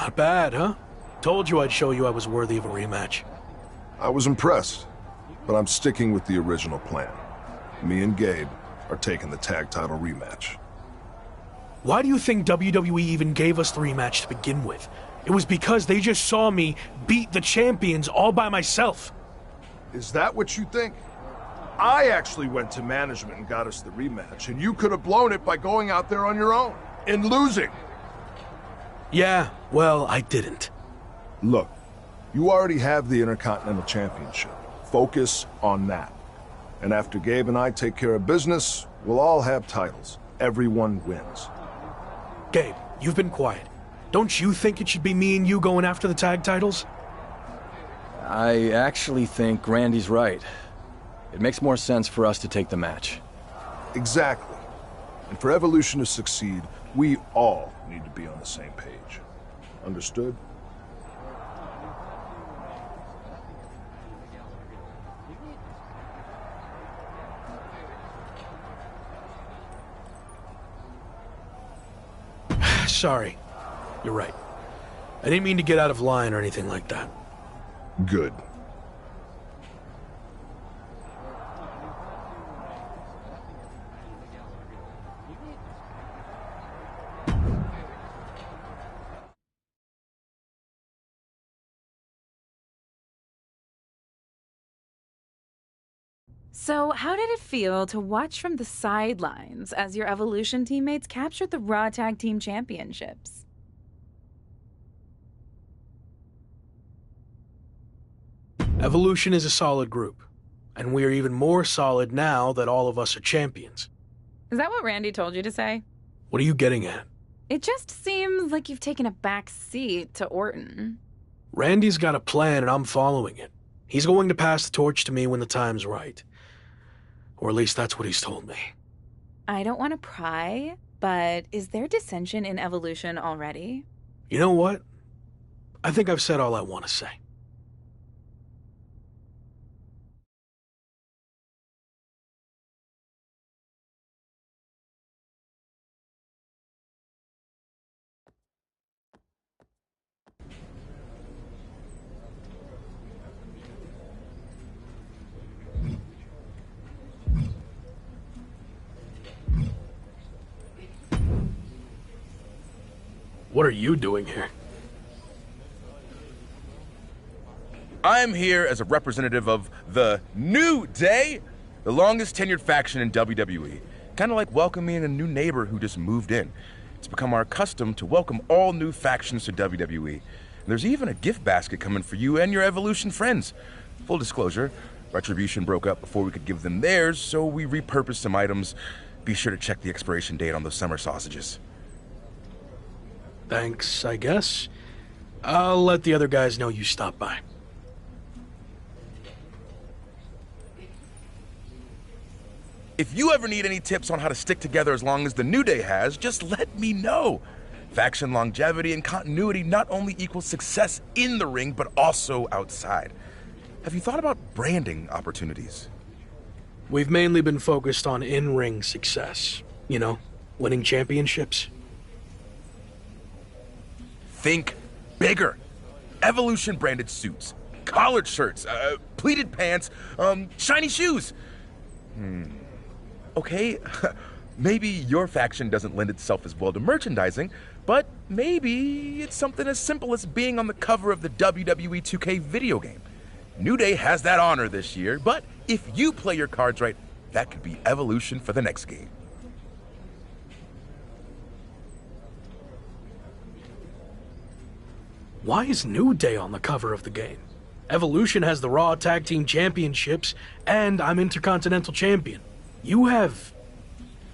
Not bad, huh? Told you I'd show you I was worthy of a rematch. I was impressed, but I'm sticking with the original plan. Me and Gabe are taking the tag title rematch. Why do you think WWE even gave us the rematch to begin with? It was because they just saw me beat the champions all by myself. Is that what you think? I actually went to management and got us the rematch, and you could have blown it by going out there on your own and losing. Yeah, well, I didn't. Look, you already have the Intercontinental Championship. Focus on that. And after Gabe and I take care of business, we'll all have titles. Everyone wins. Gabe, you've been quiet. Don't you think it should be me and you going after the tag titles? I actually think Randy's right. It makes more sense for us to take the match. Exactly. And for Evolution to succeed, we all need to be on the same page. Understood? Sorry. You're right. I didn't mean to get out of line or anything like that. Good. So, how did it feel to watch from the sidelines as your Evolution teammates captured the Raw Tag Team Championships? Evolution is a solid group, and we are even more solid now that all of us are champions. Is that what Randy told you to say? What are you getting at? It just seems like you've taken a back seat to Orton. Randy's got a plan and I'm following it. He's going to pass the torch to me when the time's right. Or at least that's what he's told me. I don't want to pry, but is there dissension in Evolution already? You know what? I think I've said all I want to say. What are you doing here? I'm here as a representative of the New Day, the longest tenured faction in WWE. Kind of like welcoming a new neighbor who just moved in. It's become our custom to welcome all new factions to WWE. And there's even a gift basket coming for you and your Evolution friends. Full disclosure, Retribution broke up before we could give them theirs, so we repurposed some items. Be sure to check the expiration date on those summer sausages. Thanks, I guess. I'll let the other guys know you stopped by. If you ever need any tips on how to stick together as long as the New Day has, just let me know. Faction longevity and continuity not only equals success in the ring, but also outside. Have you thought about branding opportunities? We've mainly been focused on in-ring success. You know, winning championships. Think bigger. Evolution branded suits, collared shirts, pleated pants, shiny shoes. Okay, maybe your faction doesn't lend itself as well to merchandising, but maybe it's something as simple as being on the cover of the WWE2K video game. New Day has that honor this year, but if you play your cards right, that could be Evolution for the next game. Why is New Day on the cover of the game? Evolution has the Raw Tag Team Championships, and I'm Intercontinental Champion. You have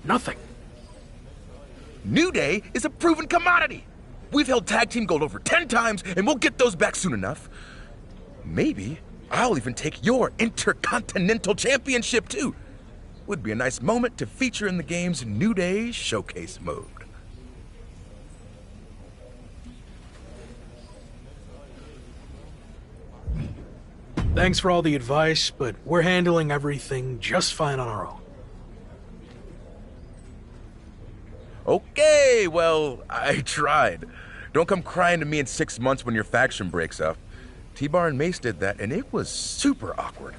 nothing. New Day is a proven commodity. We've held tag team gold over 10 times, and we'll get those back soon enough. Maybe I'll even take your Intercontinental Championship, too. Would be a nice moment to feature in the game's New Day Showcase mode. Thanks for all the advice, but we're handling everything just fine on our own. Okay, well, I tried. Don't come crying to me in 6 months when your faction breaks up. T-Bar and Mace did that, and it was super awkward.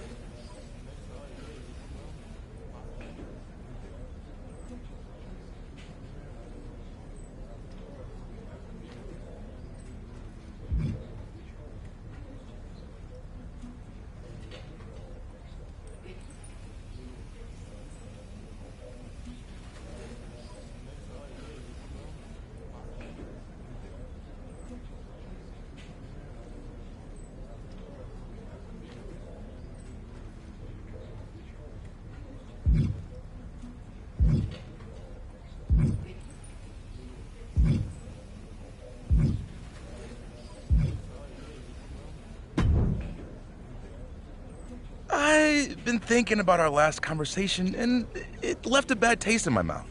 I've been thinking about our last conversation, and it left a bad taste in my mouth.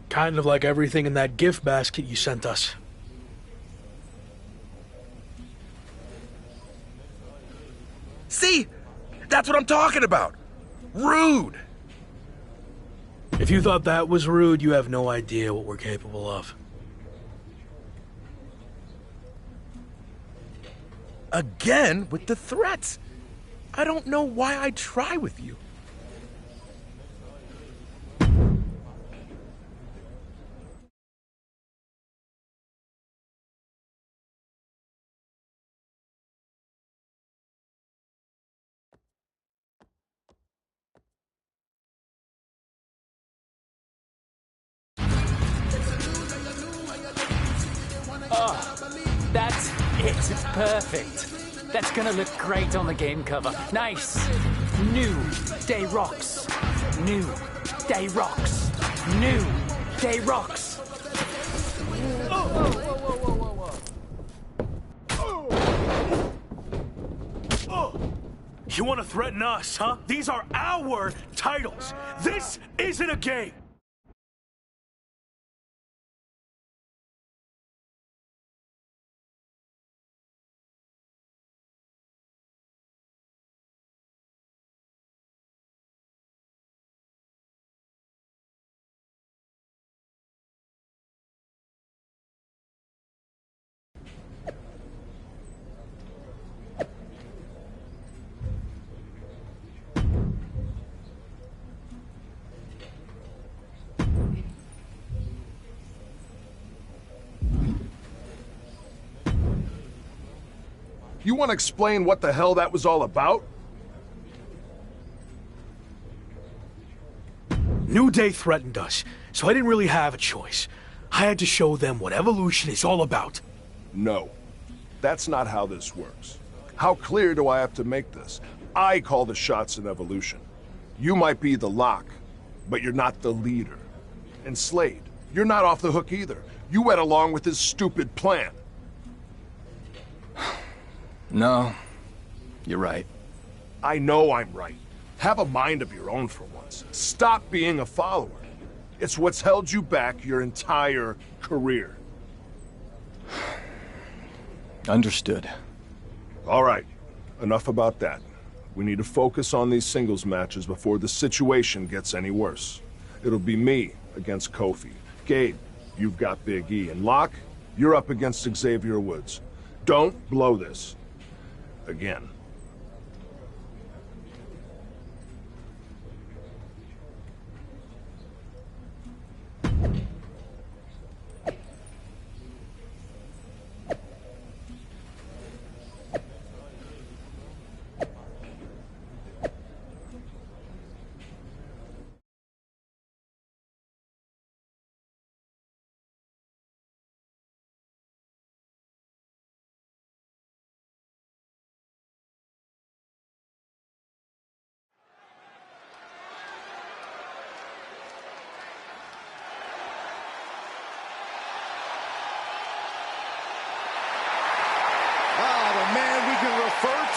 Kind of like everything in that gift basket you sent us. See? That's what I'm talking about. Rude. If you thought that was rude, you have no idea what we're capable of. Again with the threats. I don't know why I'd try with you. That's it. It's perfect. That's gonna look great on the game cover. Nice. New Day Rocks. New Day Rocks. New Day Rocks. Whoa, whoa, whoa, whoa, whoa, whoa, Oh! You want to threaten us, huh? These are our titles. This isn't a game. You want to explain what the hell that was all about? New Day threatened us, so I didn't really have a choice. I had to show them what evolution is all about. No. That's not how this works. How clear do I have to make this? I call the shots in evolution. You might be the lock, but you're not the leader. And Slade, you're not off the hook either. You went along with his stupid plan. No, you're right. I know I'm right. Have a mind of your own for once. Stop being a follower. It's what's held you back your entire career. Understood. All right, enough about that. We need to focus on these singles matches before the situation gets any worse. It'll be me against Kofi. Gabe, you've got Big E. And Locke, you're up against Xavier Woods. Don't blow this. Again.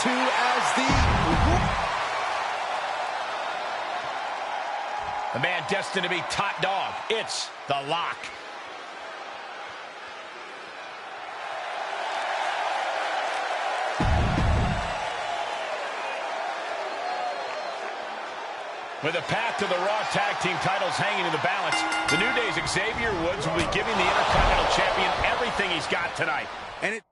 To as the man destined to be top dog. It's the Lock. With a path to the Raw Tag Team titles hanging in the balance, the New Day's Xavier Woods will be giving the Intercontinental Champion everything he's got tonight. And it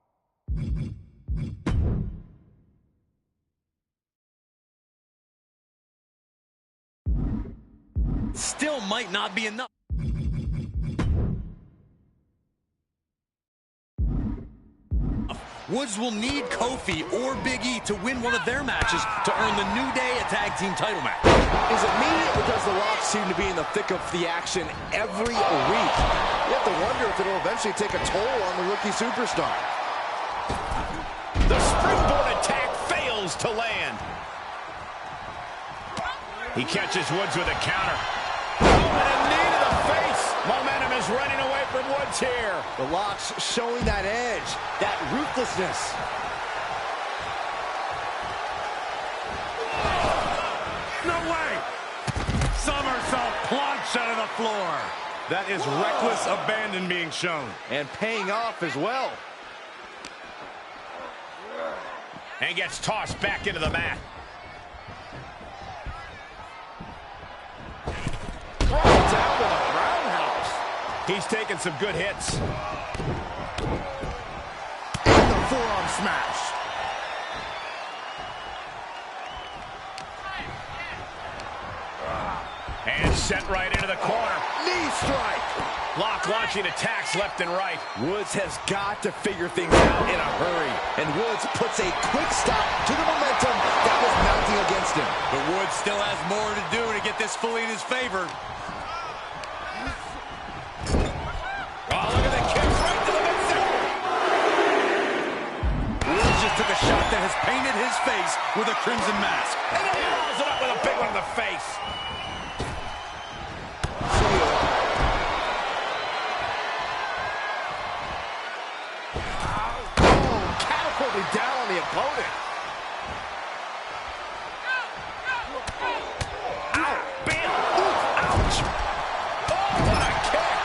still might not be enough. Woods will need Kofi or Big E to win one of their matches to earn the New Day a tag team title match. Is it me, or does The Rock seem to be in the thick of the action every week? You have to wonder if it'll eventually take a toll on the rookie superstar. The springboard attack fails to land. He catches Woods with a counter. Oh, and a knee to the face. Momentum is running away from Woods here. The Rock's showing that edge, that ruthlessness. No way! Somersault plunge out of the floor. That is reckless abandon being shown. And paying off as well. And gets tossed back into the mat. Down with a roundhouse. He's taking some good hits. And the forearm smash. And sent right into the corner. Knee strike. Lock launching attacks left and right. Woods has got to figure things out in a hurry. And Woods puts a quick stop to the momentum that was mounting against him. But Woods still has more to do to get this fully in his favor. Oh, look at the kicks right to the midsection. Woods just took a shot that has painted his face with a crimson mask. And then he rolls it up with a big one in the face. Catapulted down on the opponent. Ow! Bam! Ooh, ouch! Oh, what a kick!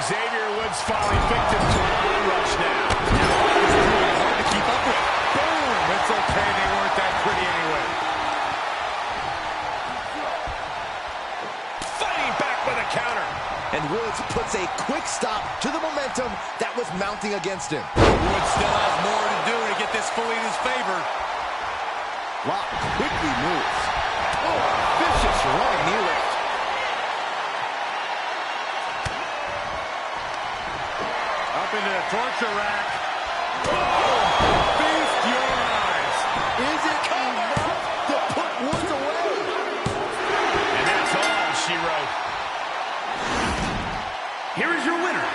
Xavier Woods falling victim to a bull rush now. It's really hard to keep up with. Boom! It's okay, they weren't that pretty anyway. Fighting back with a counter. And Woods puts a quick stop to the momentum that was mounting against him. Woods still has more to do to get this fully in his favor. Rock quickly moves. Oh, vicious running knee lift. Up into the torture rack. Oh, feast your eyes. Is it enough to put Woods away? And that's all she wrote. Here is your winner,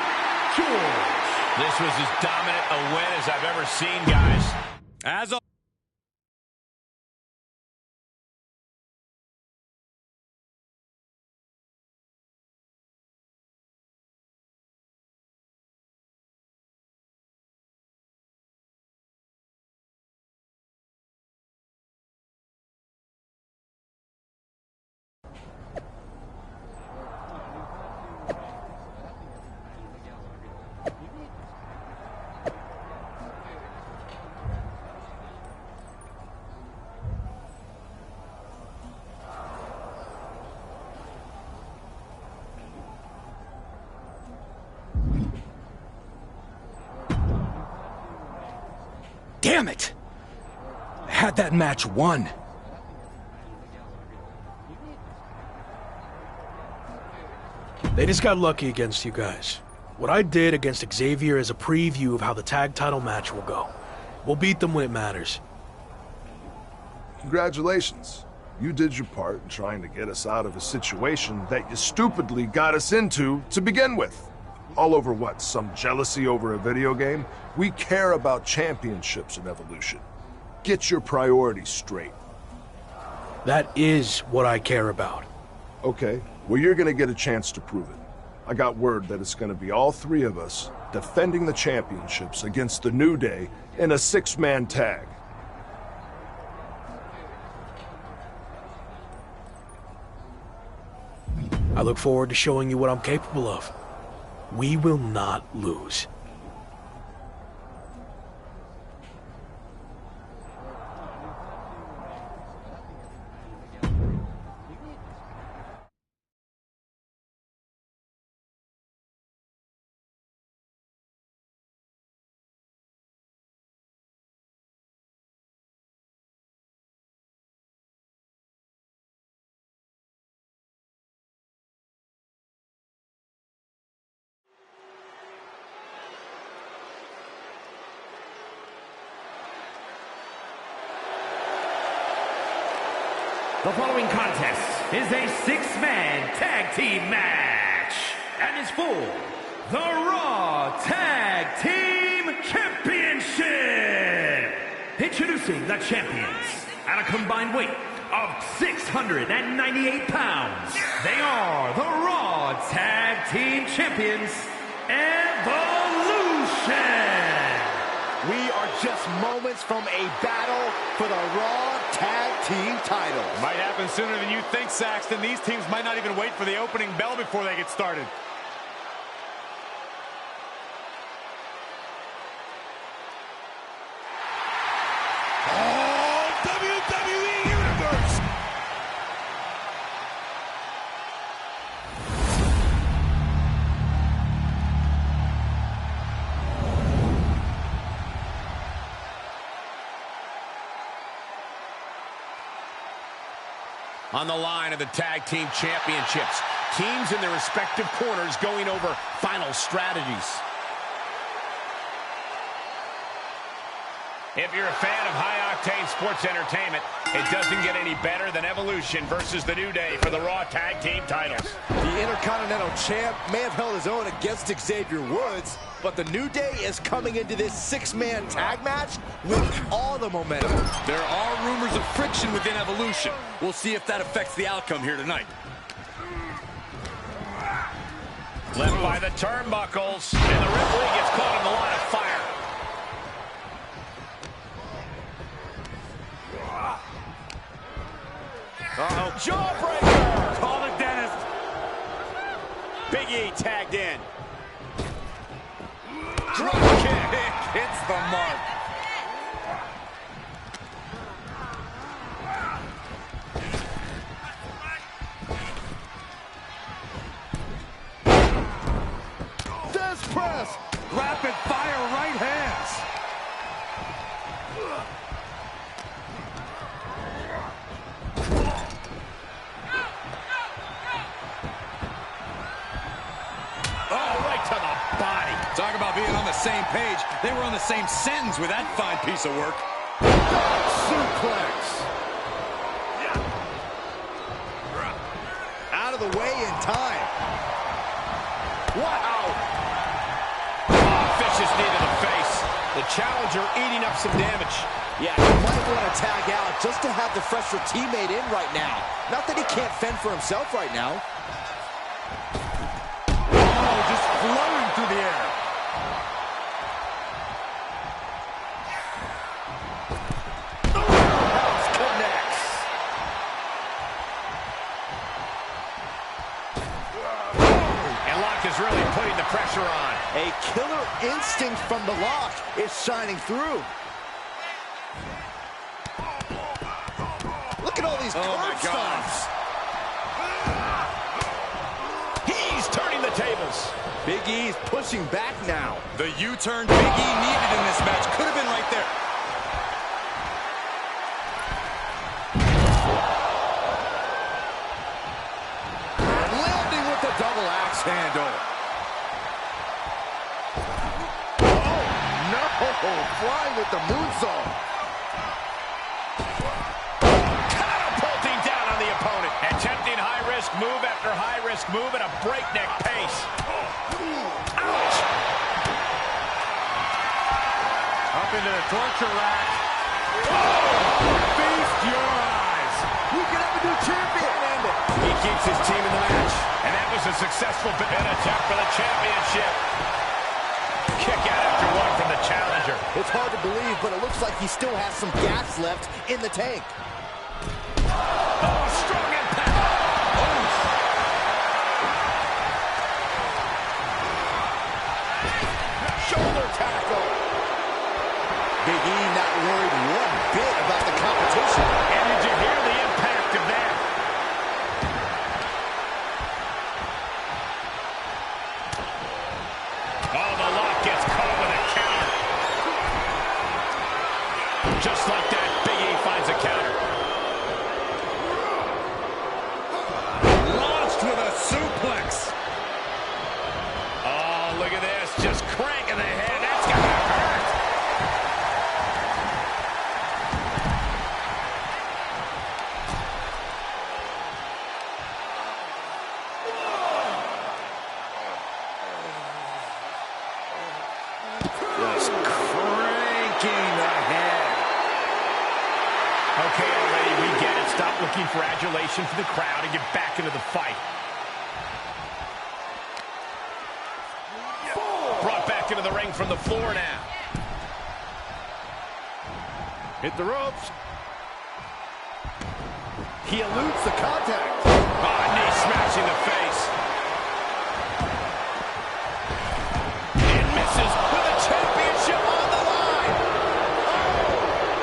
George. This was as dominant a win as I've ever seen, guys. As a Damn it! I had that match won. They just got lucky against you guys. What I did against Xavier is a preview of how the tag title match will go. We'll beat them when it matters. Congratulations. You did your part in trying to get us out of a situation that you stupidly got us into to begin with. All over what? Some jealousy over a video game? We care about championships in Evolution. Get your priorities straight. That is what I care about. Okay, well you're gonna get a chance to prove it. I got word that it's gonna be all three of us defending the championships against the New Day in a 6-man tag. I look forward to showing you what I'm capable of. We will not lose. The following contest is a six-man tag team match and is for the Raw Tag Team Championship. Introducing the champions at a combined weight of 698 pounds. They are the Raw Tag Team Champions, Evolution. We are just moments from a battle for the Raw Tag Team titles. Might happen sooner than you think, Saxton. These teams might not even wait for the opening bell before they get started. All WWE Universe! On the line of the Tag Team Championships, teams in their respective corners going over final strategies. If you're a fan of high-octane sports entertainment, it doesn't get any better than Evolution versus the New Day for the Raw Tag Team titles. The Intercontinental Champ may have held his own against Xavier Woods, but the New Day is coming into this six-man tag match with all the momentum. There are rumors of friction within Evolution. We'll see if that affects the outcome here tonight. Left by the turnbuckles, and the referee gets caught in the line of fire. Uh-oh. Jawbreaker! Call the dentist. Big E tagged in. Drop kick hits the mark. Death press! Rapid fire right hands. Talk about being on the same page. They were on the same sentence with that fine piece of work. Suplex. Out of the way in time. Wow. Oh, vicious knee to the face. The challenger eating up some damage. Yeah, he might want to tag out just to have the fresher teammate in right now. Not that he can't fend for himself right now. Oh, just flowing through the air. Really putting the pressure on. A killer instinct from the lock is shining through. Look at all these curb stomps. He's turning the tables. Big E's pushing back now. The U-turn Big E needed in this match could have been right there. Landing with the double axe handle. Flying with the moonsault. Catapulting down on the opponent. Attempting high-risk move after high-risk move at a breakneck pace. Ouch! Up into the torture rack. Oh! Feast your eyes. We can have a new champion. He keeps his team in the match. And that was a successful attempt for the championship. Kick out after one from the challenger. It's hard to believe, but it looks like he still has some gas left in the tank. Oh, strong impact. Oh. Shoulder tackle. Big E not worried one bit about the competition. And did you hear the impact of that? Oh, the lock gets caught with a counter. Just like that, Big E finds a counter. Launched with a suplex. Oh, look at this. Just cranking the head. That's got to hurt. looking for adulation from the crowd and get back into the fight. Brought back into the ring from the floor now. Hit the ropes. He eludes the contact. Knee smash in the face. And misses with a championship on the line.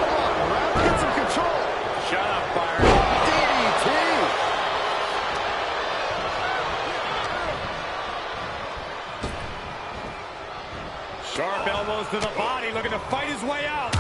Come on, Rap, get some control. Shut up, Byron. DDT. Sharp elbows to the body, looking to fight his way out.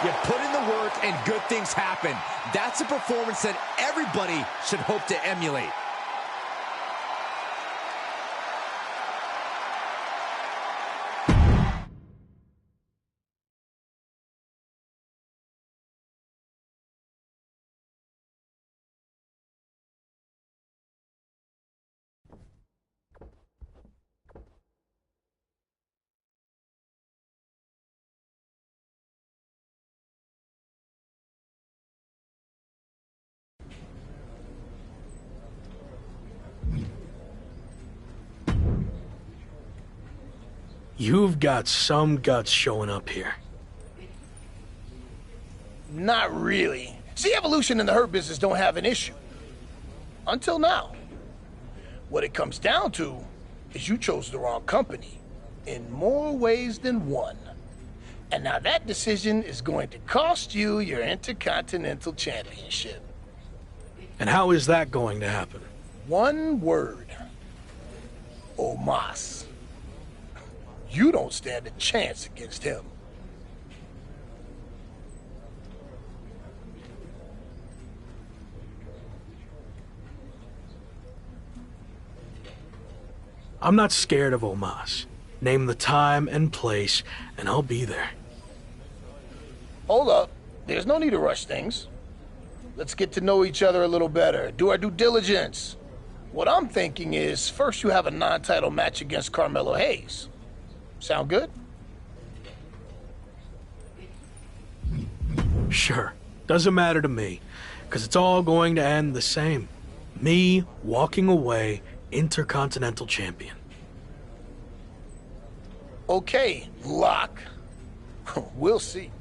You put in the work and good things happen. That's a performance that everybody should hope to emulate. You've got some guts showing up here. Not really. See, Evolution and the Hurt Business don't have an issue. Until now. What it comes down to is you chose the wrong company in more ways than one. And now that decision is going to cost you your Intercontinental Championship. And how is that going to happen? One word. Omos. You don't stand a chance against him. I'm not scared of Omos. Name the time and place, and I'll be there. Hold up. There's no need to rush things. Let's get to know each other a little better. Do our due diligence. What I'm thinking is, first you have a non-title match against Carmelo Hayes. Sound good? Sure. Doesn't matter to me, because it's all going to end the same. Me walking away Intercontinental Champion. Okay, Lock. We'll see.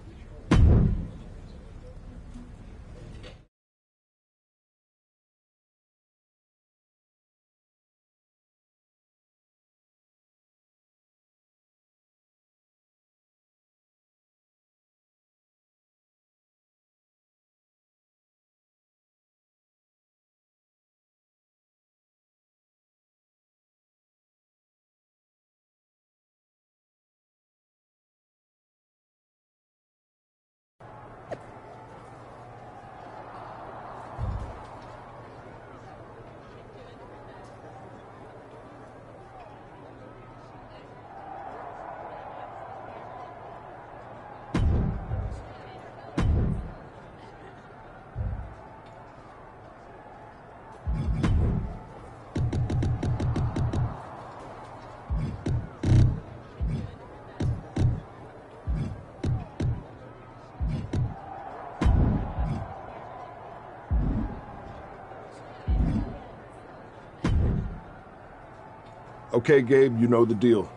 Okay, Gabe, you know the deal.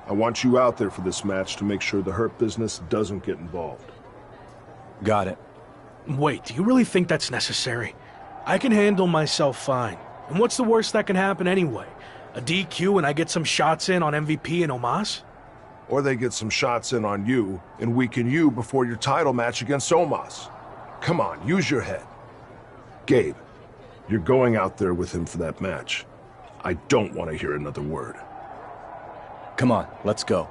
I want you out there for this match to make sure the Hurt Business doesn't get involved. Got it. Wait, do you really think that's necessary? I can handle myself fine. And what's the worst that can happen anyway? A DQ and I get some shots in on MVP and Omos? Or they get some shots in on you and weaken you before your title match against Omos. Come on, use your head. Gabe, you're going out there with him for that match. I don't want to hear another word. Come on, let's go.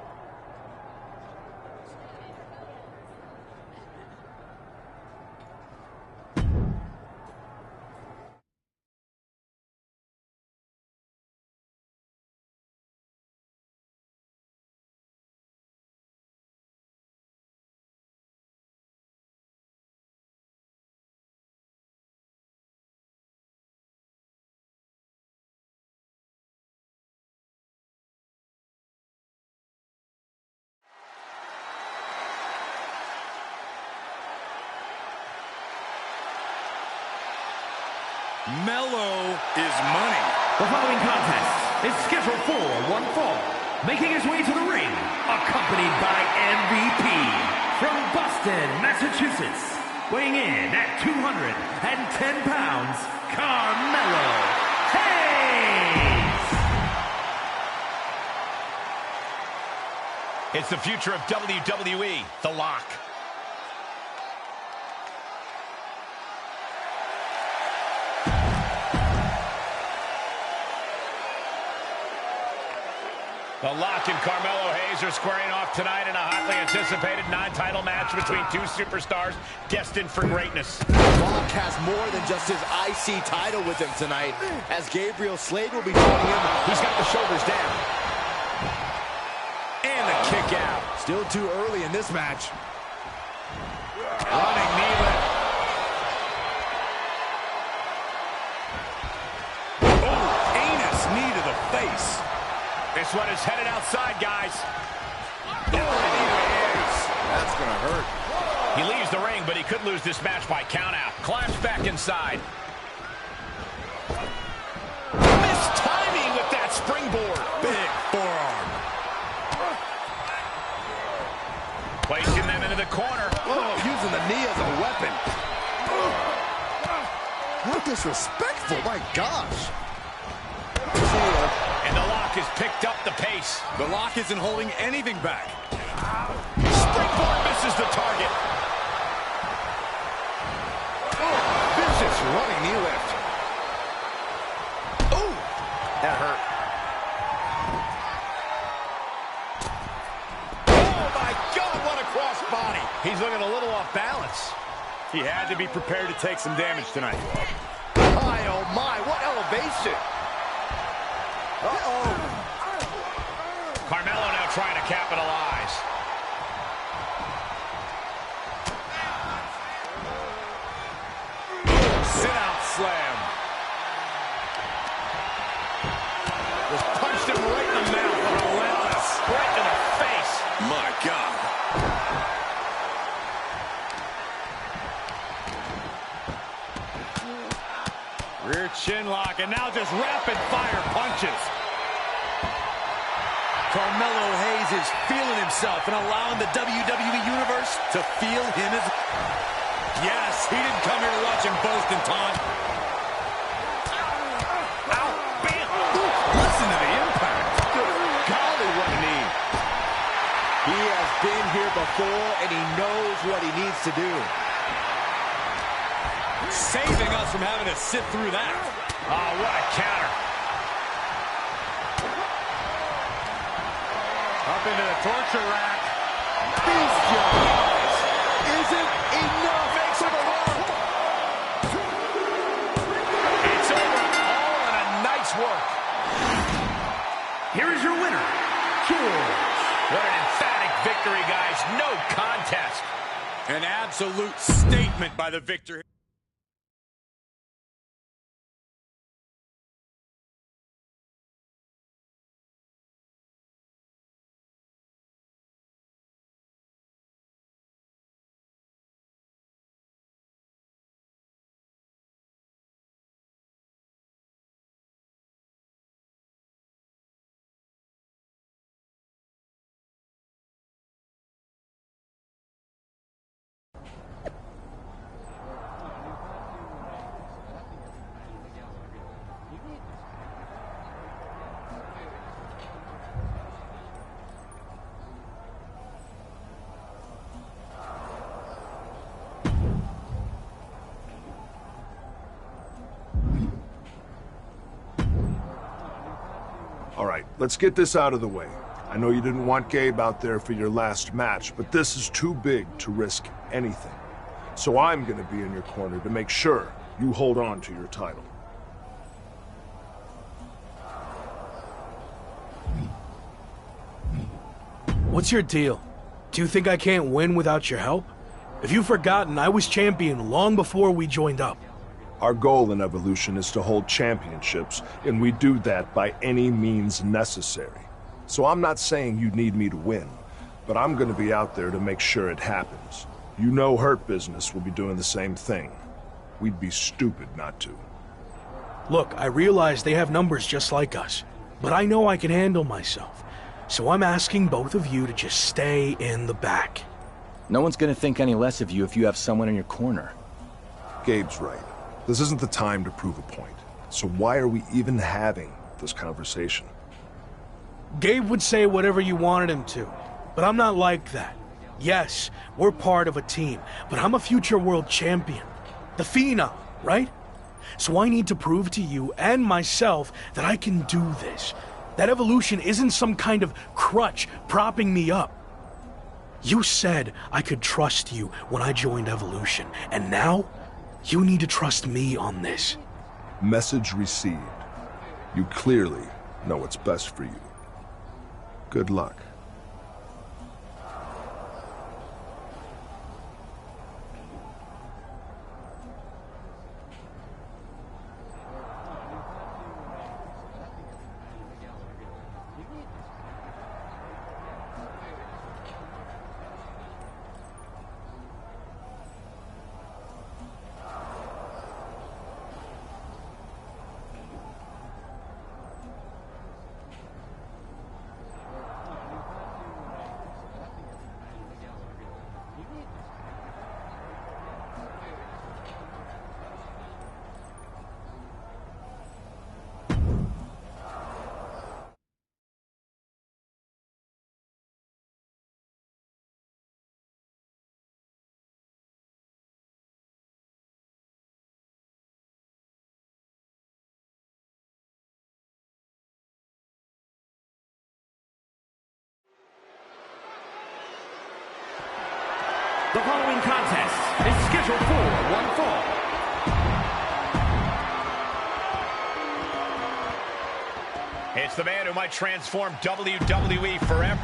Mellow is money. The following contest is scheduled for one fall. Making his way to the ring, accompanied by MVP from Boston, Massachusetts. Weighing in at 210 pounds, Carmelo Hayes. It's the future of WWE, The Lock. The Lock and Carmelo Hayes are squaring off tonight in a hotly anticipated non-title match between two superstars destined for greatness. Lock has more than just his IC title with him tonight, as Gabriel Slade will be joining him. He's got the shoulders down. And the kick out. Still too early in this match. Running knee lift. Oh, anus knee to the face. This one is headed outside, guys. Oh, that's gonna hurt. He leaves the ring, but he could lose this match by countout. Climbs back inside. Missed timing with that springboard. Big forearm. Placing them into the corner. Oh, using the knee as a weapon. How disrespectful, my gosh. And the Lock has picked up the pace. The Lock isn't holding anything back. Springboard misses the target. Oh, vicious running knee lift. Ooh, that hurt. Oh my God, what a crossbody. He's looking a little off balance. He had to be prepared to take some damage tonight. My, oh my, what elevation. Uh-oh. Carmelo now trying to capitalize. Sit-out slam. Just punched him right in the mouth. Relentless. Right to the face. My God. Rear chin lock, and now just rapid-fire punches. Carmelo Hayes is feeling himself and allowing the WWE Universe to feel him as... Yes, he didn't come here to watch him boast and taunt. Ow, bam! Listen to the impact. Good golly, what a knee. He has been here before, and he knows what he needs to do. Saving us from having to sit through that. Oh, what a counter. Up into the torture rack. Bestial isn't enough. Makes it work. It's over. All in a nice work. Here is your winner, George. What an emphatic victory, guys. No contest. An absolute statement by the victor. All right, let's get this out of the way. I know you didn't want Gabe out there for your last match, but this is too big to risk anything. So I'm gonna be in your corner to make sure you hold on to your title. What's your deal? Do you think I can't win without your help? If you've forgotten, I was champion long before we joined up. Our goal in Evolution is to hold championships, and we do that by any means necessary. So I'm not saying you need me to win, but I'm gonna be out there to make sure it happens. You know Hurt Business will be doing the same thing. We'd be stupid not to. Look, I realize they have numbers just like us, but I know I can handle myself. So I'm asking both of you to just stay in the back. No one's gonna think any less of you if you have someone in your corner. Gabe's right. This isn't the time to prove a point. So why are we even having this conversation? Gabe would say whatever you wanted him to, but I'm not like that. Yes, we're part of a team, but I'm a future world champion. The Phenom, right? So I need to prove to you and myself that I can do this. That Evolution isn't some kind of crutch propping me up. You said I could trust you when I joined Evolution, and now you need to trust me on this. Message received. You clearly know what's best for you. Good luck. The following contest is scheduled for one fall. It's the man who might transform WWE forever.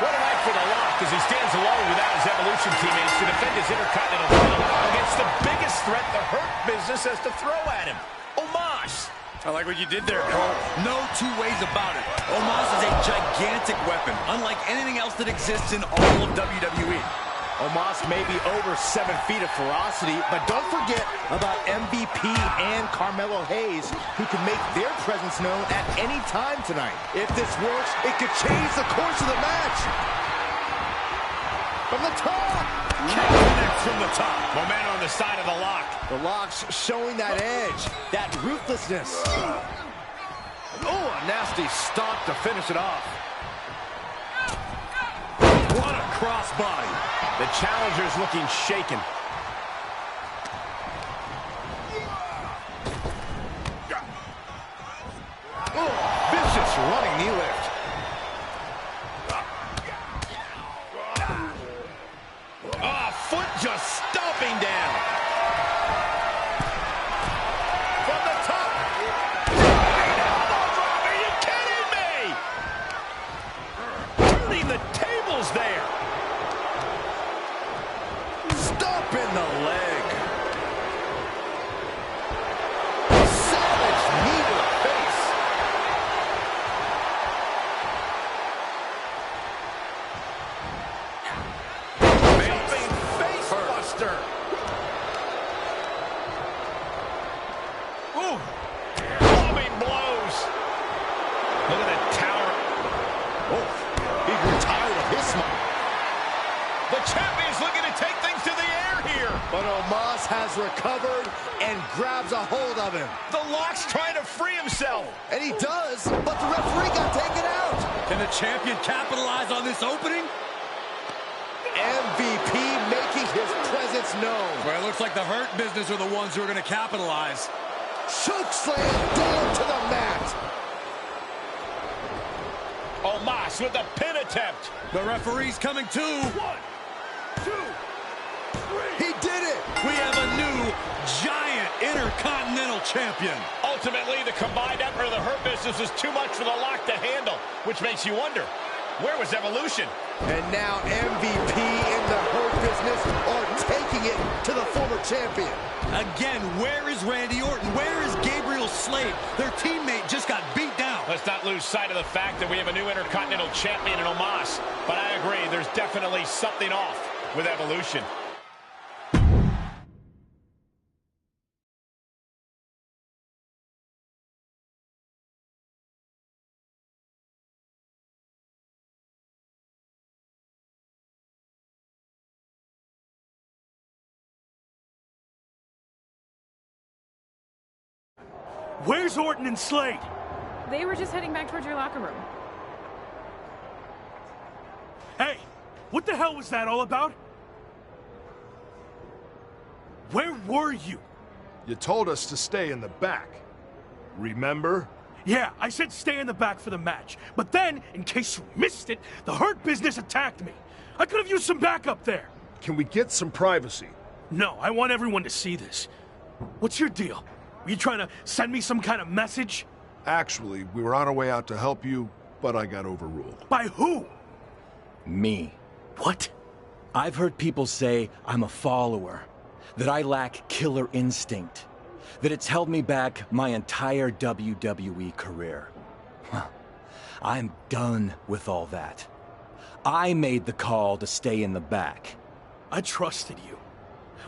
What a night for the Lock as he stands alone without his Evolution teammates to defend his Intercontinental title against the biggest threat the Hurt Business has to throw at him, Omos. I like what you did there, Cole. No two ways about it. Omos is a gigantic weapon, unlike anything else that exists in all of WWE. Omos may be over 7 feet of ferocity, but don't forget about MVP and Carmelo Hayes, who can make their presence known at any time tonight. If this works, it could change the course of the match. From the top! Connects from the top. Momentum on the side of the Lock. The Lock's showing that edge, that ruthlessness. Oh, a nasty stop to finish it off. What a crossbody. The challenger's looking shaken. Oh, vicious running knee lift. Oh, foot just stomping down. From the top. Elbow drop, are you kidding me? Turning the tables there. Stomp in the leg. Savage knee to the face. Jumping face buster. Ooh. Clubbing blows. Look at that tower. Oh, he grew tired of his smile. The champion's looking to take things to the air here. But Omos has recovered and grabs a hold of him. The Lock's trying to free himself. And he does, but the referee got taken out. Can the champion capitalize on this opening? MVP making his presence known. Well, it looks like the Hurt Business are the ones who are going to capitalize. Chokeslam down to the mat. Omos with the pin attempt. The referee's coming too. 1, 2, 3. He did it. We have a new giant Intercontinental Champion. Ultimately, the combined effort of the Hurt Business was too much for the Lock to handle, which makes you wonder, where was Evolution? And now MVP and the Hurt Business are taking it to the former champion. Again, where is Randy Orton? Where is Gabriel Slade? Their teammate just got beat down. Let's not lose sight of the fact that we have a new Intercontinental Champion in Omos. But I agree, there's definitely something off with Evolution. Where's Orton and Slade? They were just heading back towards your locker room. Hey, what the hell was that all about? Where were you? You told us to stay in the back. Remember? Yeah, I said stay in the back for the match. But then, in case you missed it, the Hurt Business attacked me. I could have used some backup there. Can we get some privacy? No, I want everyone to see this. What's your deal? Are you trying to send me some kind of message? Actually, we were on our way out to help you, but I got overruled. By who? Me. What? I've heard people say I'm a follower, that I lack killer instinct, that it's held me back my entire WWE career. I'm done with all that. I made the call to stay in the back. I trusted you.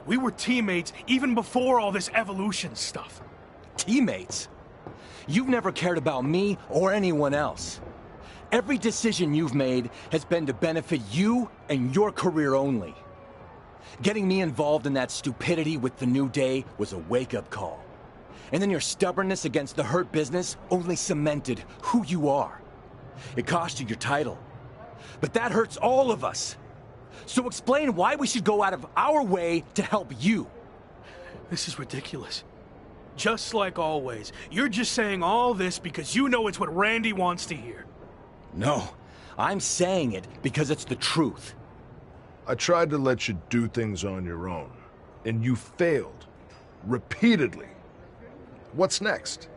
We were teammates even before all this Evolution stuff. Teammates? You've never cared about me or anyone else. Every decision you've made has been to benefit you and your career only. Getting me involved in that stupidity with the New Day was a wake-up call. And then your stubbornness against the Hurt Business only cemented who you are. It cost you your title. But that hurts all of us. So explain why we should go out of our way to help you. This is ridiculous. Just like always, you're just saying all this because you know it's what Randy wants to hear. No, I'm saying it because it's the truth. I tried to let you do things on your own, and you failed. Repeatedly. What's next?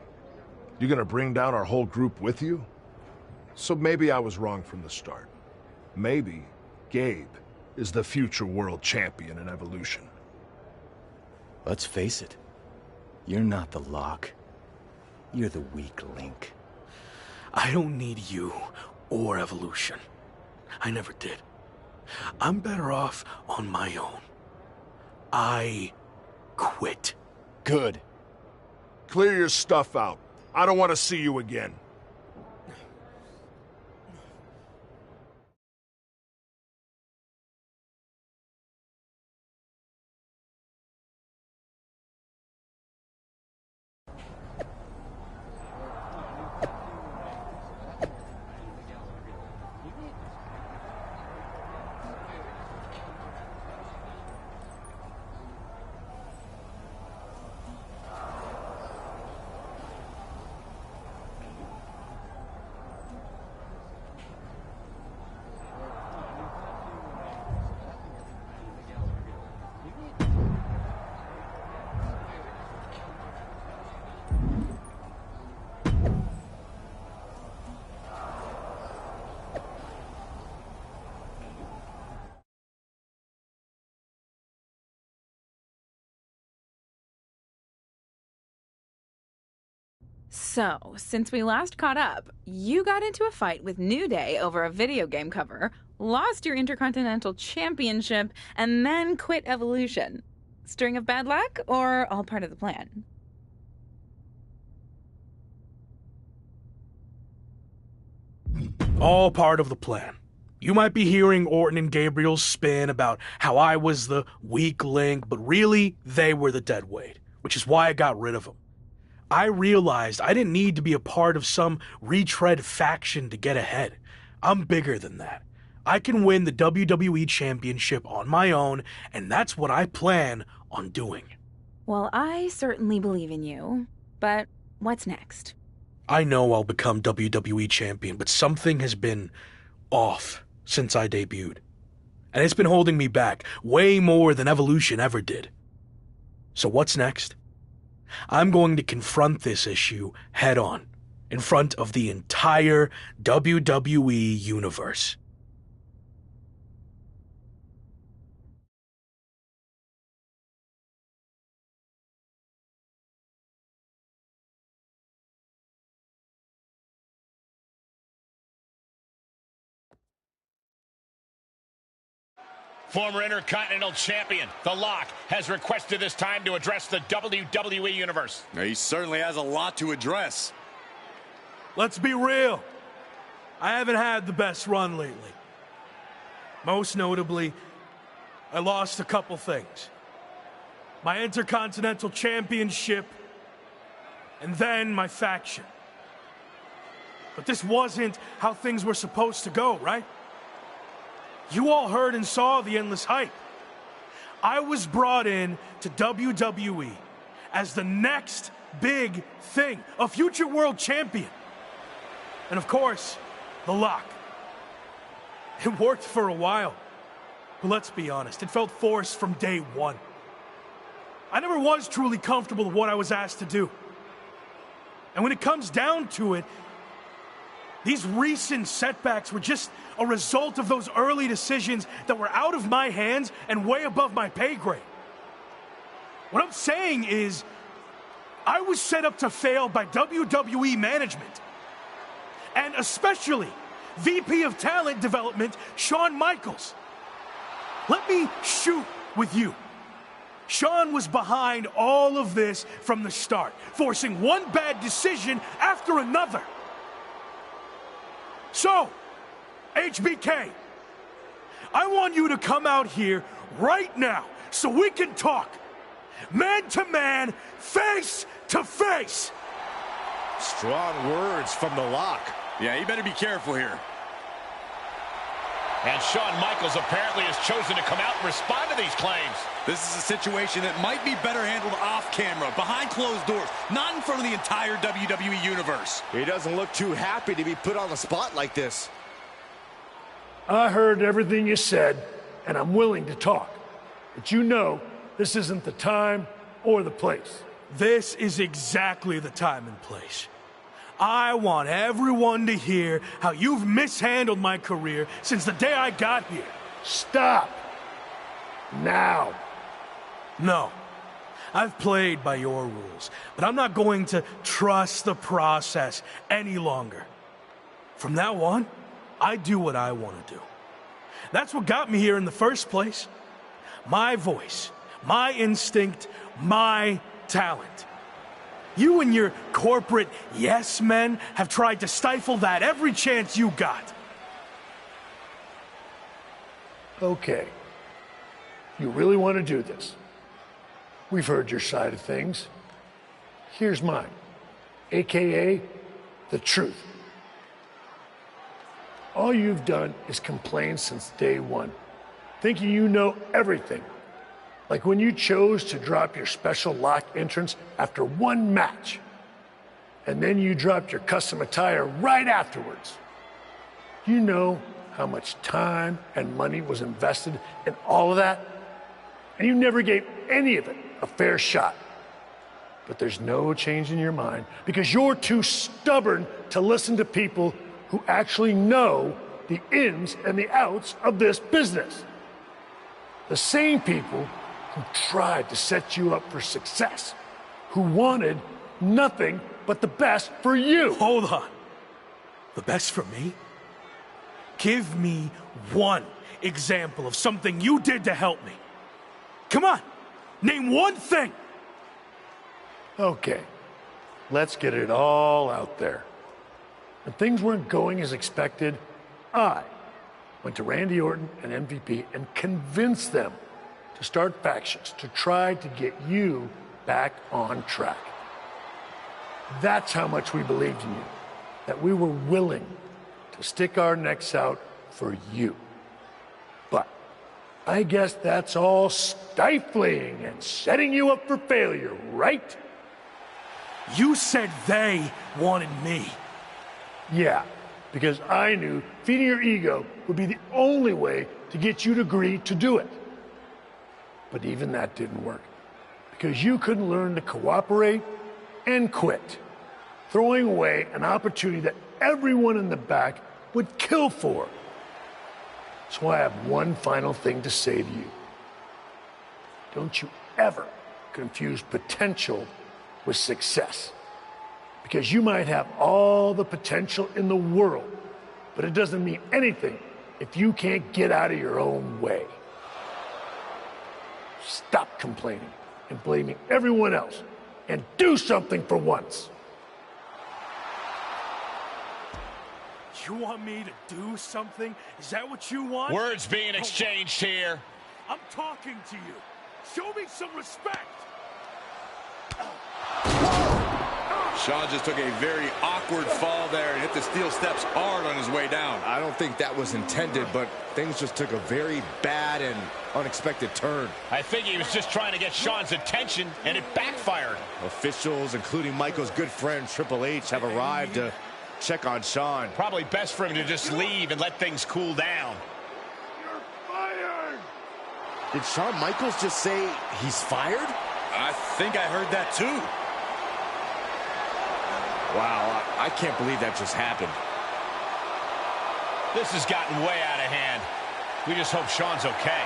You gonna bring down our whole group with you? So maybe I was wrong from the start. Maybe Gabe is the future world champion in Evolution. Let's face it. You're not the lock. You're the weak link. I don't need you or Evolution. I never did. I'm better off on my own. I quit. Good. Clear your stuff out. I don't want to see you again. So, since we last caught up, you got into a fight with New Day over a video game cover, lost your Intercontinental Championship, and then quit Evolution. String of bad luck, or all part of the plan? All part of the plan. You might be hearing Orton and Gabriel's spin about how I was the weak link, but really, they were the dead weight, which is why I got rid of them. I realized I didn't need to be a part of some retread faction to get ahead. I'm bigger than that. I can win the WWE Championship on my own, and that's what I plan on doing. Well, I certainly believe in you, but what's next? I know I'll become WWE Champion, but something has been off since I debuted. And it's been holding me back way more than Evolution ever did. So what's next? I'm going to confront this issue head on, in front of the entire WWE universe. Former Intercontinental Champion, The Lock, has requested this time to address the WWE Universe. He certainly has a lot to address. Let's be real. I haven't had the best run lately. Most notably, I lost a couple things. My Intercontinental Championship, and then my faction. But this wasn't how things were supposed to go, right? You all heard and saw the endless hype. I was brought in to WWE as the next big thing, a future world champion. And of course, The Lock. It worked for a while, but let's be honest, it felt forced from day one. I never was truly comfortable with what I was asked to do. And when it comes down to it, these recent setbacks were just a result of those early decisions that were out of my hands and way above my pay grade. What I'm saying is, I was set up to fail by WWE management. And especially VP of Talent Development, Shawn Michaels. Let me shoot with you. Shawn was behind all of this from the start, forcing one bad decision after another. So, HBK, I want you to come out here right now so we can talk. Man to man, face to face. Strong words from The Lock. Yeah, you better be careful here. And Shawn Michaels apparently has chosen to come out and respond to these claims. This is a situation that might be better handled off camera, behind closed doors, not in front of the entire WWE Universe. He doesn't look too happy to be put on the spot like this. I heard everything you said, and I'm willing to talk. But you know, this isn't the time or the place. This is exactly the time and place. I want everyone to hear how you've mishandled my career since the day I got here. Stop. Now. No. I've played by your rules, but I'm not going to trust the process any longer. From now on, I do what I want to do. That's what got me here in the first place. My voice, my instinct, my talent. You and your corporate yes men have tried to stifle that every chance you got. Okay. You really want to do this? We've heard your side of things. Here's mine, AKA the truth. All you've done is complain since day one, thinking you know everything. Like when you chose to drop your special lock entrance after one match, and then you dropped your custom attire right afterwards. You know how much time and money was invested in all of that, and you never gave any of it a fair shot. But there's no change in your mind because you're too stubborn to listen to people who actually know the ins and the outs of this business. The same people who tried to set you up for success, who wanted nothing but the best for you. Hold on. The best for me? Give me one example of something you did to help me. Come on, name one thing. Okay, let's get it all out there. When things weren't going as expected, I went to Randy Orton and MVP and convinced them to start factions to try to get you back on track. That's how much we believed in you, that we were willing to stick our necks out for you. But I guess that's all stifling and setting you up for failure, right? You said they wanted me. Yeah, because I knew feeding your ego would be the only way to get you to agree to do it. But even that didn't work, because you couldn't learn to cooperate and quit, throwing away an opportunity that everyone in the back would kill for. So I have one final thing to say to you. Don't you ever confuse potential with success. Because you might have all the potential in the world, but it doesn't mean anything if you can't get out of your own way. stop complaining and blaming everyone else and do something for once. You want me to do something? Is that what you want? Words being exchanged here. I'm talking to you. Show me some respect. Shawn just took a very awkward fall there and hit the steel steps hard on his way down. I don't think that was intended, but things just took a very bad and unexpected turn. I think he was just trying to get Shawn's attention, and it backfired. Officials, including Michael's good friend Triple H, have arrived to check on Shawn. Probably best for him to just leave and let things cool down. You're fired. Did Shawn Michaels just say he's fired? I think I heard that too. Wow, I can't believe that just happened. This has gotten way out of hand. We just hope Shawn's okay.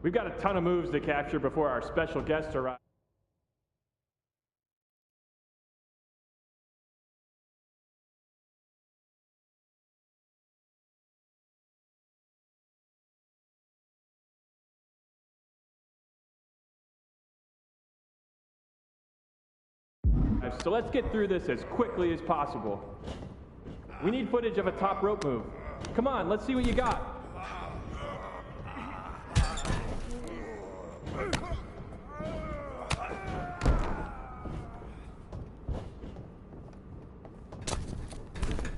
We've got a ton of moves to capture before our special guests arrive. So let's get through this as quickly as possible. We need footage of a top rope move. Come on, let's see what you got.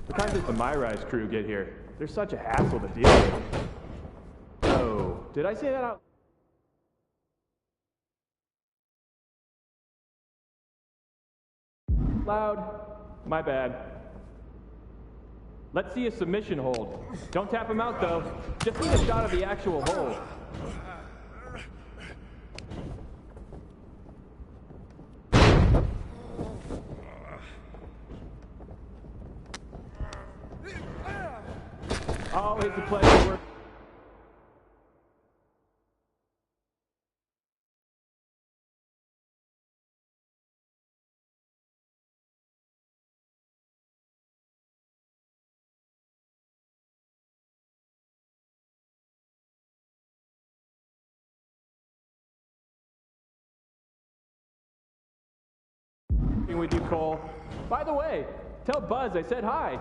What time does the MyRise crew get here? They're such a hassle to deal with. Oh, did I say that out? Loud. My bad. Let's see a submission hold. Don't tap him out though. Just need a shot of the actual hold. Always a pleasure work. With you, Cole. By the way, tell Buzz I said hi.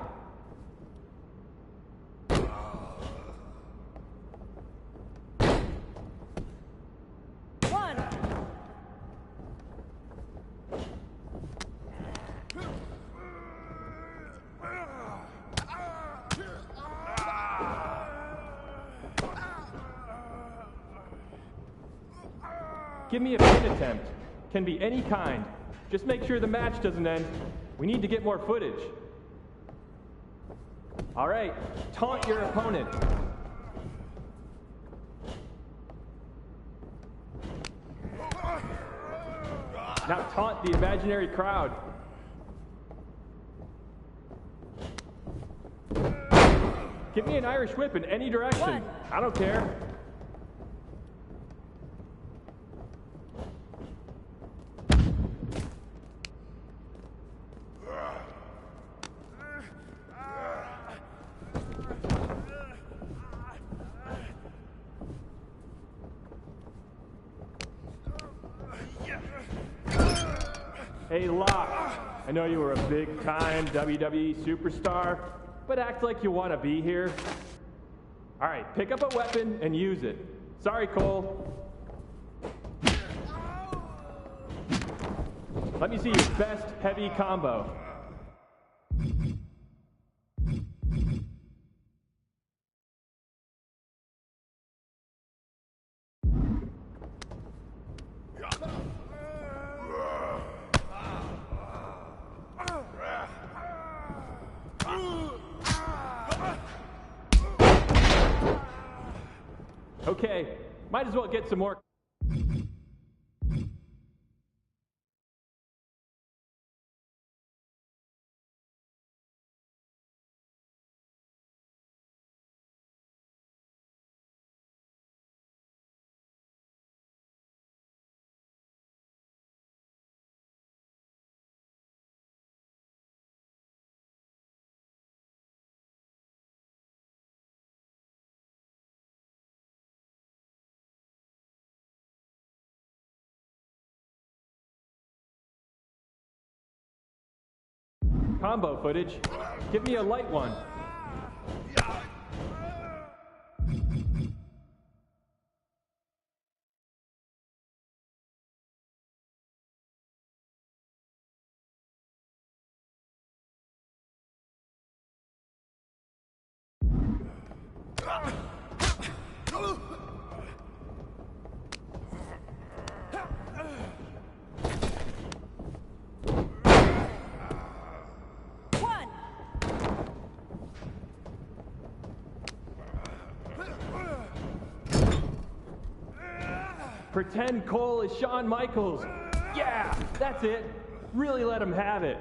Give me a pin attempt. Can be any kind. Just make sure the match doesn't end. We need to get more footage. All right, taunt your opponent. Now taunt the imaginary crowd. Give me an Irish whip in any direction. I don't care. Hey, Locke, I know you were a big-time WWE superstar, but act like you want to be here. All right, pick up a weapon and use it. Sorry, Cole. Let me see your best heavy combo. Okay, might as well get some more. Combo footage. Give me a light one. Pretend Cole is Shawn Michaels. Yeah, that's it. Really let him have it.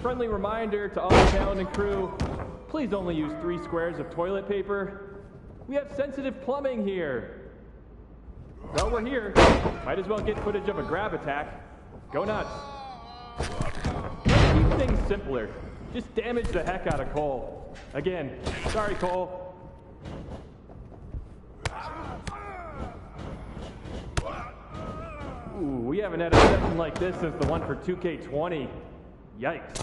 Friendly reminder to all the talent and crew, please only use 3 squares of toilet paper. We have sensitive plumbing here. Well, we're here. Might as well get footage of a grab attack. Go nuts. Let's keep things simpler. Just damage the heck out of Cole. Again, sorry, Cole. Ooh, we haven't had a session like this since the one for 2K20. Yikes.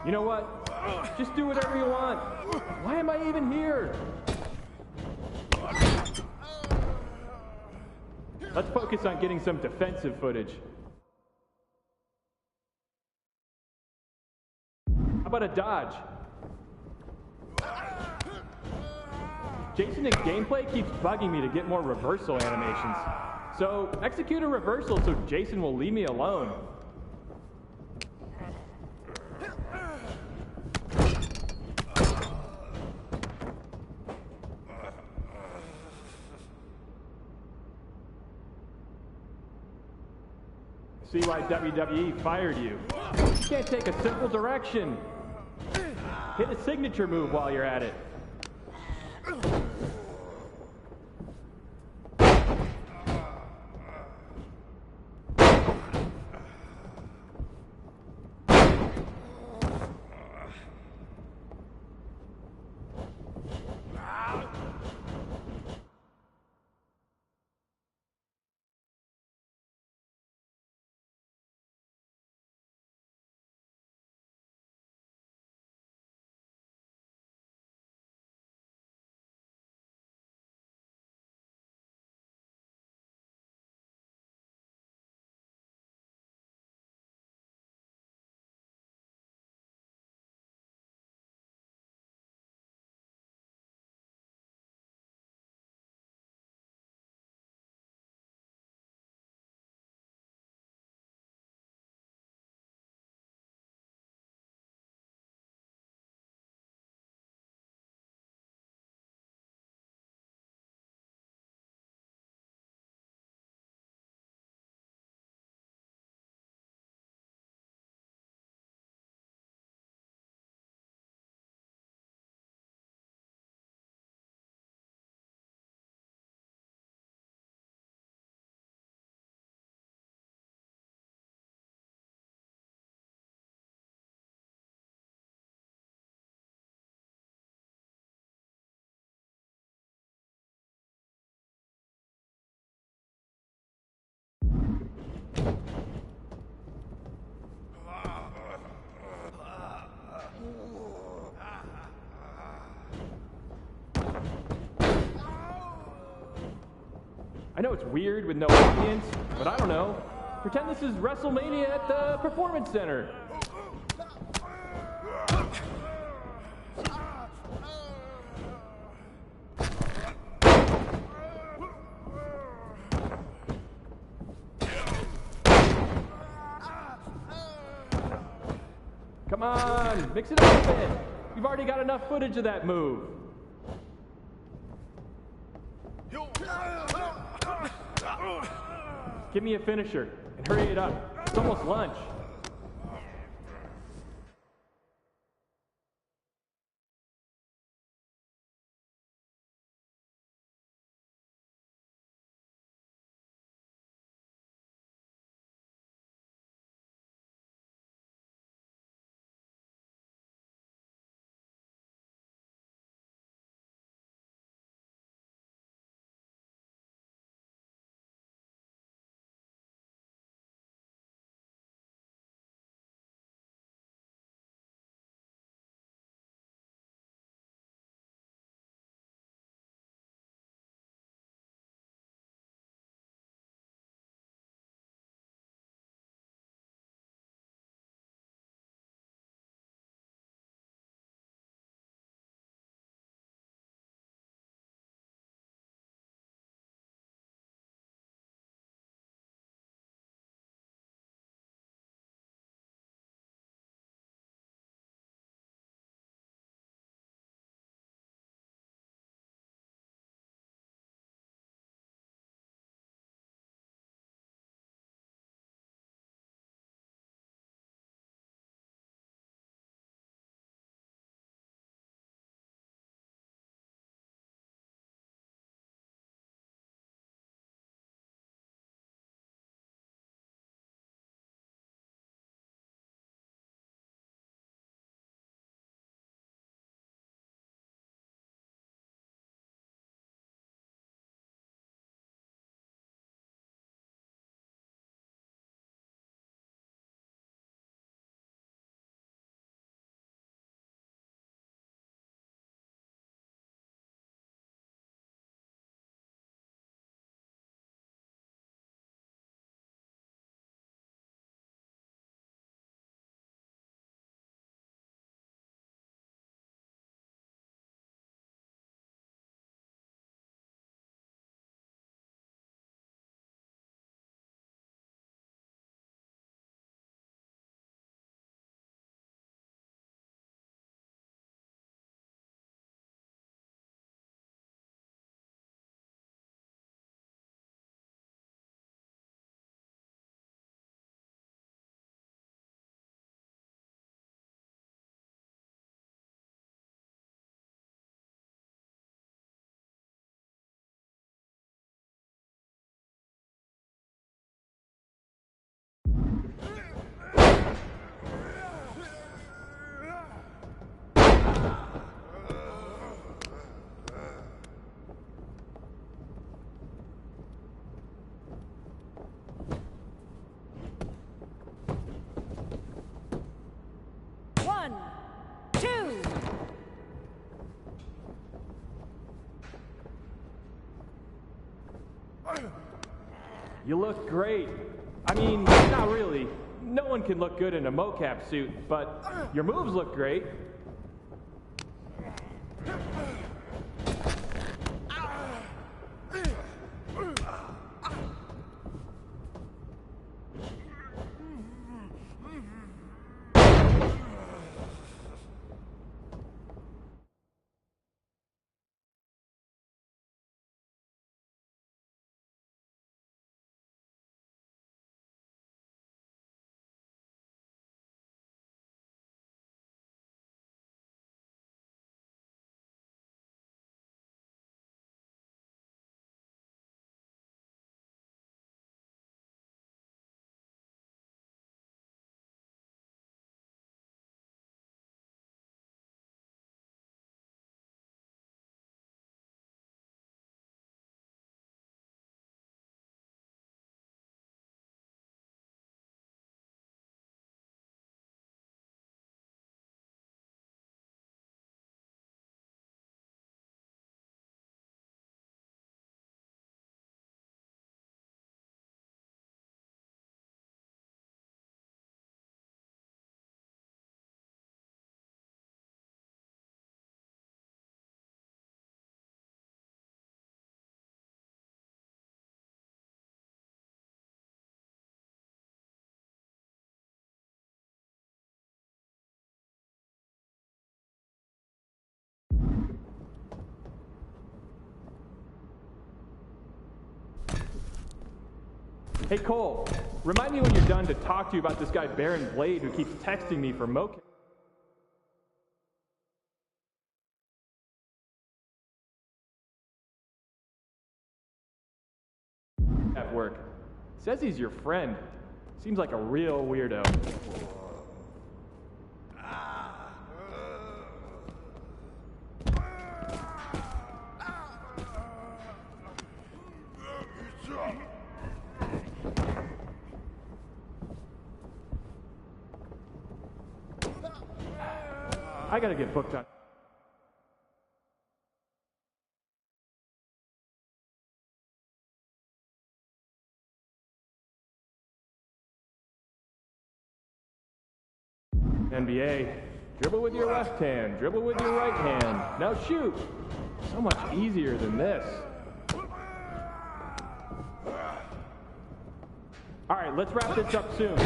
You know what? Just do whatever you want. Why am I even here? Let's focus on getting some defensive footage. How about a dodge? Jason in gameplay keeps bugging me to get more reversal animations. So execute a reversal so Jason will leave me alone. See why WWE fired you. You can't take a simple direction. Hit a signature move while you're at it. I know it's weird with no audience, but I don't know. Pretend this is WrestleMania at the Performance Center. Come on, mix it up a bit. You've already got enough footage of that move. Give me a finisher, and hurry it up. It's almost lunch. You look great. I mean, not really. No one can look good in a mocap suit, but your moves look great. Hey, Cole, remind me when you're done to talk to you about this guy Baron Blade who keeps texting me for mocap. At work. Says he's your friend. Seems like a real weirdo. I gotta get booked on. NBA, dribble with your left hand, dribble with your right hand. Now shoot! So much easier than this. All right, let's wrap this up soon.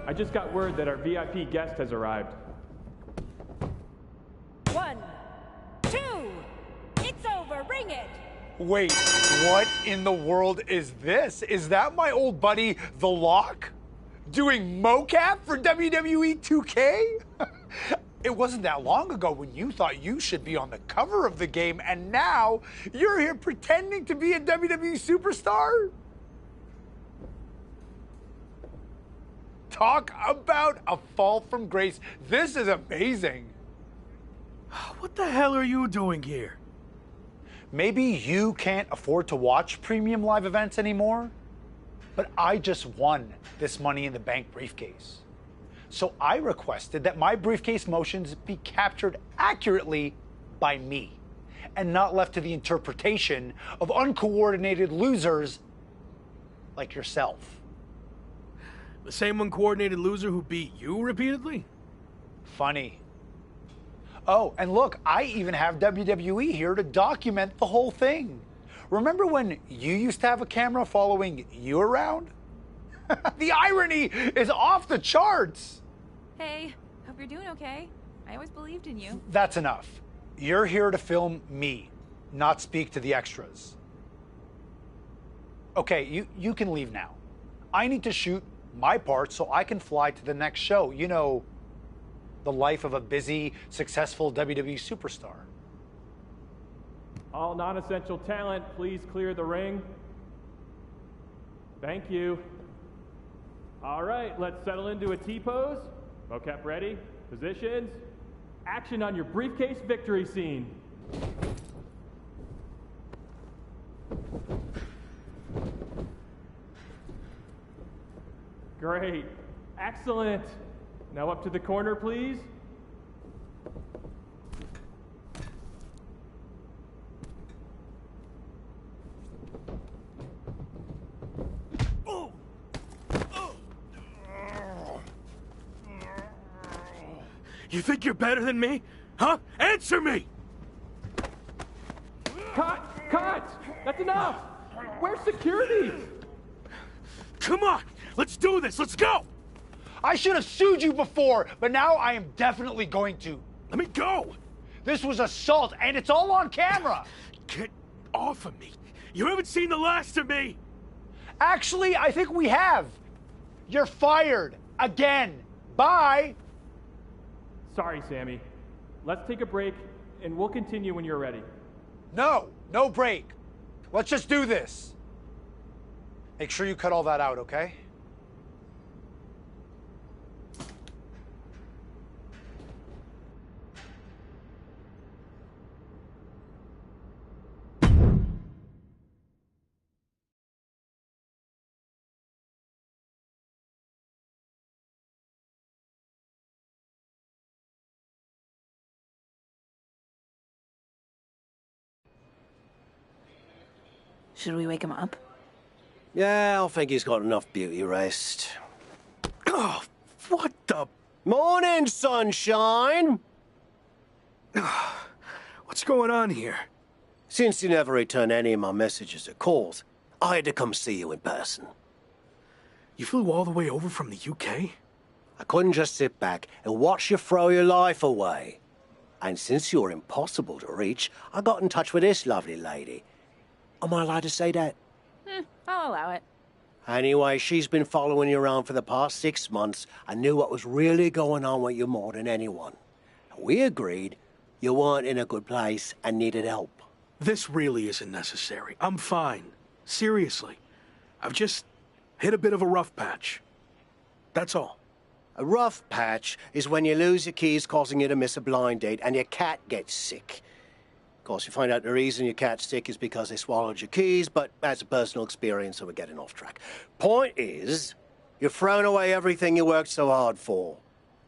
I just got word that our VIP guest has arrived. 1, 2, it's over, ring it! Wait, what in the world is this? Is that my old buddy, The Lock? Doing mocap for WWE2K? It wasn't that long ago when you thought you should be on the cover of the game, and now you're here pretending to be a WWE superstar? Talk about a fall from grace. This is amazing. What the hell are you doing here? Maybe you can't afford to watch premium live events anymore, but I just won this Money in the Bank briefcase. So I requested that my briefcase motions be captured accurately by me and not left to the interpretation of uncoordinated losers like yourself. The same uncoordinated loser who beat you repeatedly? Funny. Oh, and look, I even have WWE here to document the whole thing. Remember when you used to have a camera following you around? The irony is off the charts. Hey, hope you're doing okay. I always believed in you. That's enough. You're here to film me, not speak to the extras. Okay, you can leave now. I need to shoot my part so I can fly to the next show. You know, the life of a busy, successful WWE superstar. All non-essential talent, please clear the ring. Thank you. All right, let's settle into a T-pose. Mocap ready, positions, action on your briefcase victory scene. Great, excellent. Now up to the corner, please. You think you're better than me? Huh? Answer me! Cut! Cut! That's enough! Where's security? Come on! Let's do this! Let's go! I should have sued you before, but now I am definitely going to. Let me go! This was assault, and it's all on camera! Get off of me! You haven't seen the last of me! Actually, I think we have. You're fired. Again. Bye! Sorry, Sammy. Let's take a break, and we'll continue when you're ready. No break. Let's just do this. Make sure you cut all that out, okay? Should we wake him up? Yeah, I think he's got enough beauty rest. Oh, what the? Morning, sunshine! What's going on here? Since you never returned any of my messages or calls, I had to come see you in person. You flew all the way over from the UK? I couldn't just sit back and watch you throw your life away. And since you're impossible to reach, I got in touch with this lovely lady. Am I allowed to say that? I'll allow it. Anyway, she's been following you around for the past 6 months and knew what was really going on with you more than anyone. We agreed you weren't in a good place and needed help. This really isn't necessary. I'm fine. Seriously. I've just hit a bit of a rough patch. That's all. A rough patch is when you lose your keys, causing you to miss a blind date, and your cat gets sick. Of course, you find out the reason your cat's sick is because they swallowed your keys, but that's a personal experience, so we're getting off track. Point is, you've thrown away everything you worked so hard for.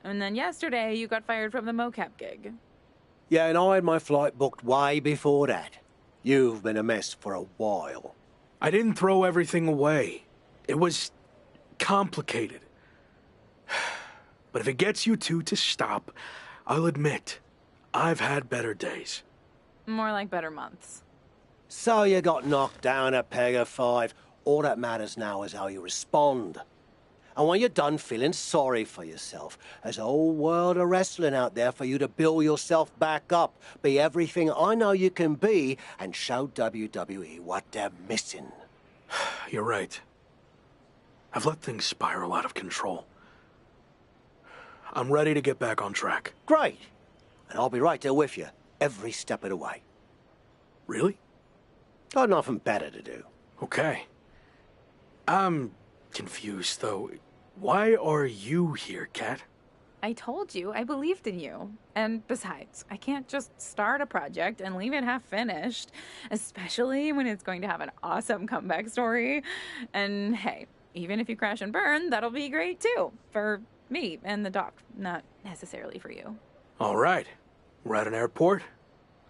And then yesterday, you got fired from the mocap gig. Yeah, and I had my flight booked way before that. You've been a mess for a while. I didn't throw everything away. It was complicated. But if it gets you two to stop, I'll admit, I've had better days. More like better months. So you got knocked down a peg of 5. All that matters now is how you respond. And when you're done feeling sorry for yourself, there's a whole world of wrestling out there for you to build yourself back up, be everything I know you can be, and show WWE what they're missing. You're right. I've let things spiral out of control. I'm ready to get back on track. Great. And I'll be right there with you, every step of the way. Really? Got nothing better to do. Okay. I'm confused, though. Why are you here, Kat? I told you, I believed in you. And besides, I can't just start a project and leave it half finished, especially when it's going to have an awesome comeback story. And hey, even if you crash and burn, that'll be great too. For me and the doc, not necessarily for you. All right. We're at an airport.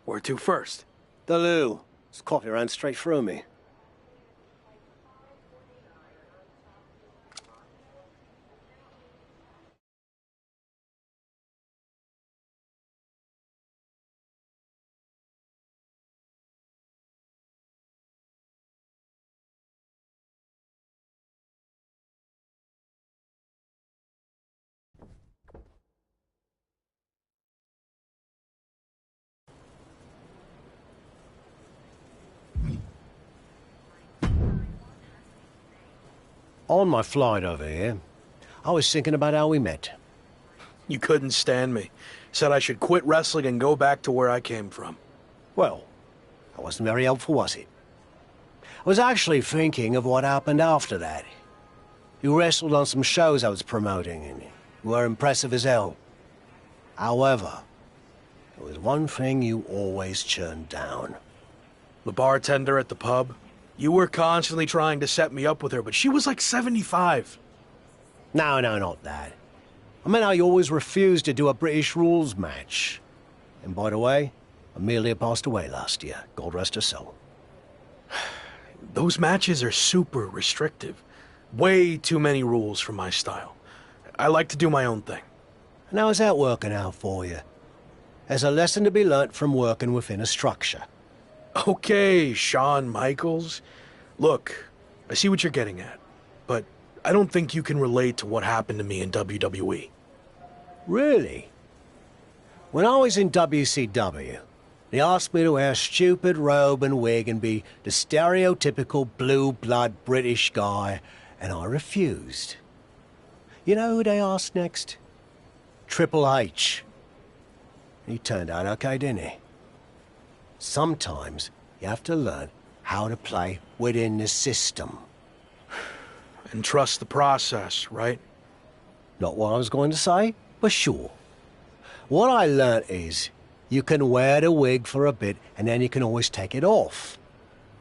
Where to first? The loo. This coffee ran straight through me. On my flight over here, I was thinking about how we met. You couldn't stand me. Said I should quit wrestling and go back to where I came from. Well, that wasn't very helpful, was it? I was actually thinking of what happened after that. You wrestled on some shows I was promoting, and you were impressive as hell. However, there was one thing you always turned down. The bartender at the pub? You were constantly trying to set me up with her, but she was like 75. No, not that. I meant how you always refused to do a British rules match. And by the way, Amelia passed away last year. God rest her soul. Those matches are super restrictive. Way too many rules for my style. I like to do my own thing. And how's that working out for you? There's a lesson to be learnt from working within a structure. Okay, Shawn Michaels. Look, I see what you're getting at, but I don't think you can relate to what happened to me in WWE. Really? When I was in WCW, they asked me to wear a stupid robe and wig and be the stereotypical blue-blood British guy, and I refused. You know who they asked next? Triple H. He turned out okay, didn't he? Sometimes you have to learn how to play within the system. And trust the process, right? Not what I was going to say, but sure. What I learnt is you can wear the wig for a bit and then you can always take it off.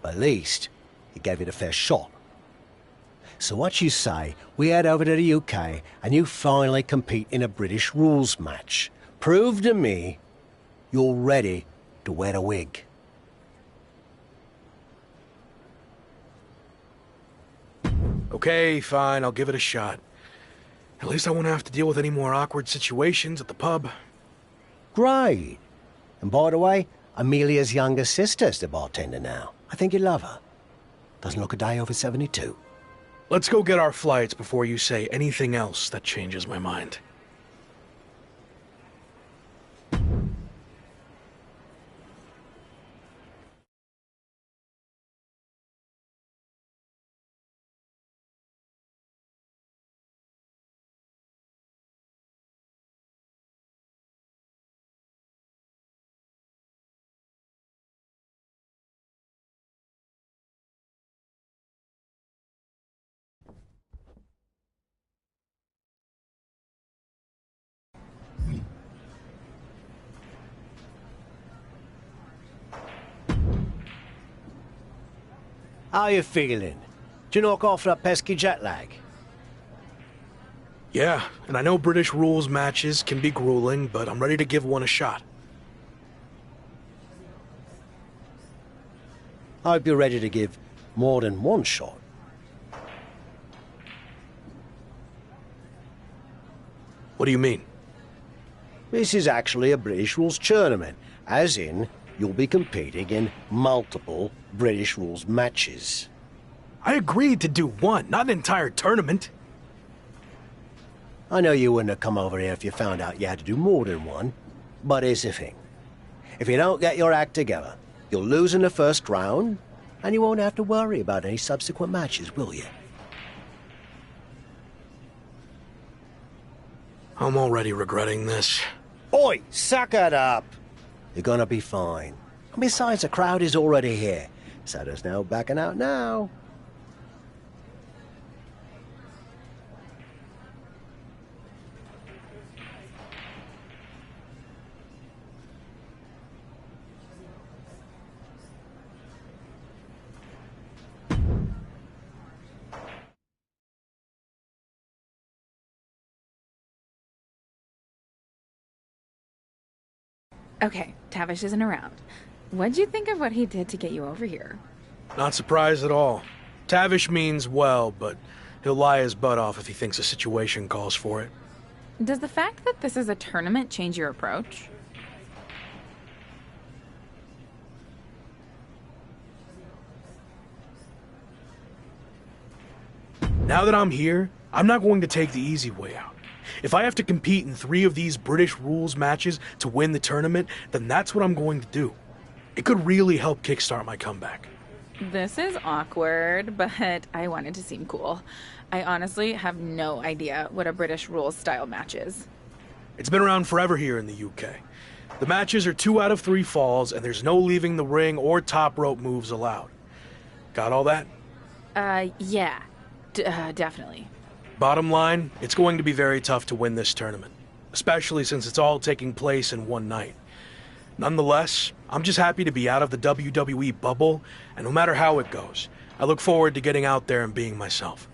At least you gave it a fair shot. So what you say, we head over to the UK and you finally compete in a British rules match. Prove to me you're ready to wear a wig. Okay, fine, I'll give it a shot. At least I won't have to deal with any more awkward situations at the pub. Great. And by the way, Amelia's younger sister's the bartender now. I think you'd love her. Doesn't look a day over 72. Let's go get our flights before you say anything else that changes my mind. How you feeling? Did you knock off that pesky jet lag? Yeah, and I know British rules matches can be grueling, but I'm ready to give one a shot. I hope you're ready to give more than one shot. What do you mean? This is actually a British rules tournament, as in, you'll be competing in multiple British rules matches. I agreed to do one, not an entire tournament. I know you wouldn't have come over here if you found out you had to do more than one, but here's the thing. If you don't get your act together, you'll lose in the first round, and you won't have to worry about any subsequent matches, will you? I'm already regretting this. Oi, suck it up! You're gonna be fine. And besides, the crowd is already here, so there's no backing out now. Okay, Tavish isn't around. What'd you think of what he did to get you over here? Not surprised at all. Tavish means well, but he'll lie his butt off if he thinks a situation calls for it. Does the fact that this is a tournament change your approach? Now that I'm here, I'm not going to take the easy way out. If I have to compete in 3 of these British rules matches to win the tournament, then that's what I'm going to do. It could really help kickstart my comeback. This is awkward, but I wanted to seem cool. I honestly have no idea what a British rules style match is. It's been around forever here in the UK. The matches are 2 out of 3 falls, and there's no leaving the ring or top rope moves allowed. Got all that? Yeah. Definitely. Bottom line, it's going to be very tough to win this tournament, especially since it's all taking place in one night. Nonetheless, I'm just happy to be out of the WWE bubble, and no matter how it goes, I look forward to getting out there and being myself.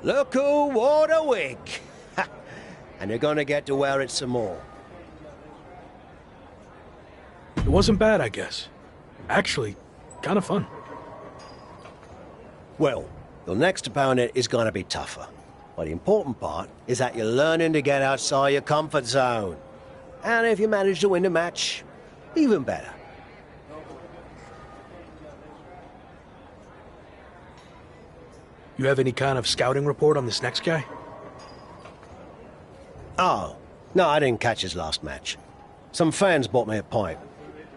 Look who wore the wig. And you're gonna get to wear it some more. It wasn't bad, I guess. Actually, kind of fun. Well, your next opponent is gonna be tougher. But the important part is that you're learning to get outside your comfort zone. And if you manage to win the match, even better. You have any kind of scouting report on this next guy? Oh, no, I didn't catch his last match. Some fans bought me a pint.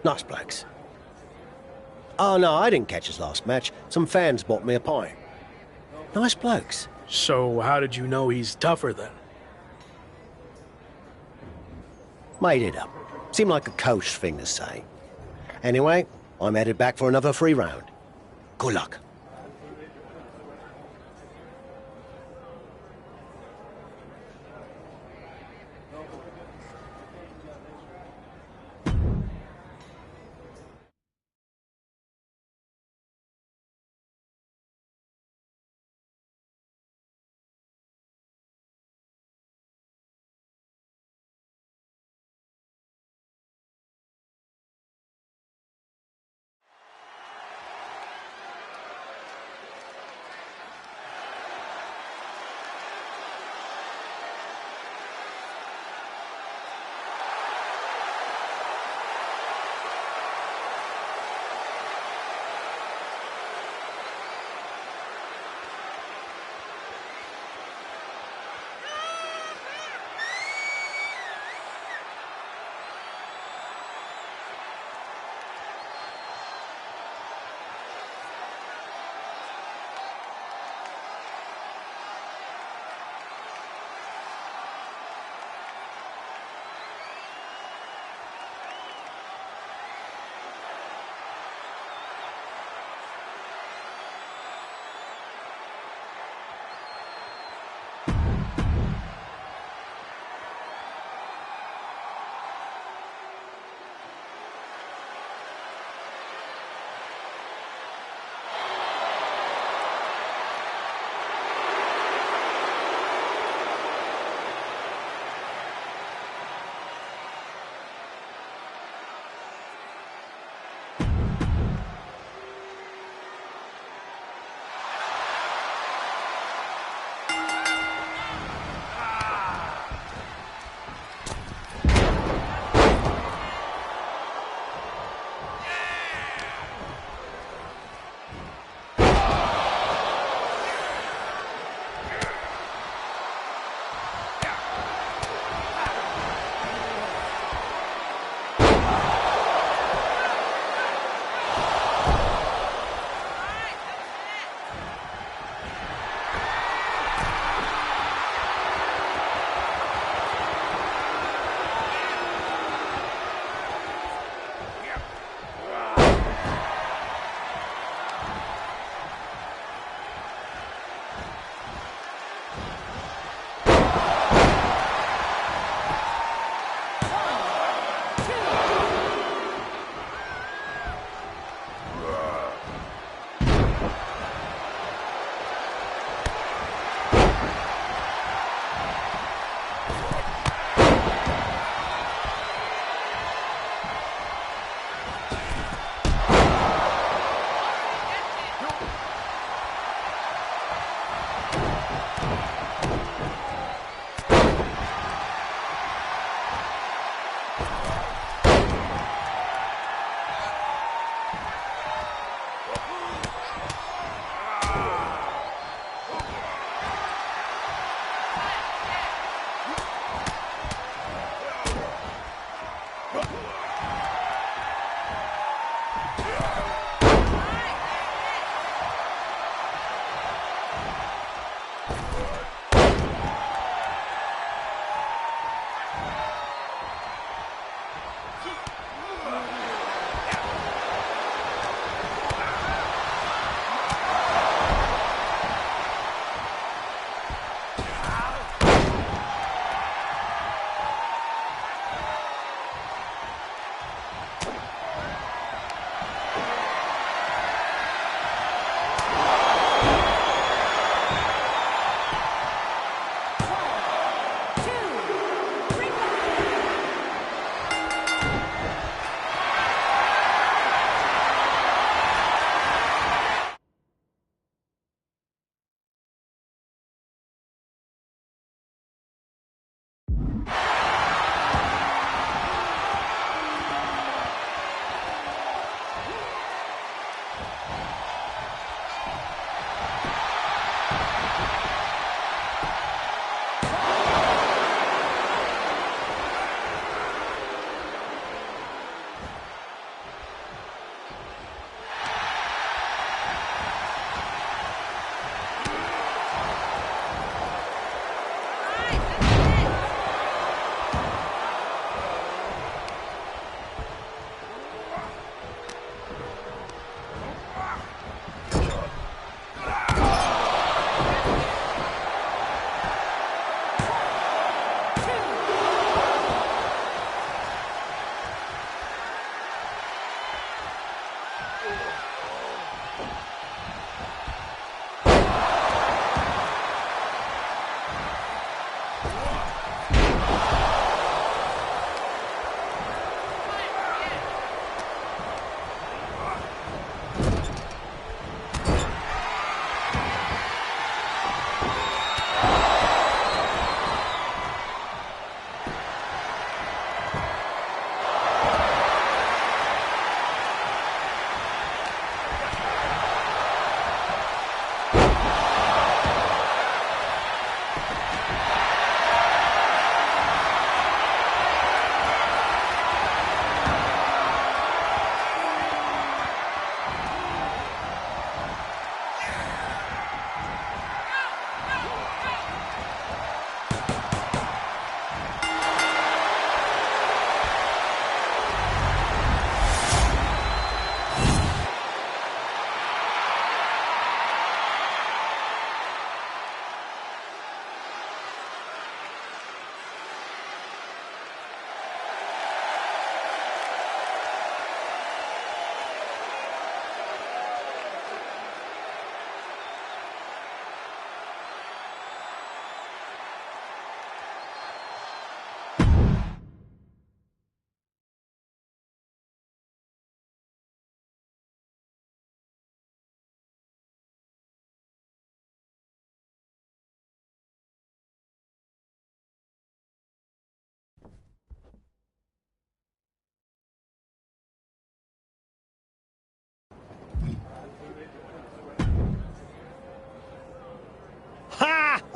Nice blokes. Oh, no, I didn't catch his last match. Some fans bought me a pint. Nice blokes. So how did you know he's tougher then? Made it up. Seemed like a coach thing to say. Anyway, I'm headed back for another free round. Good luck.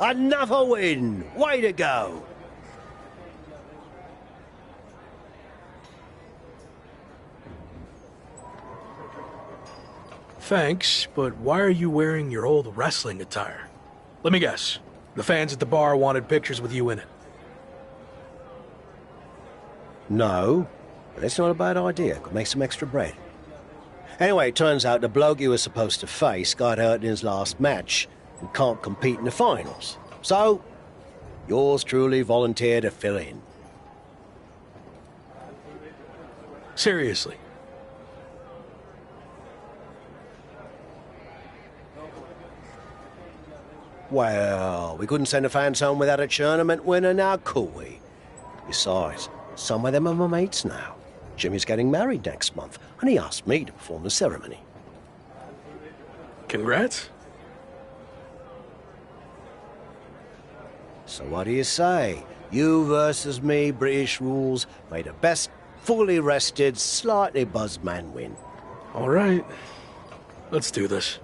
Another win! Way to go! Thanks, but why are you wearing your old wrestling attire? Let me guess. The fans at the bar wanted pictures with you in it. No, but that's not a bad idea. Could make some extra bread. Anyway, it turns out the bloke you were supposed to face got hurt in his last match and can't compete in the finals. So, yours truly volunteered to fill in. Seriously. Well, we couldn't send the fans home without a tournament winner now, could we? Besides, some of them are my mates now. Jimmy's getting married next month, and he asked me to perform the ceremony. Congrats. So what do you say? You versus me, British rules, may the best fully rested, slightly buzzed man win. All right. Let's do this.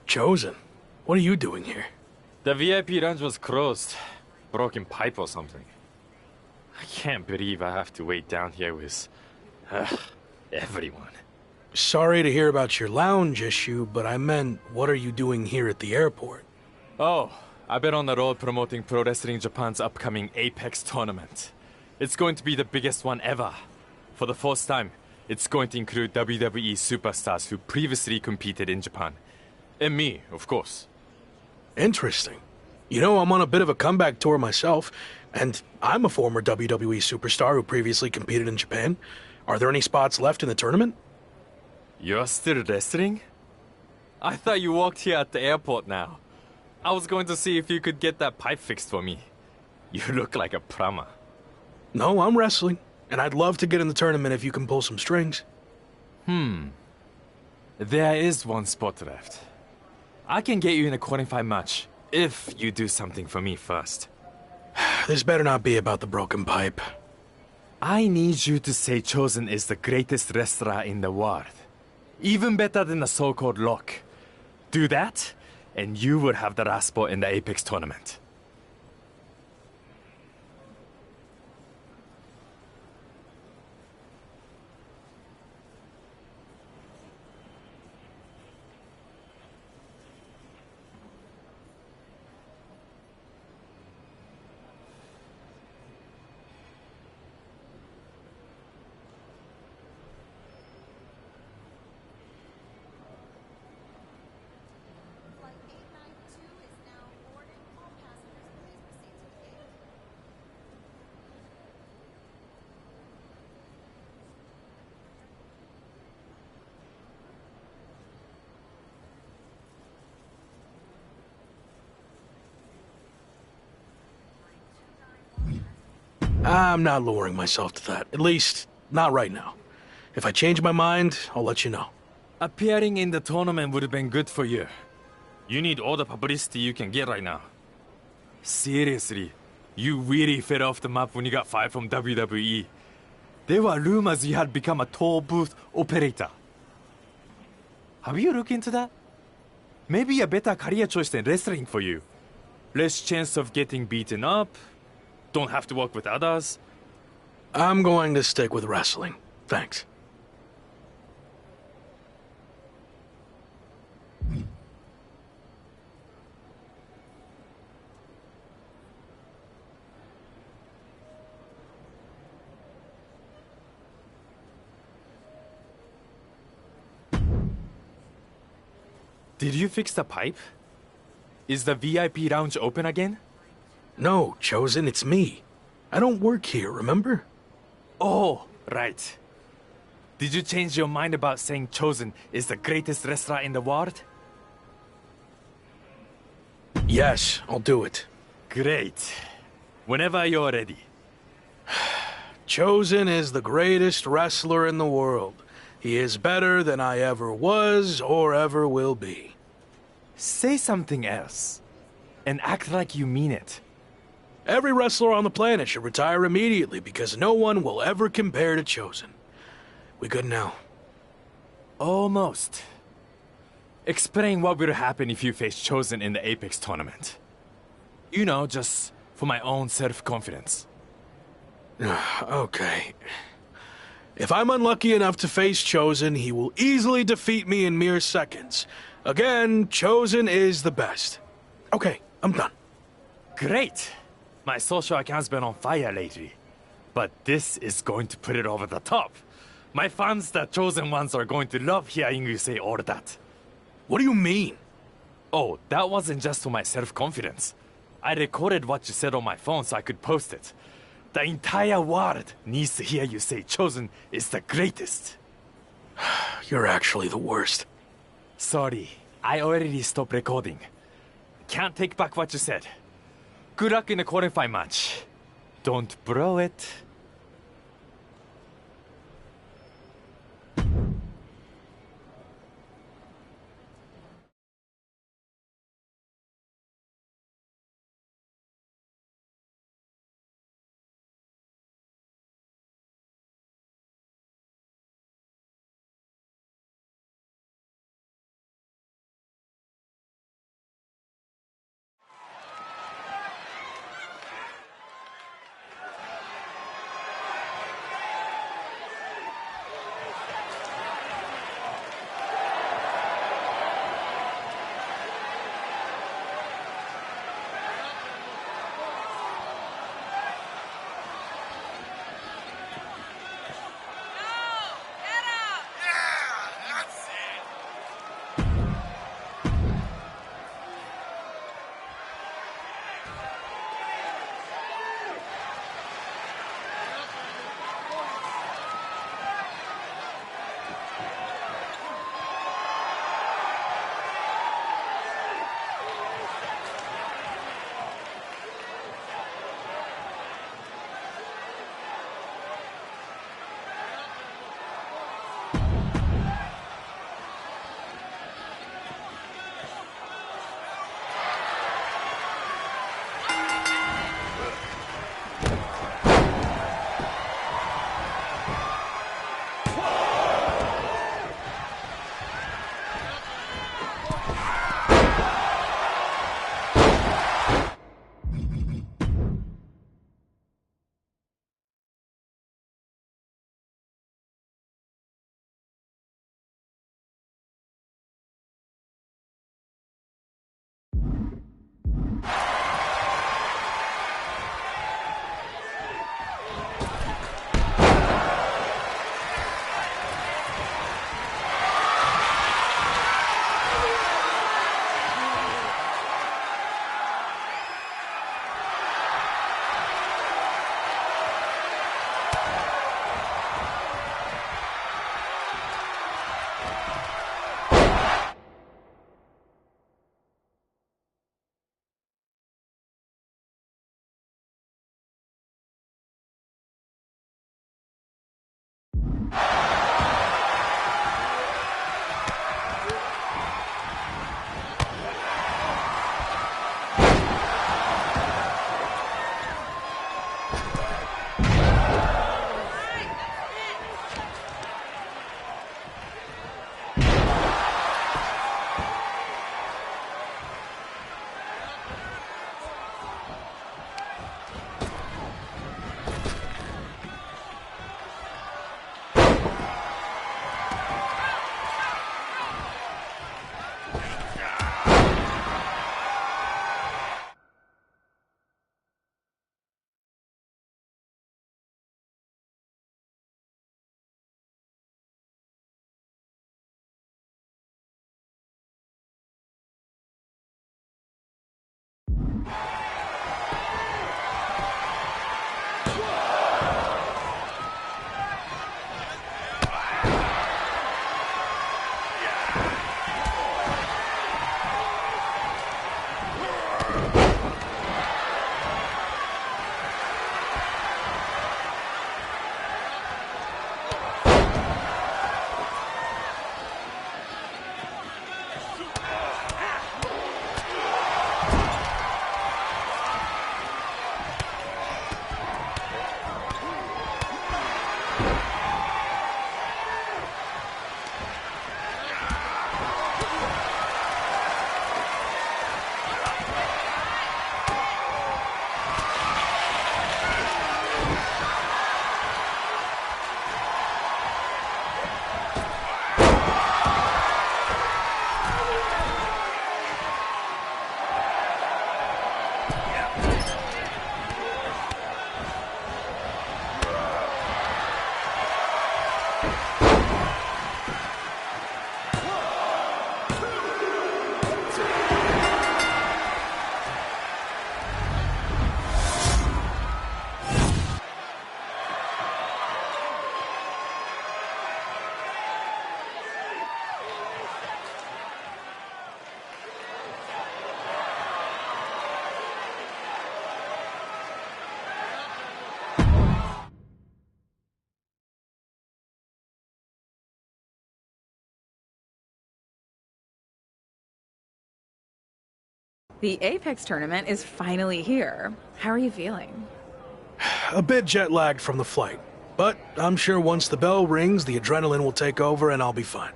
Chosen, what are you doing here? The VIP lounge was closed. Broken pipe or something. I can't believe I have to wait down here with everyone. Sorry to hear about your lounge issue, but I meant, what are you doing here at the airport? Oh, I've been on the road promoting Pro Wrestling Japan's upcoming Apex tournament. It's going to be the biggest one ever. For the first time, it's going to include WWE superstars who previously competed in Japan. And me, of course. Interesting. You know, I'm on a bit of a comeback tour myself, and I'm a former WWE superstar who previously competed in Japan. Are there any spots left in the tournament? You're still wrestling? I thought you walked here at the airport now. I was going to see if you could get that pipe fixed for me. You look like a prama. No, I'm wrestling, and I'd love to get in the tournament if you can pull some strings. There is one spot left. I can get you in a qualifying match if you do something for me first. This better not be about the broken pipe. I need you to say Chosen is the greatest wrestler in the world. Even better than the so-called Lock. Do that, and you will have the last spot in the Apex tournament. I'm not lowering myself to that. At least, not right now. If I change my mind, I'll let you know. Appearing in the tournament would have been good for you. You need all the publicity you can get right now. Seriously, you really fell off the map when you got fired from WWE. There were rumors you had become a toll booth operator. Have you looked into that? Maybe a better career choice than wrestling for you. Less chance of getting beaten up. Don't have to work with others. I'm going to stick with wrestling. Thanks. Did you fix the pipe? Is the VIP lounge open again? No, Chosen, it's me. I don't work here, remember? Oh, right. Did you change your mind about saying Chosen is the greatest wrestler in the world? Yes, I'll do it. Great. Whenever you're ready. Chosen is the greatest wrestler in the world. He is better than I ever was or ever will be. Say something else. And act like you mean it. Every wrestler on the planet should retire immediately because no one will ever compare to Chosen. We good now? Almost. Explain what will happen if you face Chosen in the Apex tournament. You know, just for my own self-confidence. Okay. If I'm unlucky enough to face Chosen, he will easily defeat me in mere seconds. Again, Chosen is the best. Okay, I'm done. Great! My social account's been on fire lately. But this is going to put it over the top. My fans, the Chosen ones, are going to love hearing you say all that. What do you mean? Oh, that wasn't just for my self-confidence. I recorded what you said on my phone so I could post it. The entire world needs to hear you say Chosen is the greatest. You're actually the worst. Sorry, I already stopped recording. Can't take back what you said. Good luck in the qualifying match. Don't blow it. The Apex tournament is finally here. How are you feeling? A bit jet-lagged from the flight, but I'm sure once the bell rings, the adrenaline will take over and I'll be fine.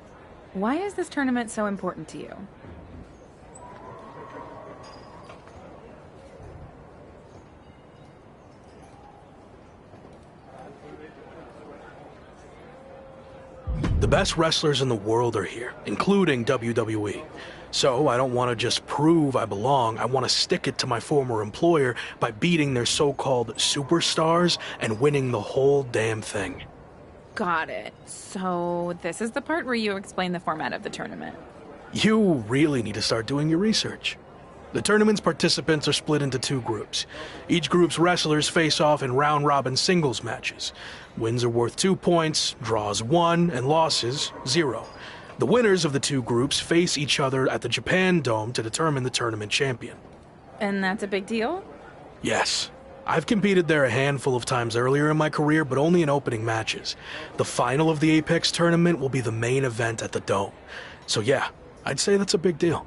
Why is this tournament so important to you? The best wrestlers in the world are here, including WWE. So I don't want to just prove I belong, I want to stick it to my former employer by beating their so-called superstars and winning the whole damn thing. Got it. So this is the part where you explain the format of the tournament. You really need to start doing your research. The tournament's participants are split into 2 groups. Each group's wrestlers face off in round-robin singles matches. Wins are worth 2 points, draws 1, and losses 0. The winners of the 2 groups face each other at the Japan Dome to determine the tournament champion. And that's a big deal? Yes. I've competed there a handful of times earlier in my career, but only in opening matches. The final of the Apex tournament will be the main event at the Dome. So yeah, I'd say that's a big deal.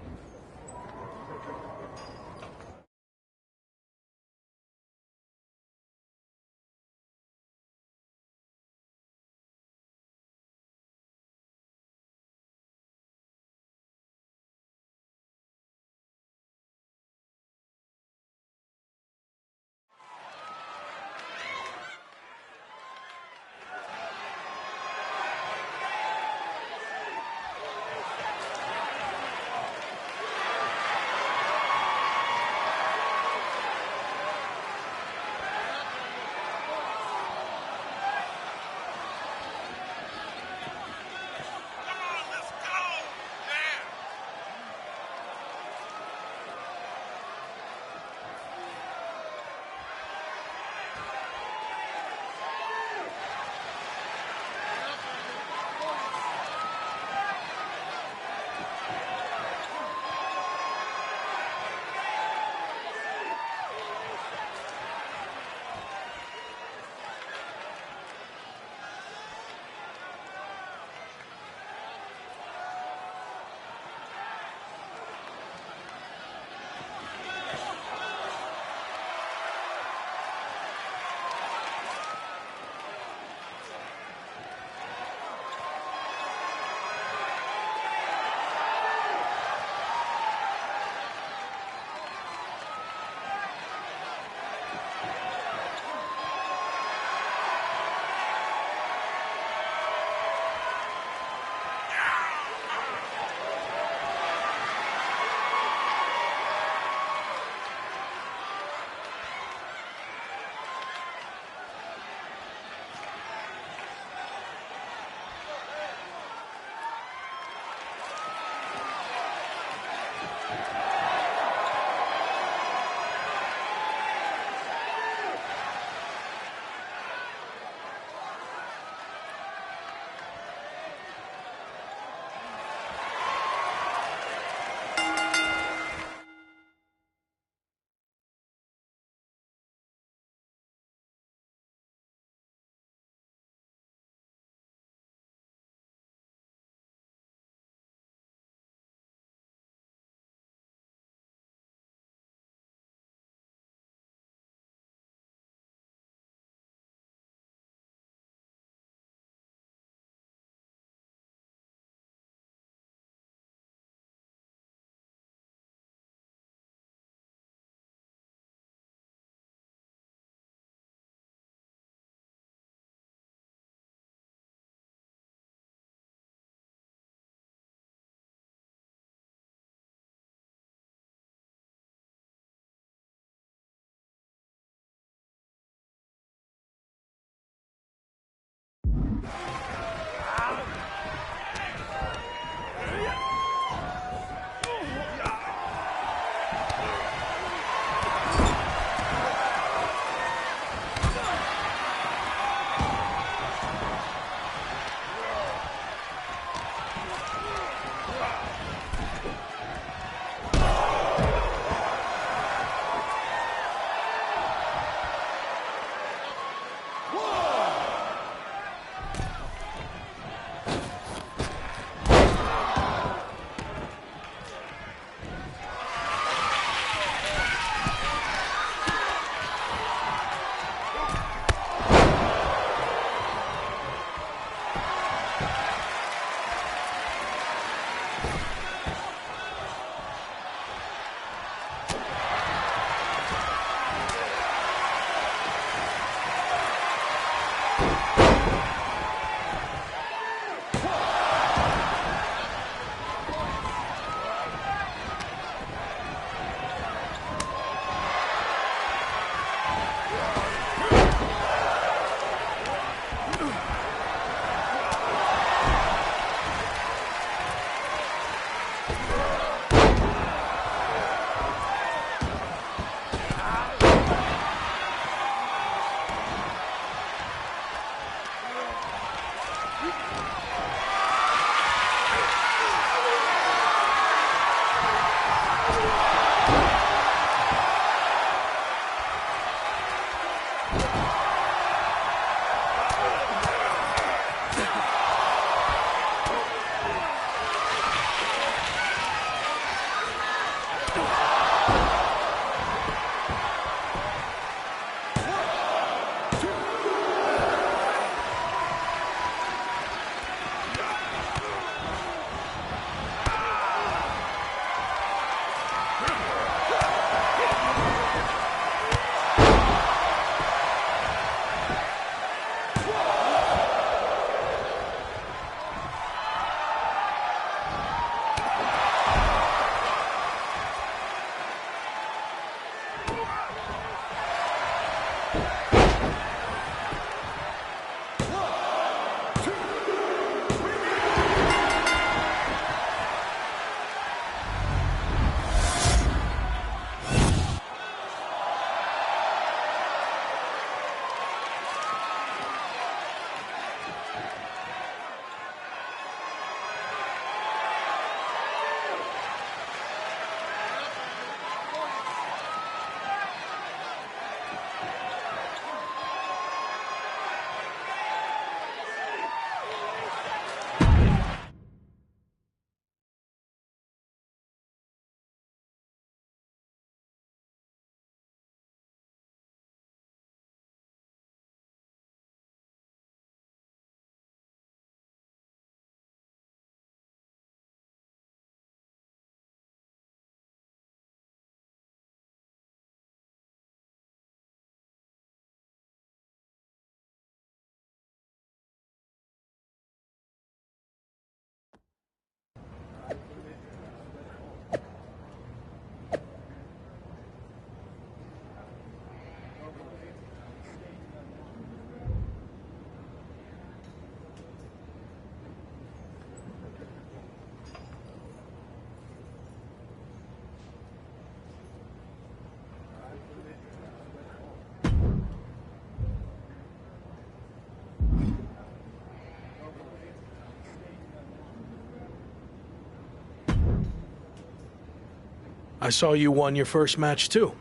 I saw you won your first match too.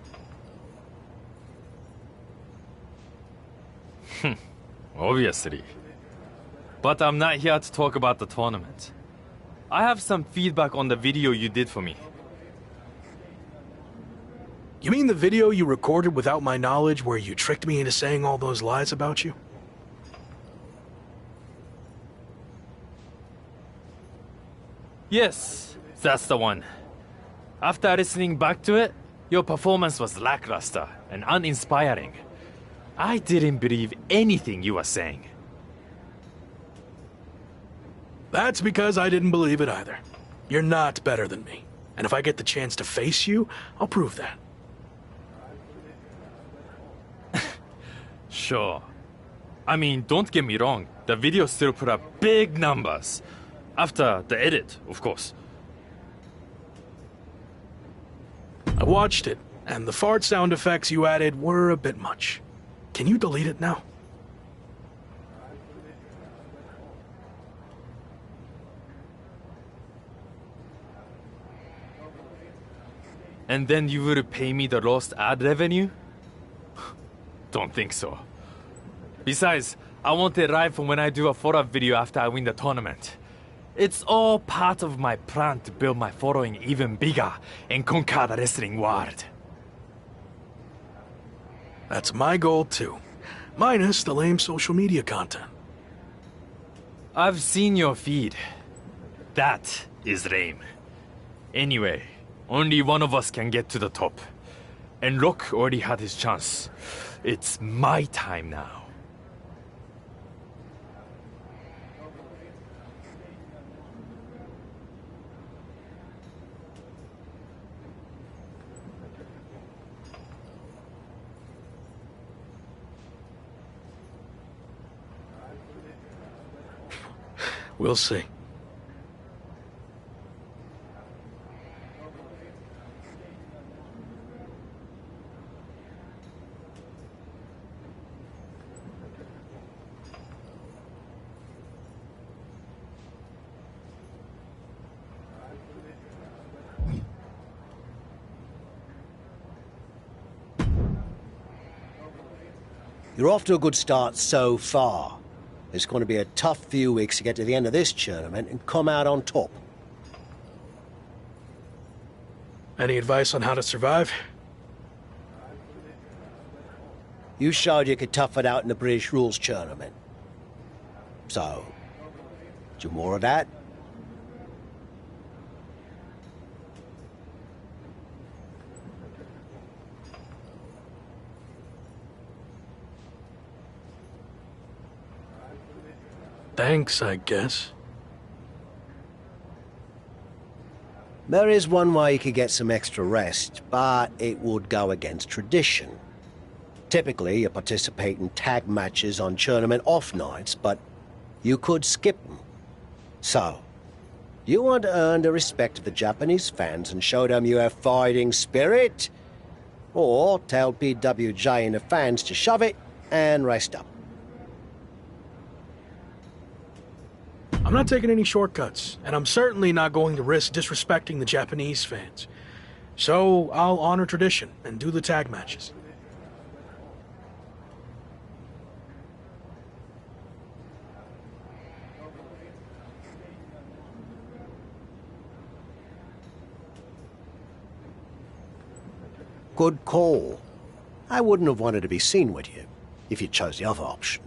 Obviously. But I'm not here to talk about the tournament. I have some feedback on the video you did for me. You mean the video you recorded without my knowledge where you tricked me into saying all those lies about you? Yes, that's the one. After listening back to it, your performance was lackluster and uninspiring. I didn't believe anything you were saying. That's because I didn't believe it either. You're not better than me. And if I get the chance to face you, I'll prove that. Sure. I mean, don't get me wrong. The video still put up big numbers. After the edit, of course. I watched it, and the fart sound effects you added were a bit much. Can you delete it now? And then you would pay me the lost ad revenue? Don't think so. Besides, I want it right from when I do a photo video after I win the tournament. It's all part of my plan to build my following even bigger and conquer the wrestling world. That's my goal too. Minus the lame social media content. I've seen your feed. That is lame. Anyway, only one of us can get to the top. And Rock already had his chance. It's my time now. We'll see. You're off to a good start so far. It's going to be a tough few weeks to get to the end of this tournament and come out on top. Any advice on how to survive? You showed you could tough it out in the British Rules tournament. So, do more of that? Thanks, I guess. There is one way you could get some extra rest, but it would go against tradition. Typically, you participate in tag matches on tournament off nights, but you could skip them. So, you want to earn the respect of the Japanese fans and show them you have fighting spirit? Or tell PWJ and the fans to shove it and rest up? I'm not taking any shortcuts, and I'm certainly not going to risk disrespecting the Japanese fans. So I'll honor tradition and do the tag matches. Good call. I wouldn't have wanted to be seen with you if you chose the other option.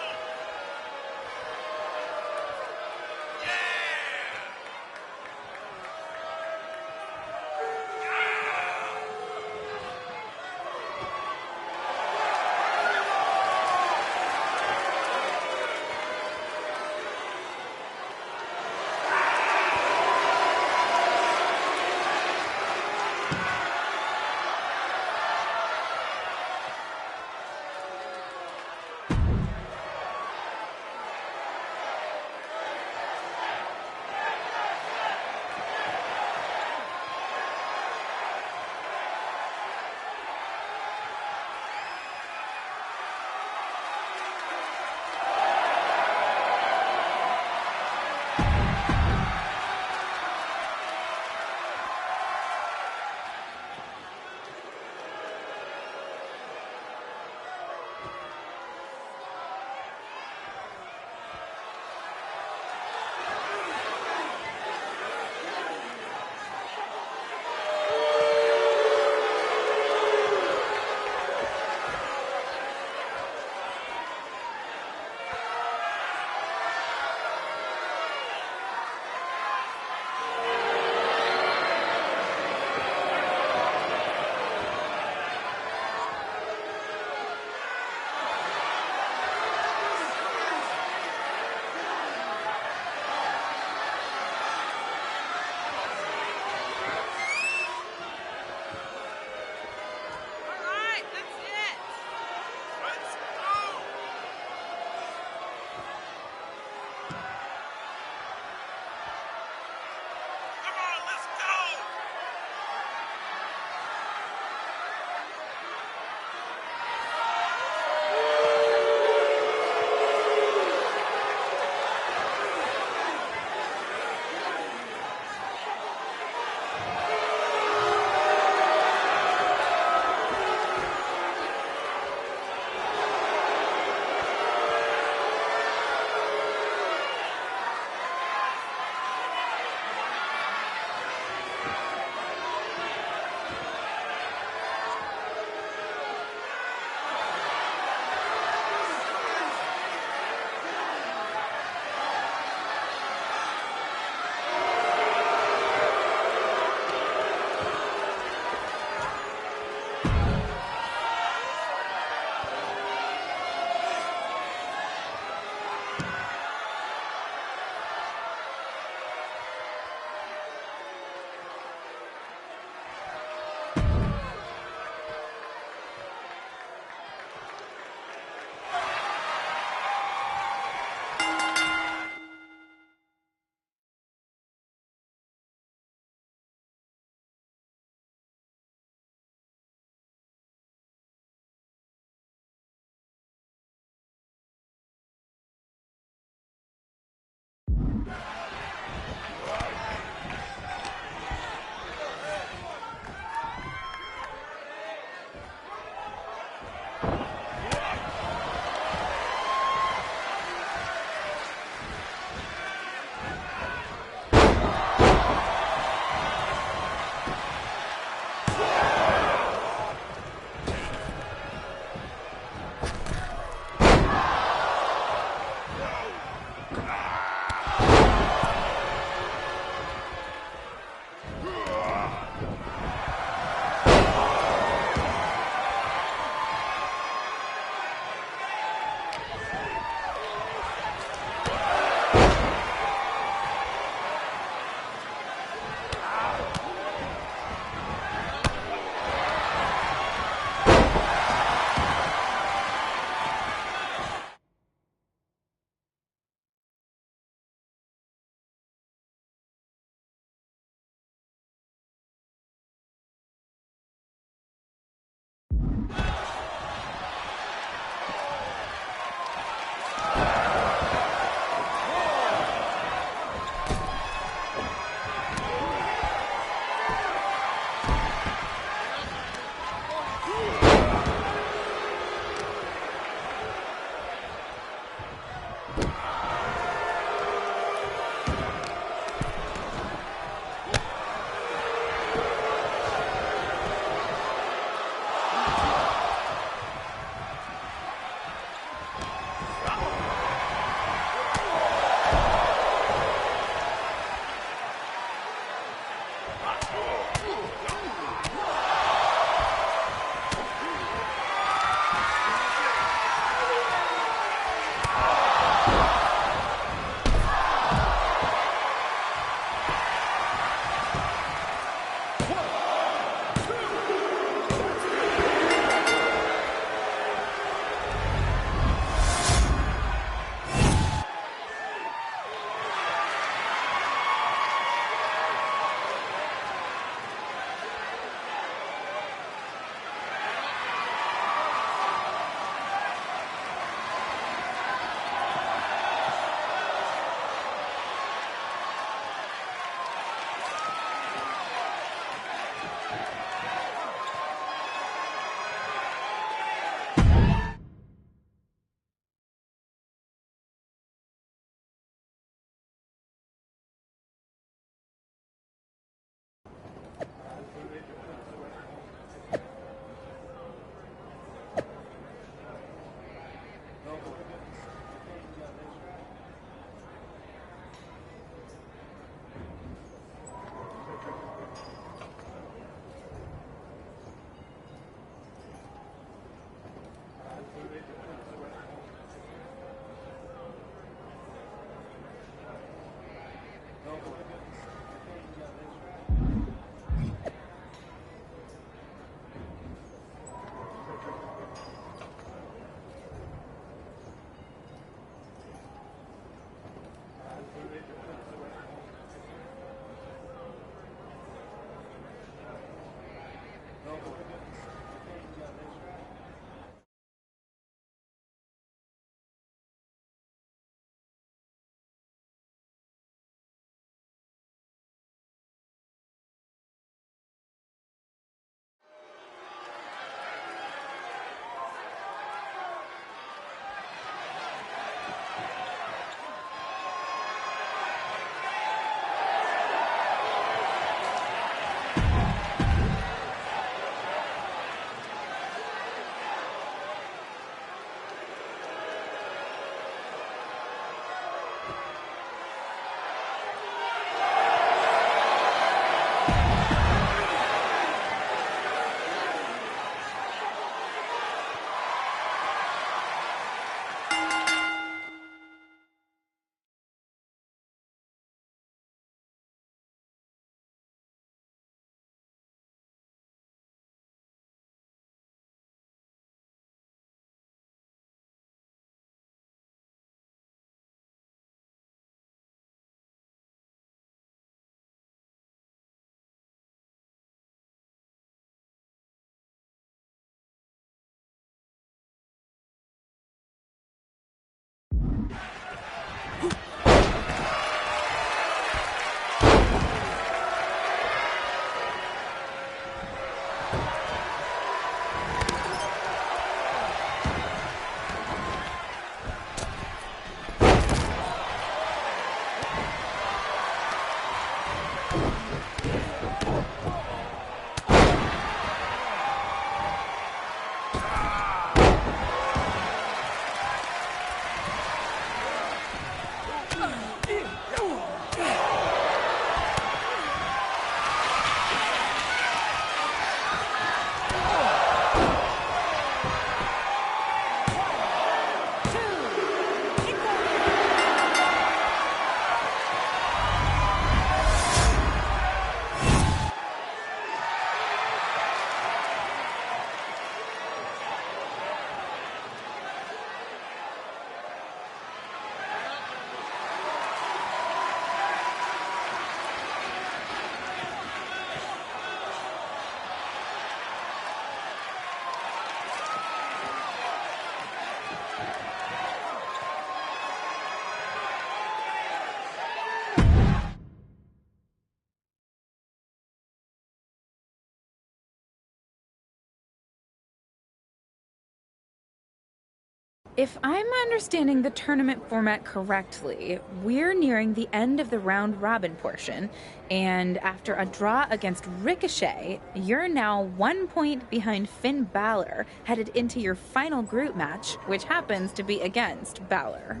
If I'm understanding the tournament format correctly, we're nearing the end of the round-robin portion, and after a draw against Ricochet, you're now 1 point behind Finn Balor, headed into your final group match, which happens to be against Balor.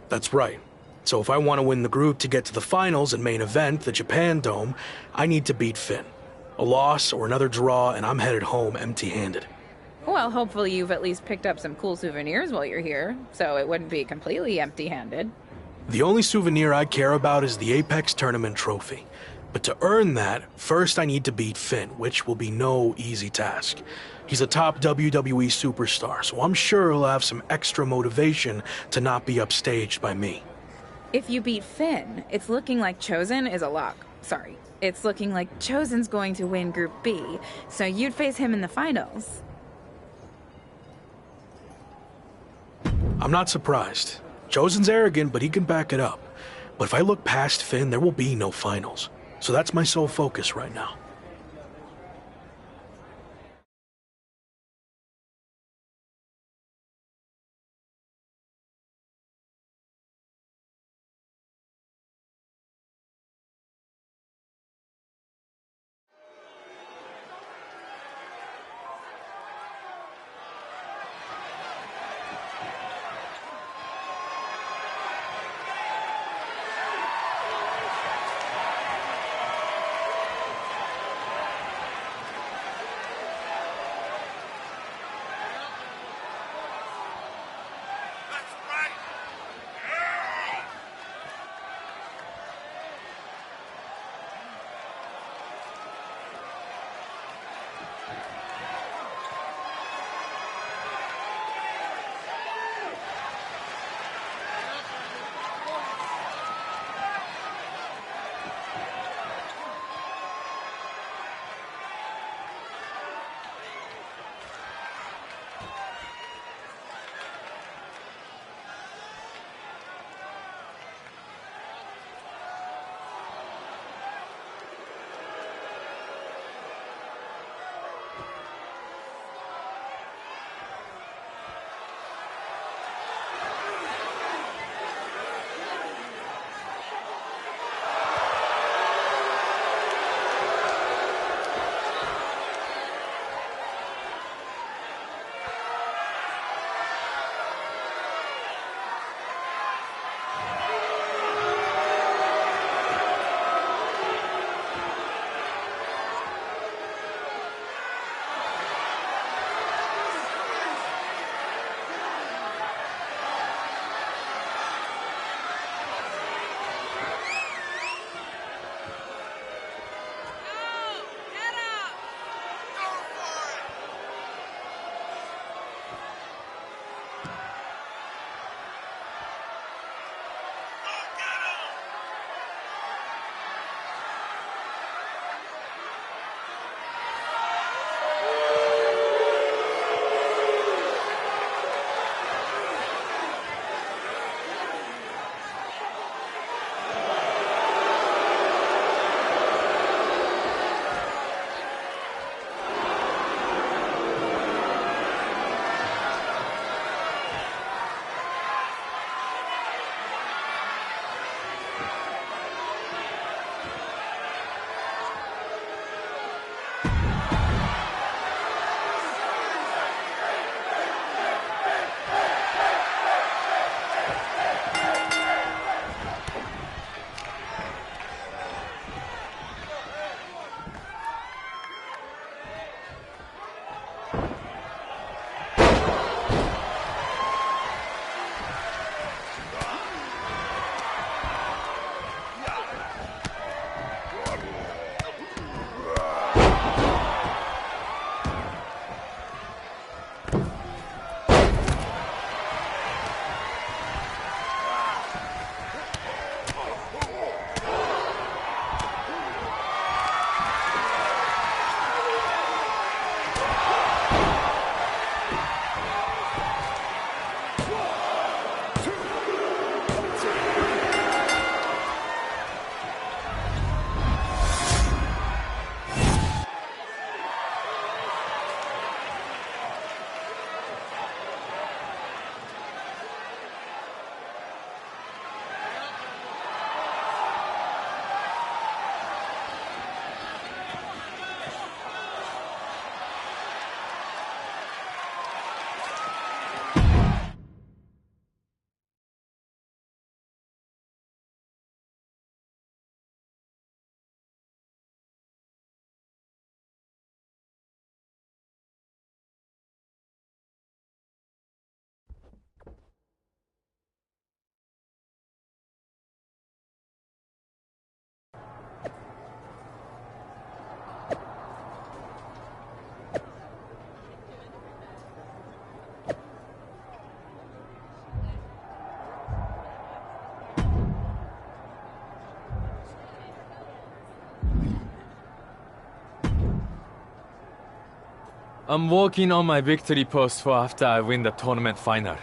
That's right. So if I want to win the group to get to the finals and main event, the Japan Dome, I need to beat Finn. A loss or another draw, and I'm headed home empty-handed. Well, hopefully you've at least picked up some cool souvenirs while you're here, so it wouldn't be completely empty-handed. The only souvenir I care about is the Apex Tournament trophy. But to earn that, first I need to beat Finn, which will be no easy task. He's a top WWE superstar, so I'm sure he'll have some extra motivation to not be upstaged by me. If you beat Finn, it's looking like Chosen is a lock. Sorry, it's looking like Chosen's going to win Group B, so you'd face him in the finals. I'm not surprised. Chosen's arrogant, but he can back it up. But if I look past Finn, there will be no finals. So that's my sole focus right now. I'm working on my victory post for after I win the tournament final.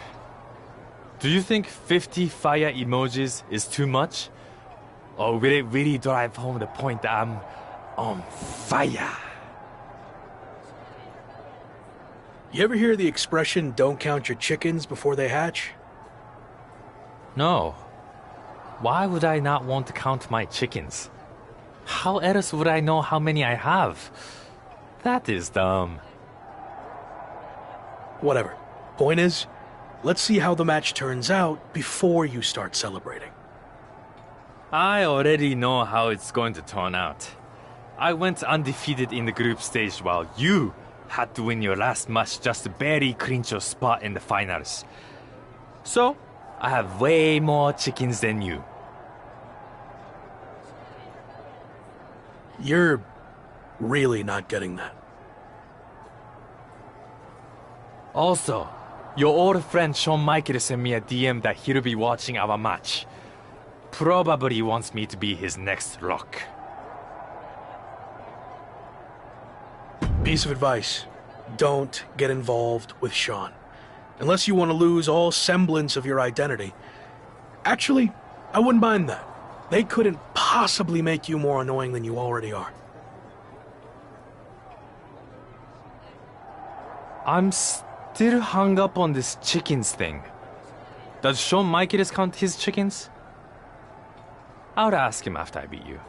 Do you think 50 fire emojis is too much? Or will it really drive home the point that I'm on fire? You ever hear the expression, don't count your chickens before they hatch? No. Why would I not want to count my chickens? How else would I know how many I have? That is dumb. Whatever. Point is, let's see how the match turns out before you start celebrating. I already know how it's going to turn out. I went undefeated in the group stage while you had to win your last match just to barely clinch your spot in the finals. So, I have way more chickens than you. You're really not getting that. Also, your old friend Shawn Michaels sent me a DM that he'll be watching our match. Probably wants me to be his next Rock. Piece of advice. Don't get involved with Shawn. Unless you want to lose all semblance of your identity. Actually, I wouldn't mind that. They couldn't possibly make you more annoying than you already are. I'm still hung up on this chickens thing. Does Shawn Michaels count his chickens? I'll ask him after I beat you.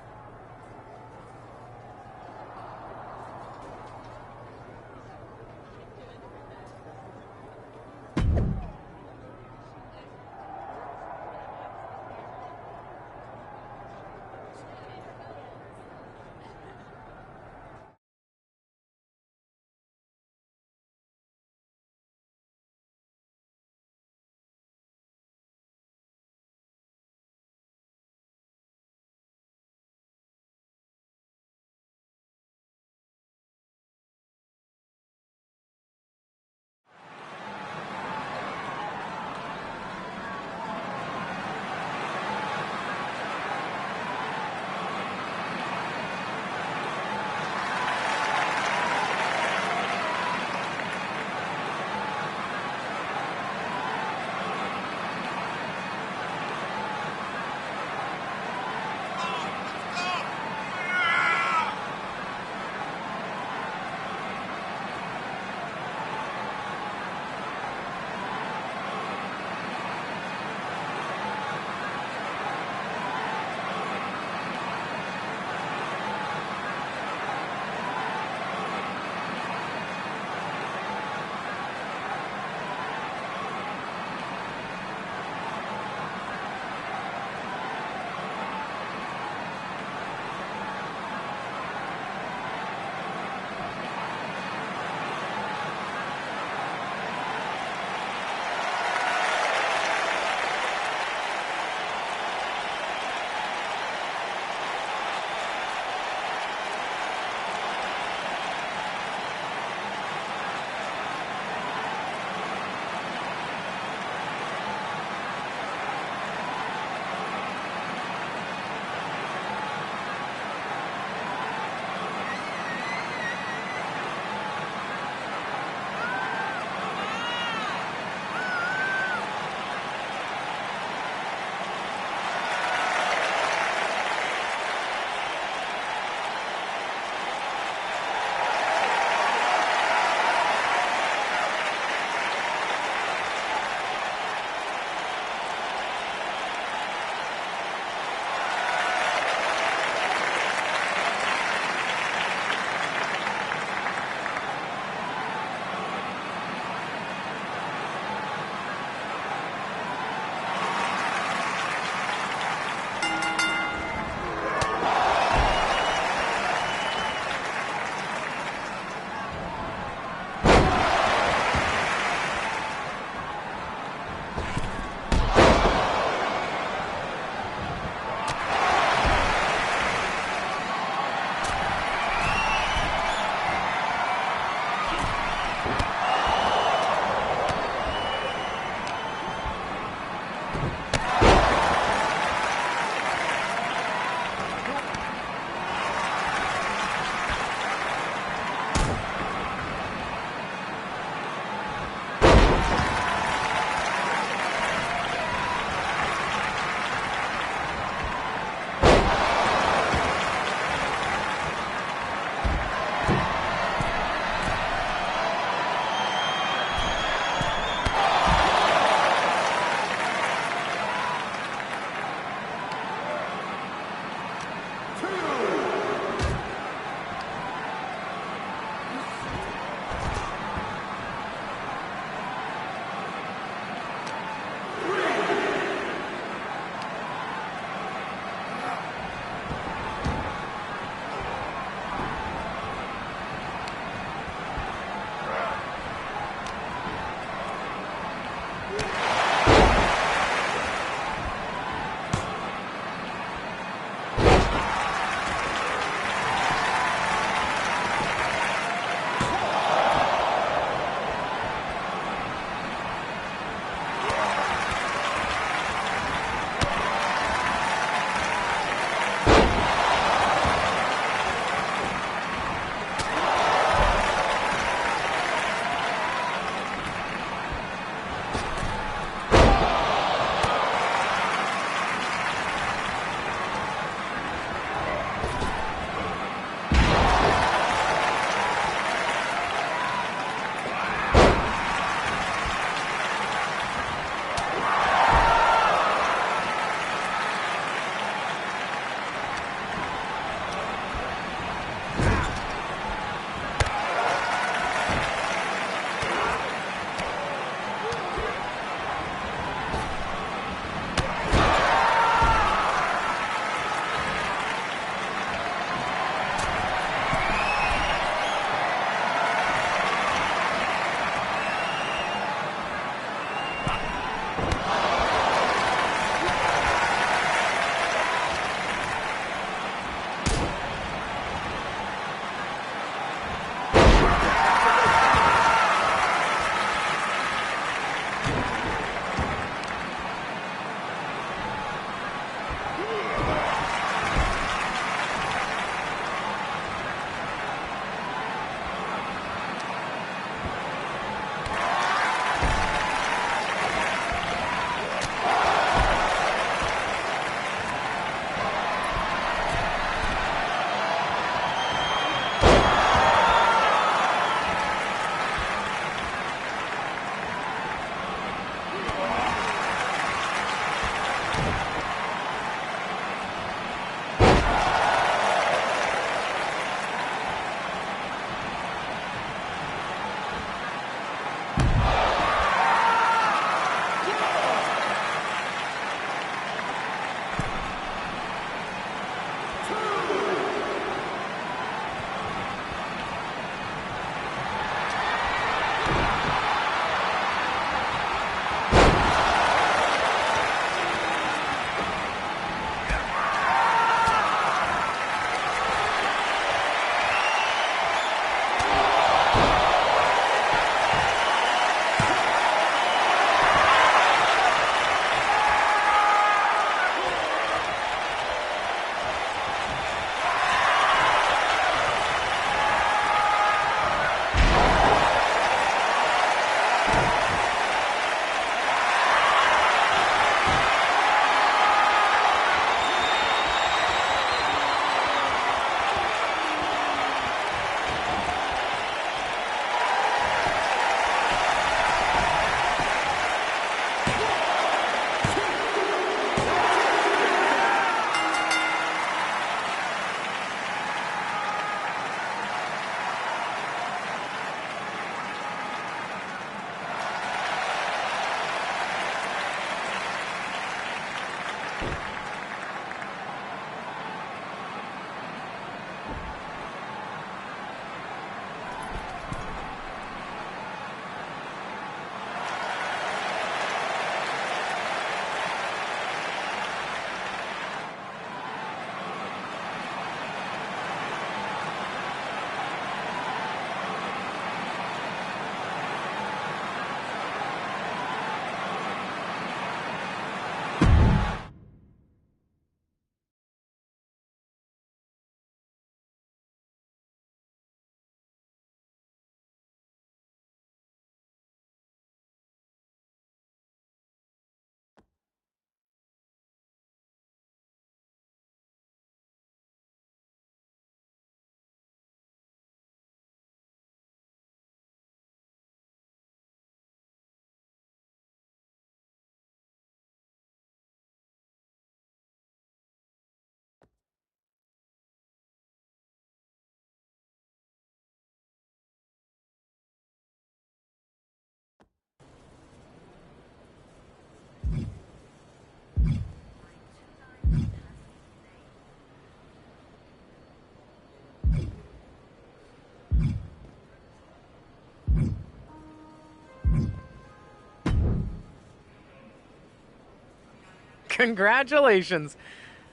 Congratulations.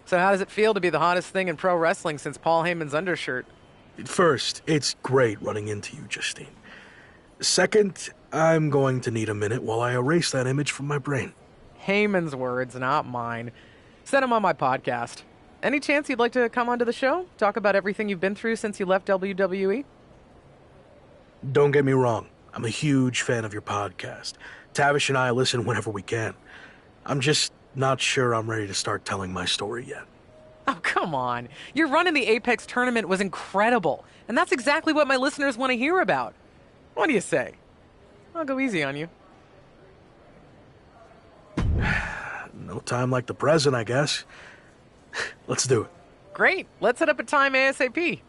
So how does it feel to be the hottest thing in pro wrestling since Paul Heyman's undershirt? First, it's great running into you, Justine. Second, I'm going to need a minute while I erase that image from my brain. Heyman's words, not mine. Send him on my podcast. Any chance you'd like to come onto the show? Talk about everything you've been through since you left WWE? Don't get me wrong. I'm a huge fan of your podcast. Tavish and I listen whenever we can. I'm just not sure I'm ready to start telling my story yet. Oh, come on. Your run in the Apex tournament was incredible, and that's exactly what my listeners want to hear about. What do you say? I'll go easy on you. No time like the present, I guess. Let's do it. Great. Let's set up a time ASAP.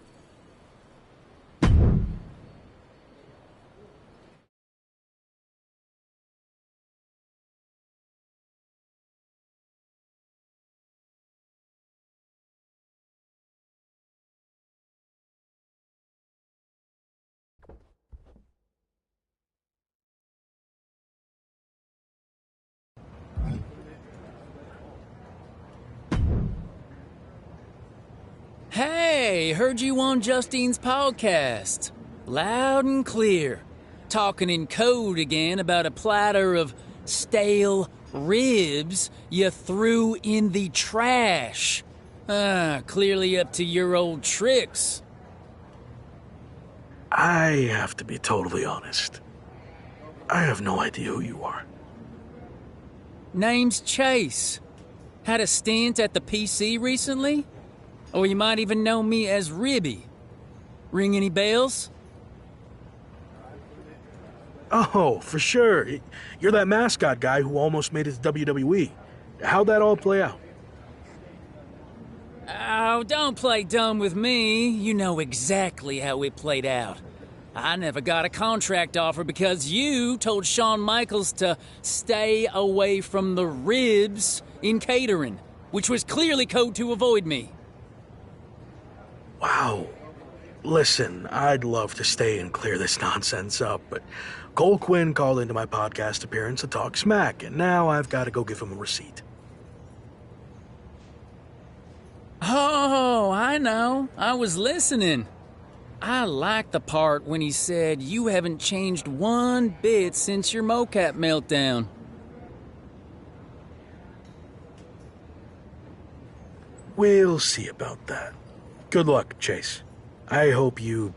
Hey, heard you on Justine's podcast. Loud and clear. Talking in code again about a platter of stale ribs you threw in the trash. Clearly up to your old tricks. I have to be totally honest. I have no idea who you are. Name's Chase. Had a stint at the PC recently? Or you might even know me as Ribby. Ring any bells? Oh, for sure. You're that mascot guy who almost made it to WWE. How'd that all play out? Oh, don't play dumb with me. You know exactly how it played out. I never got a contract offer because you told Shawn Michaels to stay away from the ribs in catering, which was clearly code to avoid me. Wow. Listen, I'd love to stay and clear this nonsense up, but Cole Quinn called into my podcast appearance to talk smack, and now I've got to go give him a receipt. Oh, I know. I was listening. I liked the part when he said you haven't changed one bit since your mocap meltdown. We'll see about that. Good luck, Chase. I hope you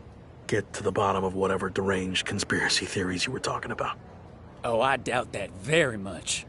get to the bottom of whatever deranged conspiracy theories you were talking about. Oh, I doubt that very much.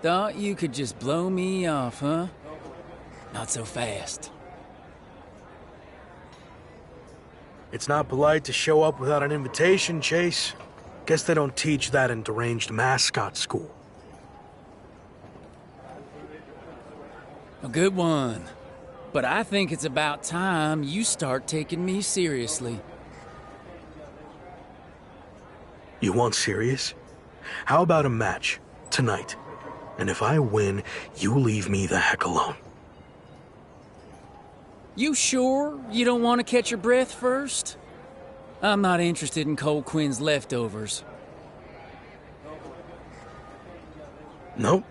Thought you could just blow me off, huh? Not so fast. It's not polite to show up without an invitation, Chase. Guess they don't teach that in deranged mascot school. A good one. But I think it's about time you start taking me seriously. You want serious? How about a match, tonight? And if I win, you leave me the heck alone. You sure you don't want to catch your breath first? I'm not interested in Cole Quinn's leftovers. Nope.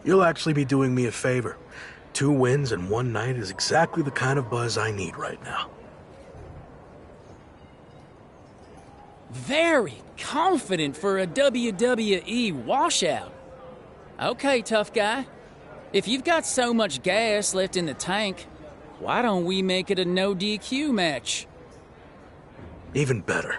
You'll actually be doing me a favor. 2 wins in 1 night is exactly the kind of buzz I need right now. Very confident for a WWE washout. Okay, tough guy. If you've got so much gas left in the tank, why don't we make it a no DQ match? Even better.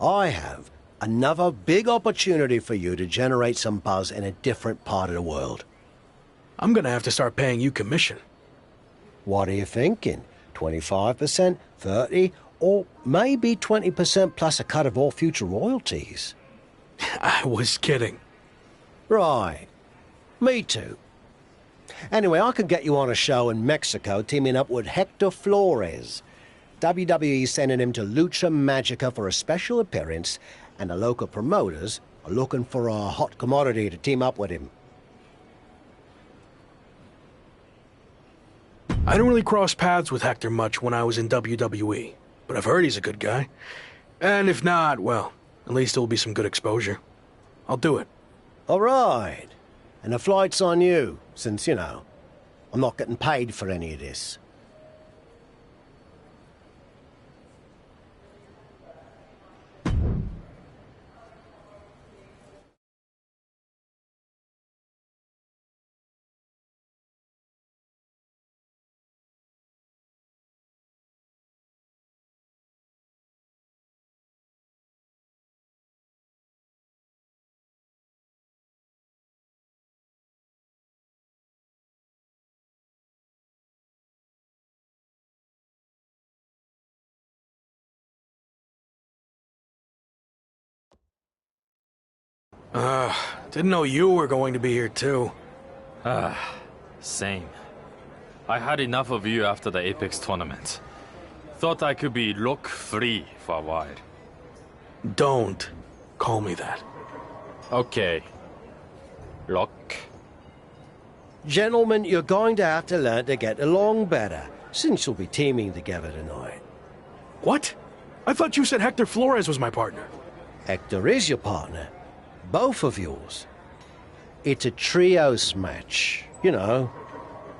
I have another big opportunity for you to generate some buzz in a different part of the world. I'm gonna have to start paying you commission. What are you thinking? 25%, 30%, or maybe 20% plus a cut of all future royalties? I was kidding. Right. Me too. Anyway, I could get you on a show in Mexico teaming up with Hector Flores. WWE sending him to Lucha Magica for a special appearance, and the local promoters are looking for a hot commodity to team up with him. I didn't really cross paths with Hector much when I was in WWE, but I've heard he's a good guy. And if not, well, at least it'll be some good exposure. I'll do it. All right. And the flight's on you, since, you know, I'm not getting paid for any of this. Didn't know you were going to be here too. Same. I had enough of you after the Apex tournament. Thought I could be look-free for a while. Don't call me that. Okay. Look. Gentlemen, you're going to have to learn to get along better, since you'll be teaming together tonight. What? I thought you said Hector Flores was my partner. Hector is your partner. Both of yours. It's a trios match. You know,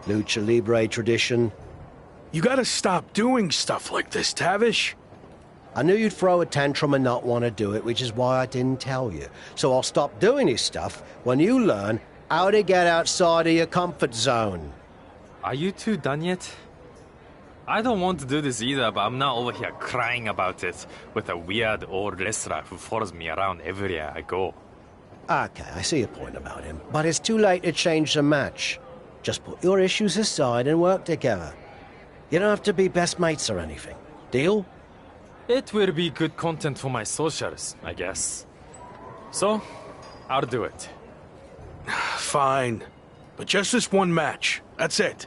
Lucha Libre tradition. You gotta stop doing stuff like this, Tavish. I knew you'd throw a tantrum and not want to do it, which is why I didn't tell you. So I'll stop doing this stuff when you learn how to get outside of your comfort zone. Are you two done yet? I don't want to do this either, but I'm not over here crying about it with a weird old wrestler who follows me around everywhere I go. Okay, I see your point about him, but it's too late to change the match. Just put your issues aside and work together. You don't have to be best mates or anything. Deal? It will be good content for my socials, I guess. So, I'll do it. Fine. But just this one match. That's it.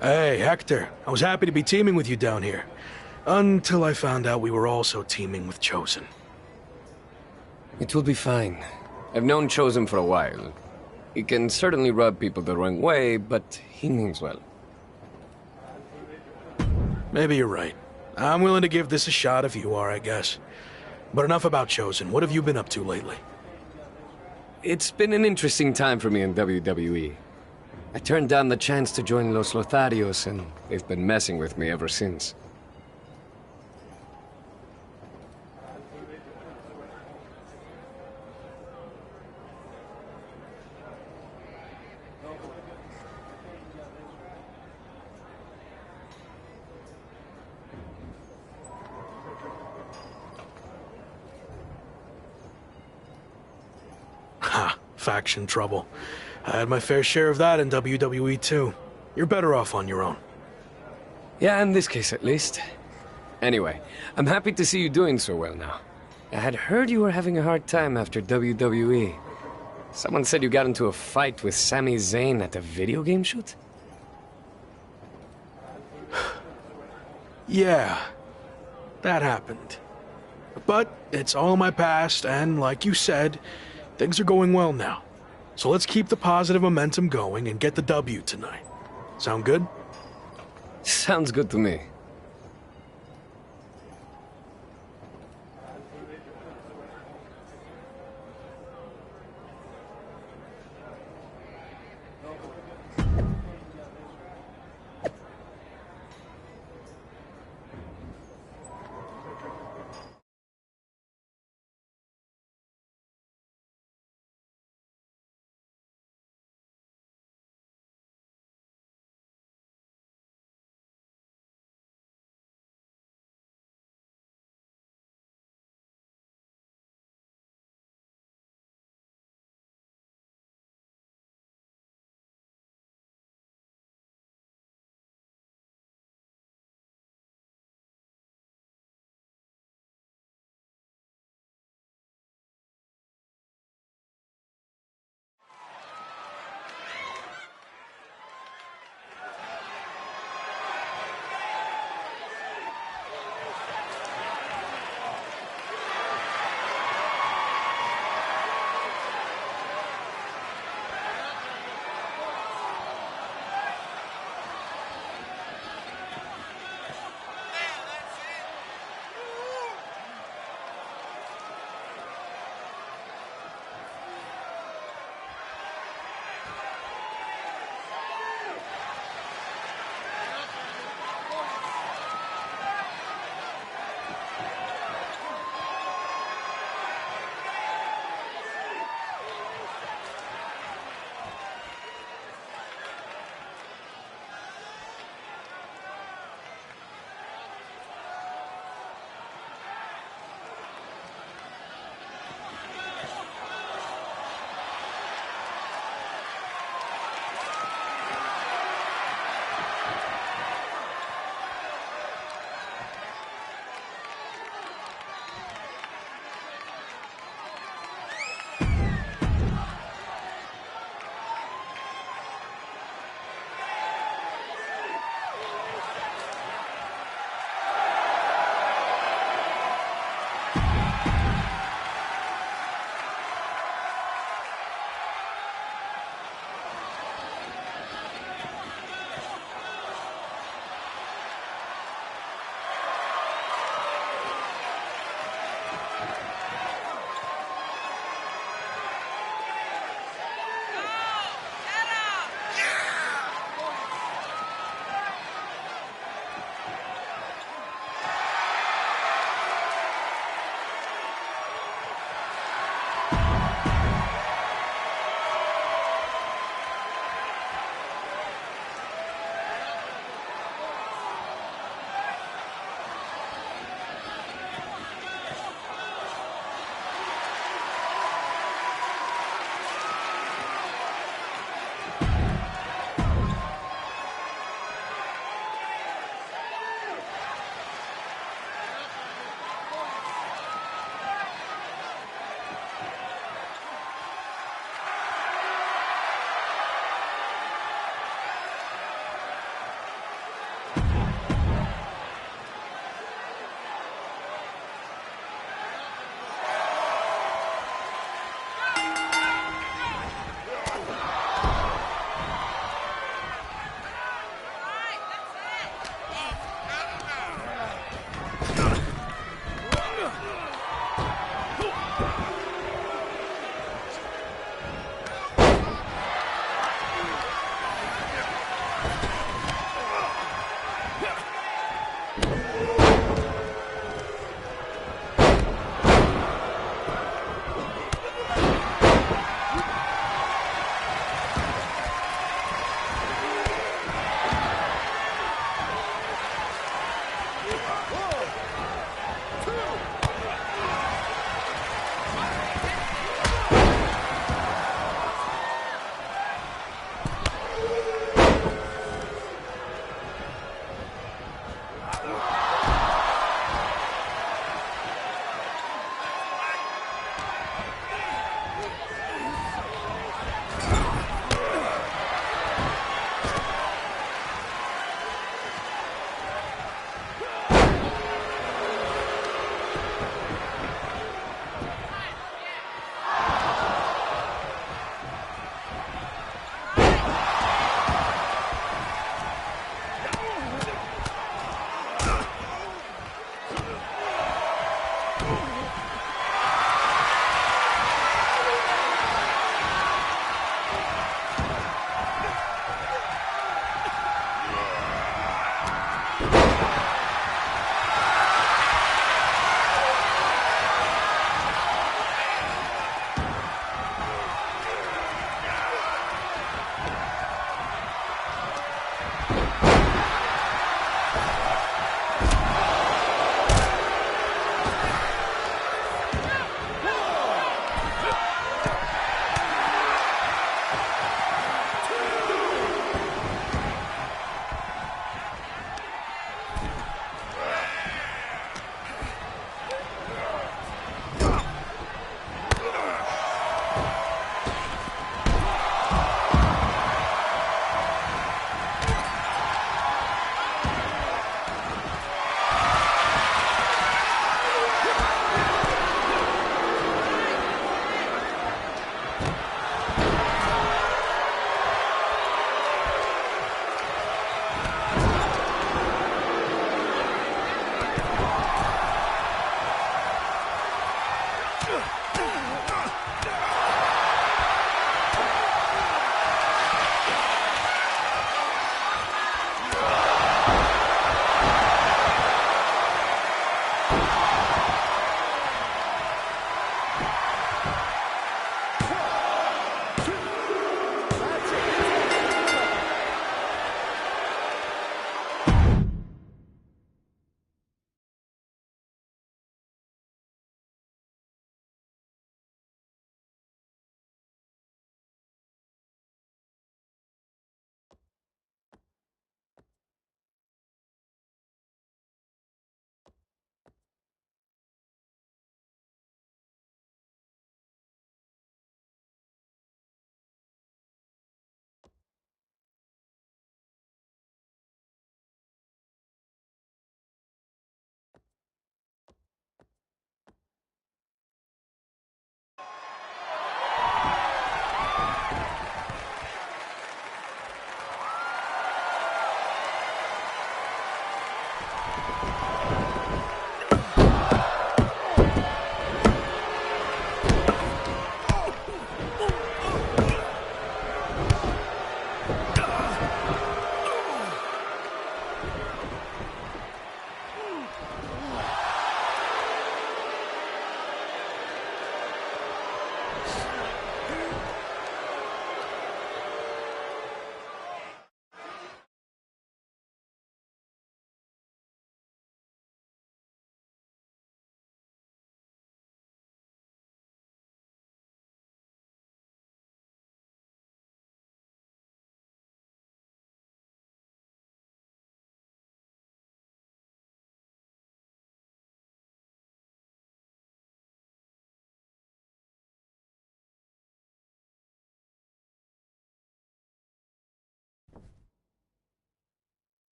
Hey, Hector. I was happy to be teaming with you down here. Until I found out we were also teaming with Chosen. It will be fine. I've known Chosen for a while. He can certainly rub people the wrong way, but he means well. Maybe you're right. I'm willing to give this a shot if you are, I guess. But enough about Chosen. What have you been up to lately? It's been an interesting time for me in WWE. I turned down the chance to join Los Lotharios, and they've been messing with me ever since. Ha, faction trouble. I had my fair share of that in WWE too. You're better off on your own. Yeah, in this case at least. Anyway, I'm happy to see you doing so well now. I had heard you were having a hard time after WWE. Someone said you got into a fight with Sami Zayn at a video game shoot? Yeah, that happened. But it's all in my past, and like you said, things are going well now. So let's keep the positive momentum going and get the W tonight. Sound good? Sounds good to me.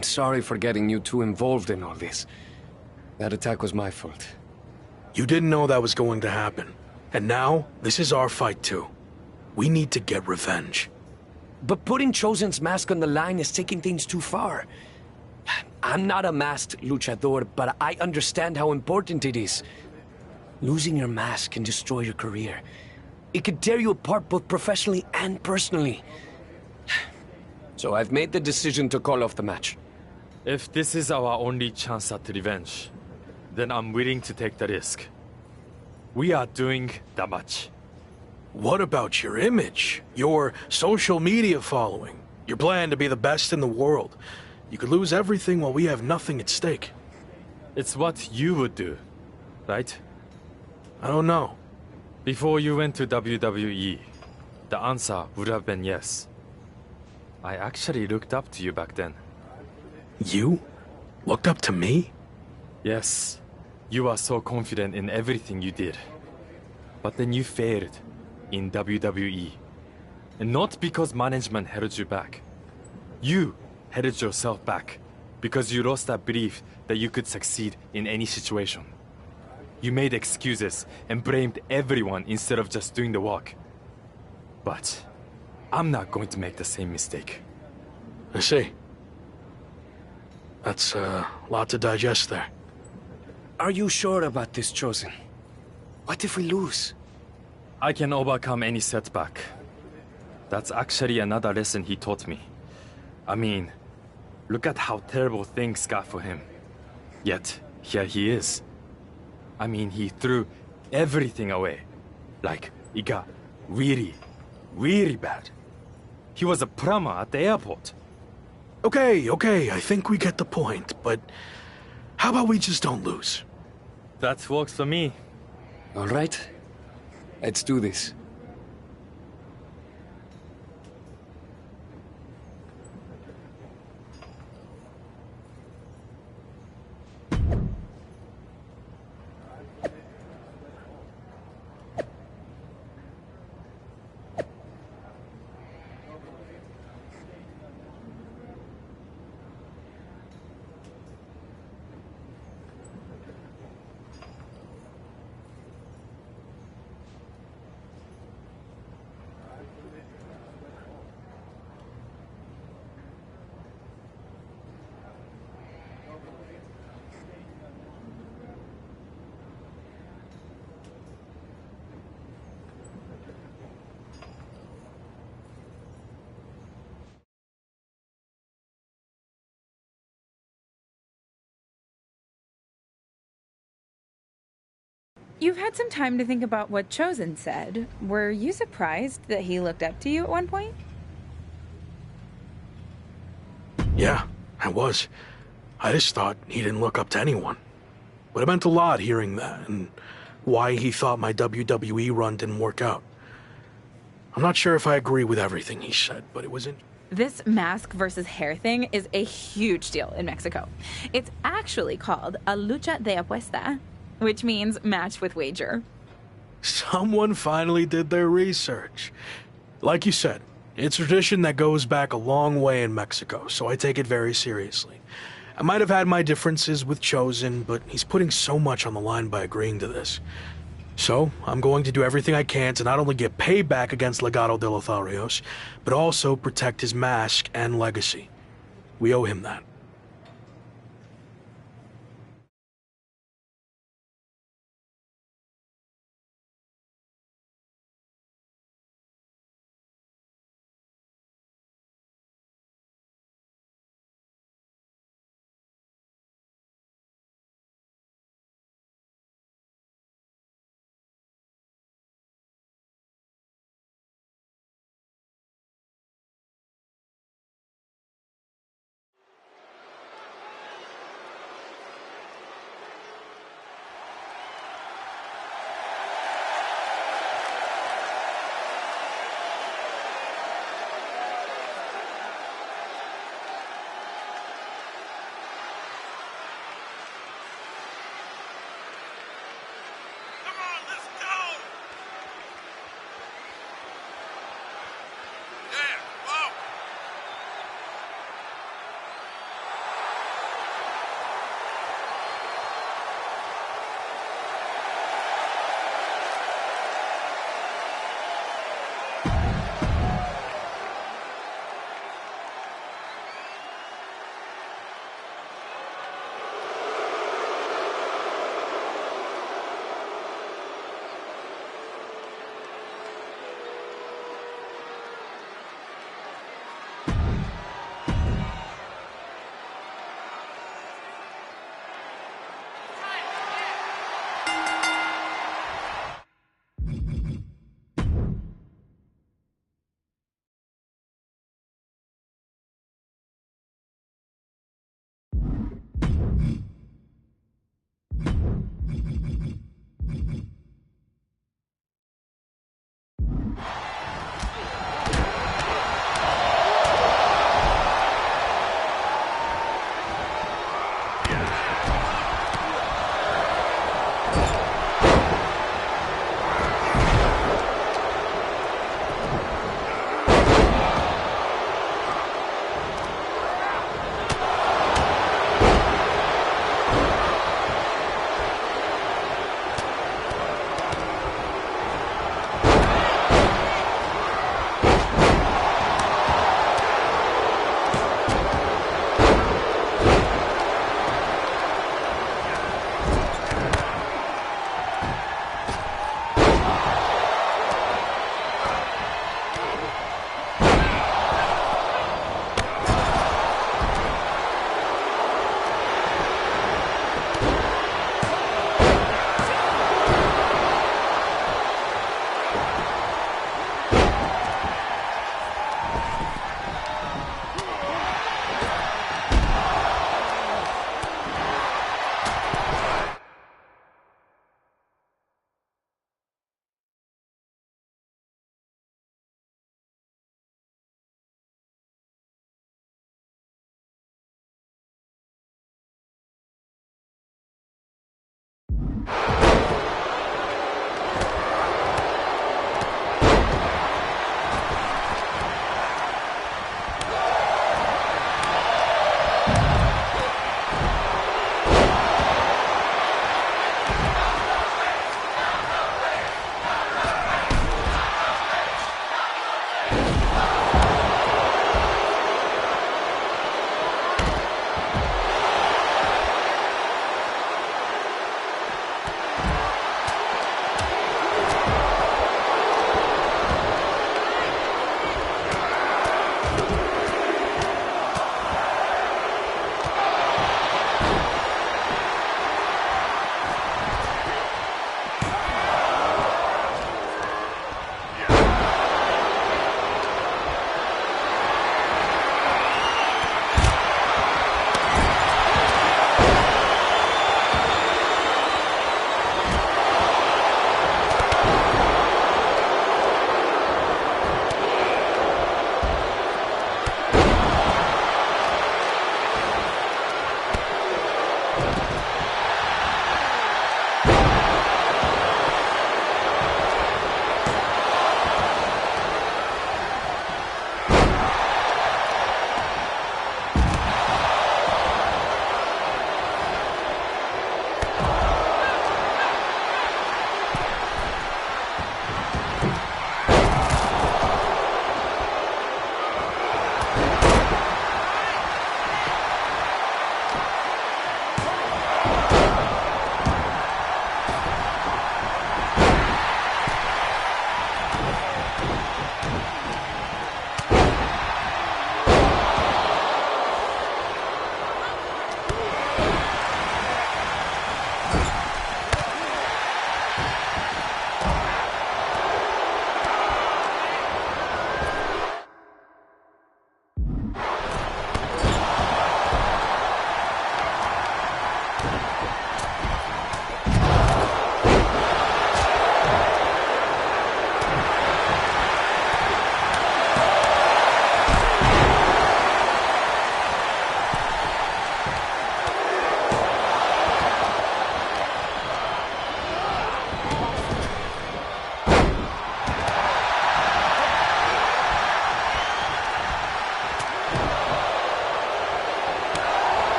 I'm sorry for getting you too involved in all this. That attack was my fault. You didn't know that was going to happen. And now, this is our fight too. We need to get revenge. But putting Chosen's mask on the line is taking things too far. I'm not a masked luchador, but I understand how important it is. Losing your mask can destroy your career. It could tear you apart both professionally and personally. So I've made the decision to call off the match. If this is our only chance at revenge, then I'm willing to take the risk. We are doing the match. What about your image? Your social media following? Your plan to be the best in the world? You could lose everything while we have nothing at stake. It's what you would do, right? I don't know. Before you went to WWE, the answer would have been yes. I actually looked up to you back then. You? Looked up to me? Yes. You are so confident in everything you did. But then you failed in WWE. And not because management held you back. You held yourself back because you lost that belief that you could succeed in any situation. You made excuses and blamed everyone instead of just doing the work. But I'm not going to make the same mistake. I see. That's a lot to digest there. Are you sure about this, Chosen? What if we lose? I can overcome any setback. That's actually another lesson he taught me. I mean, look at how terrible things got for him. Yet, here he is. I mean, he threw everything away. Like, it got really, really bad. He was a plumber at the airport. Okay, I think we get the point, but how about we just don't lose? That works for me. All right. Let's do this. You've had some time to think about what Chosen said. Were you surprised that he looked up to you at one point? Yeah, I was. I just thought he didn't look up to anyone. But it meant a lot hearing that, and why he thought my WWE run didn't work out. I'm not sure if I agree with everything he said, but it was in... This mask versus hair thing is a huge deal in Mexico. It's actually called a lucha de apuesta, which means match with wager. Someone finally did their research. Like you said, it's a tradition that goes back a long way in Mexico, so I take it very seriously. I might have had my differences with Chosen, but he's putting so much on the line by agreeing to this. So, I'm going to do everything I can to not only get payback against Legado de Lotharios, but also protect his mask and legacy. We owe him that.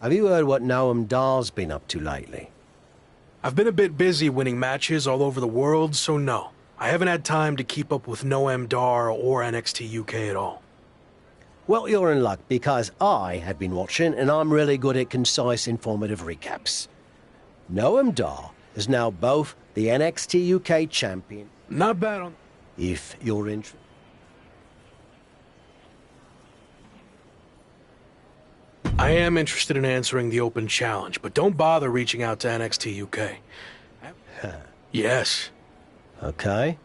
have you heard what Noam Dar's been up to lately? I've been a bit busy winning matches all over the world, so no. I haven't had time to keep up with Noam Dar or NXT UK at all. Well, you're in luck, because I have been watching, and I'm really good at concise, informative recaps. Noam Dar is now both the NXT UK champion. Not bad on... If you're interested. I am interested in answering the open challenge, but don't bother reaching out to NXT UK. Yes. Okay.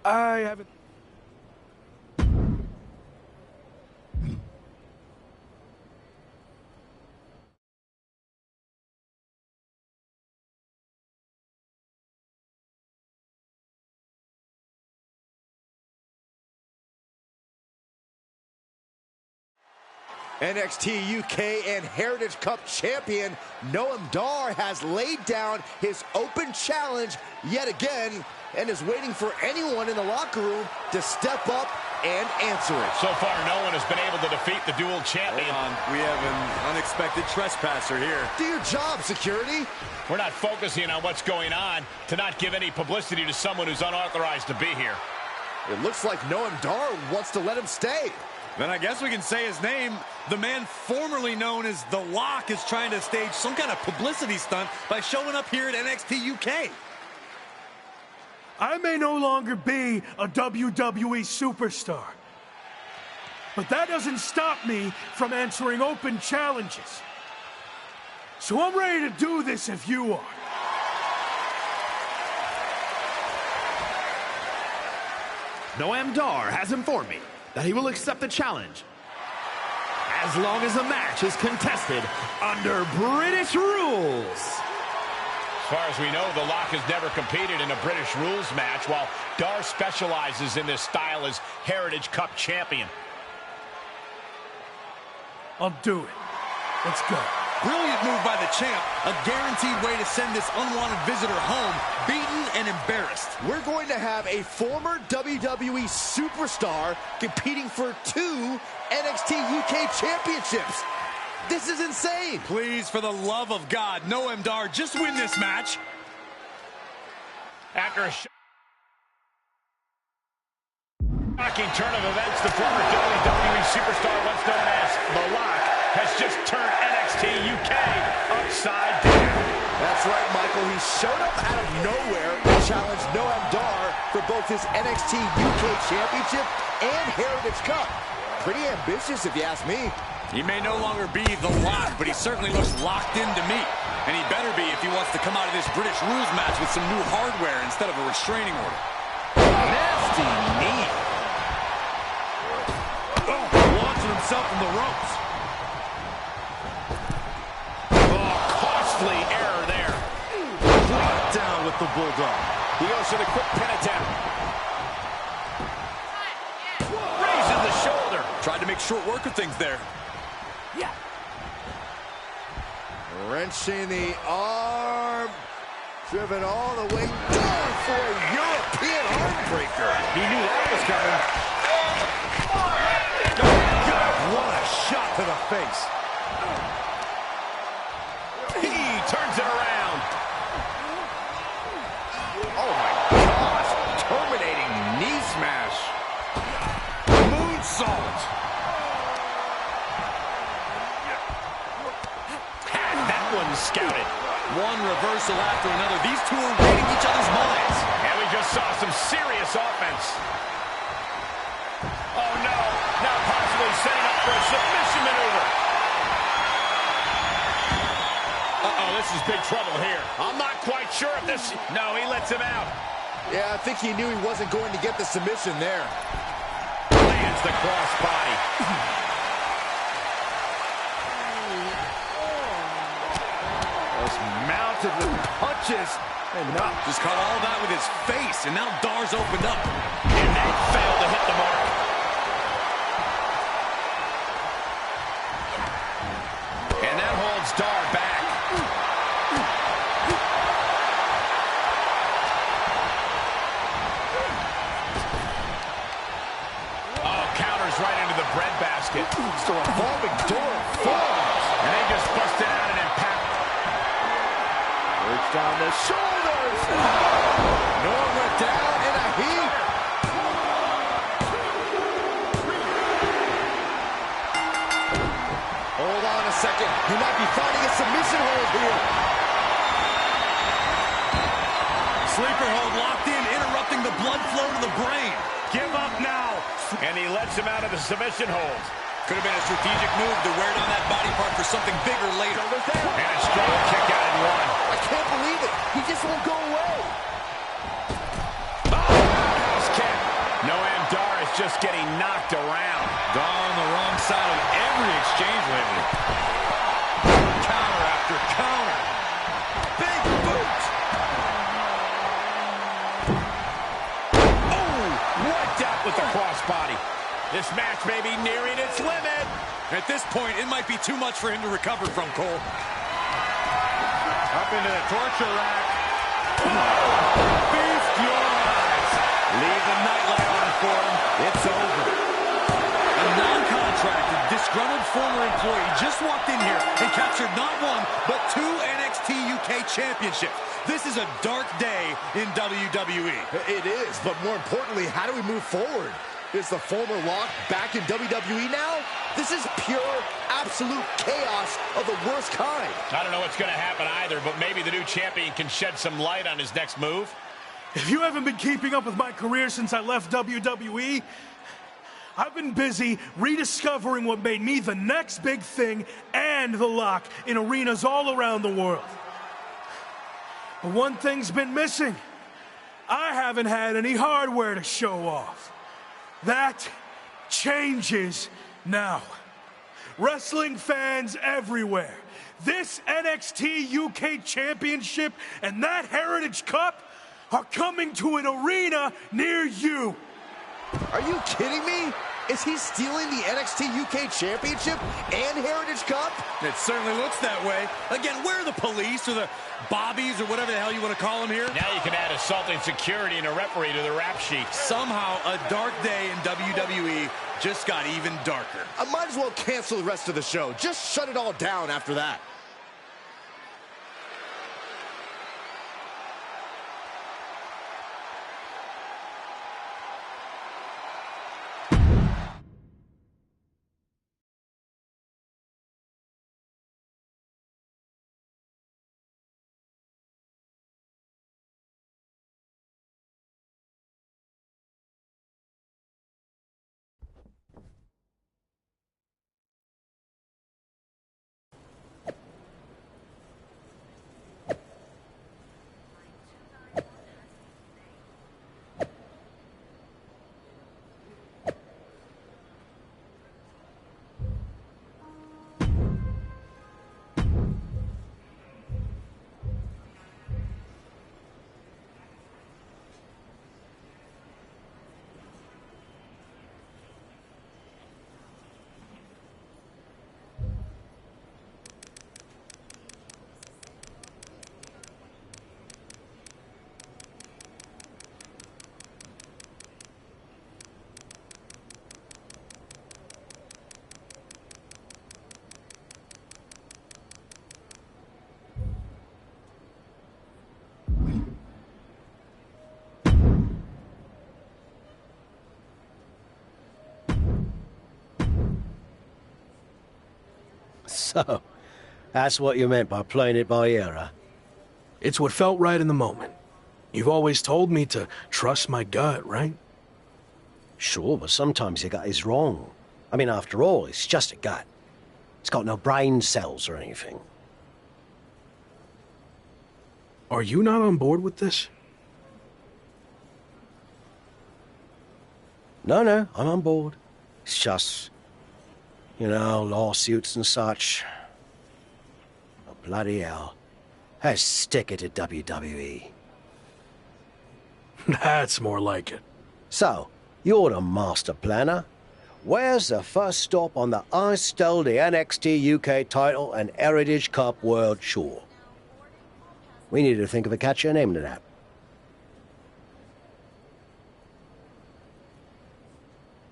I haven't... NXT UK and Heritage Cup champion Noam Dar has laid down his open challenge yet again and is waiting for anyone in the locker room to step up and answer it. So far, no one has been able to defeat the dual champion. Hold on. We have an unexpected trespasser here. Do your job, security. We're not focusing on what's going on to not give any publicity to someone who's unauthorized to be here. It looks like Noam Dar wants to let him stay. Then I guess we can say his name. The man formerly known as The Lock is trying to stage some kind of publicity stunt by showing up here at NXT UK. I may no longer be a WWE superstar, but that doesn't stop me from answering open challenges. So I'm ready to do this if you are. Noam Dar has informed me that he will accept the challenge as long as the match is contested under British rules. As far as we know, The Lock has never competed in a British rules match, while Dar specializes in this style as Heritage Cup champion. I'll do it. Let's go. Brilliant move by the champ. A guaranteed way to send this unwanted visitor home, beaten and embarrassed. We're going to have a former WWE superstar competing for 2 NXT UK championships. This is insane. Please, for the love of God, Noam Dar, just win this match. After a shocking turn of events, the former WWE superstar, once known as The Lock, has just turned NXT UK upside down. That's right, Michael. He showed up out of nowhere and challenged Noam Dar for both his NXT UK Championship and Heritage Cup. Pretty ambitious, if you ask me. He may no longer be The Lock, but he certainly looks locked in to me. And he better be if he wants to come out of this British rules match with some new hardware instead of a restraining order. Nasty knee. Oh, launching himself from the ropes. Costly error there. Brought down with the Bulldog. He goes for the quick pin attempt. Raises the shoulder. Tried to make short work of things there. Yeah. Wrenching the arm. Driven all the way down for a European armbreaker. He knew that was coming. Oh, God, what a shot to the face. He turns it around. Oh, my gosh. Terminating knee smash. Moonsault. Had that one scouted. One reversal after another. These two are reading each other's minds. And we just saw some serious offense. Oh, no. Now possibly setting up for a submission maneuver. Uh-oh, this is big trouble here. I'm not quite sure if this... No, he lets him out. Yeah, I think he knew he wasn't going to get the submission there. Lands the crossbody. Was mounted with punches. And now just caught all that with his face. And now Dar's opened up. And that failed to hit the mark. And that holds Dar back. Right into the breadbasket. So a revolving door falls. And they just busted on the shoulders. Noah went down in a heap. Hold on a second. He might be finding a submission hold here. Sleeper hold locked in, interrupting the blood flow to the brain. Give up now. And he lets him out of the submission hold. Could have been a strategic move to wear down that body part for something bigger later. And a strong kick out in one. I can't believe it. He just won't go away. Oh, roundhouse kick. Noam Dar is just getting knocked around. Dar on the wrong side of every exchange lately. Counter after counter. Big boot. Oh, wiped out with the crossbody. This match may be nearing its limit. At this point, it might be too much for him to recover from, Cole. Up into the torture rack. Feast your eyes. Leave the nightlight on for him. It's over. A non-contracted, disgruntled former employee just walked in here and captured not one, but 2 NXT UK championships. This is a dark day in WWE. It is, but more importantly, how do we move forward? Is the former Lock back in WWE now? This is pure, absolute chaos of the worst kind. I don't know what's going to happen either, but maybe the new champion can shed some light on his next move. If you haven't been keeping up with my career since I left WWE, I've been busy rediscovering what made me the next big thing and the Lock in arenas all around the world. But one thing's been missing. I haven't had any hardware to show off. That changes now. Wrestling fans everywhere, this NXT UK Championship and that Heritage Cup are coming to an arena near you. Are you kidding me? Is he stealing the NXT UK Championship and Heritage Cup? It certainly looks that way. Again, where are the police or the bobbies or whatever the hell you want to call them here? Now you can add assaulting security and a referee to the rap sheet. Somehow, a dark day in WWE just got even darker. I might as well cancel the rest of the show. Just shut it all down after that. So, that's what you meant by playing it by ear, huh? It's what felt right in the moment. You've always told me to trust my gut, right? Sure, but sometimes your gut is wrong. I mean, after all, it's just a gut. It's got no brain cells or anything. Are you not on board with this? No, I'm on board. It's just, you know, lawsuits and such. Oh, bloody hell. Let's stick it to WWE. That's more like it. So, you're the master planner. Where's the first stop on the I stole the NXT UK title and Heritage Cup World Tour? We need to think of a catchier name to that.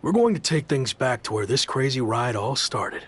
We're going to take things back to where this crazy ride all started.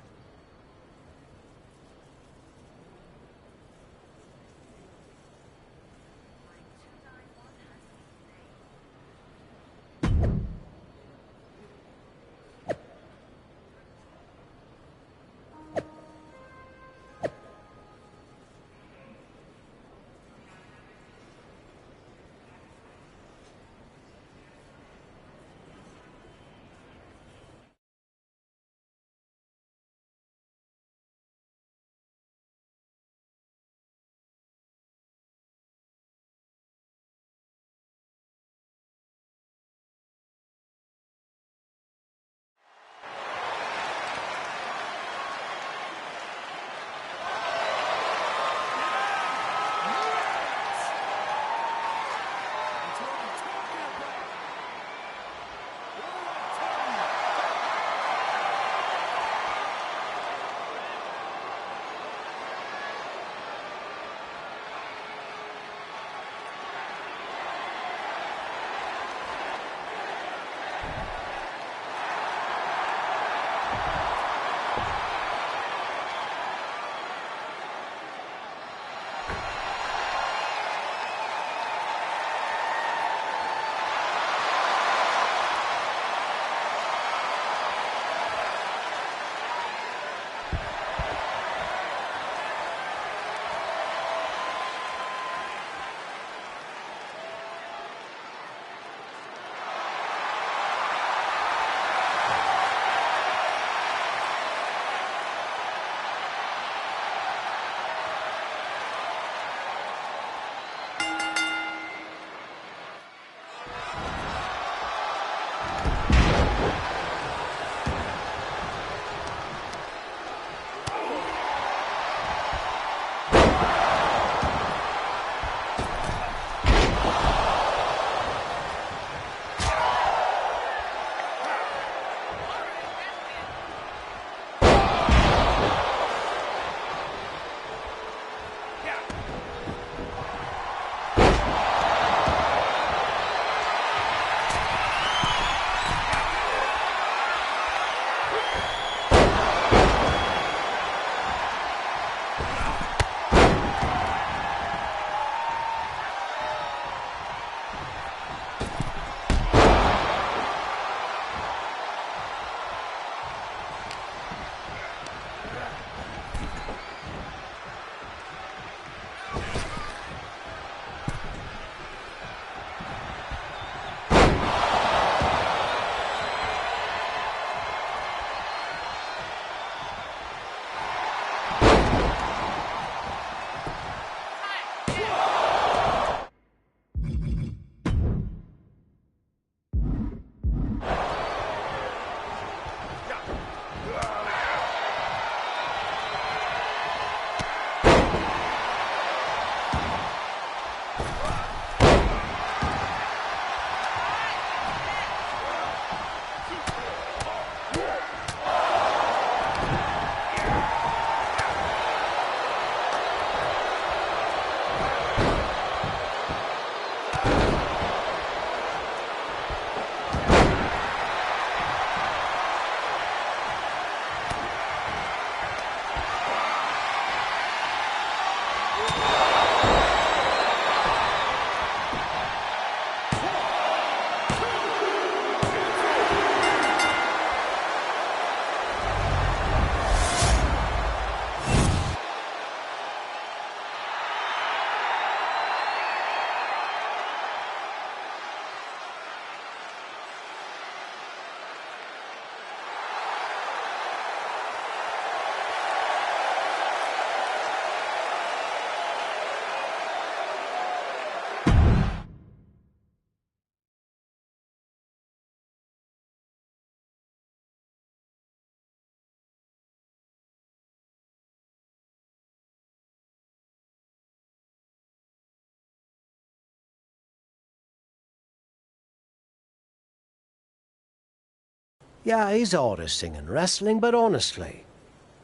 Yeah, he's hard as singing wrestling, but honestly,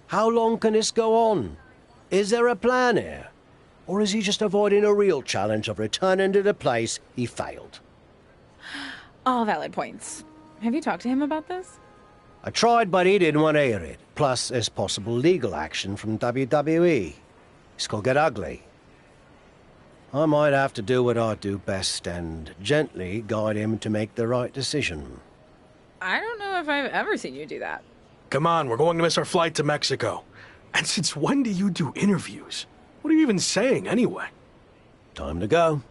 how long can this go on? Is there a plan here? Or is he just avoiding a real challenge of returning to the place he failed? All valid points. Have you talked to him about this? I tried, but he didn't want to hear it. Plus, there's possible legal action from WWE. This could get ugly. I might have to do what I do best and gently guide him to make the right decision. I don't know if I've ever seen you do that. Come on, we're going to miss our flight to Mexico. And since when do you do interviews? What are you even saying, anyway? Time to go.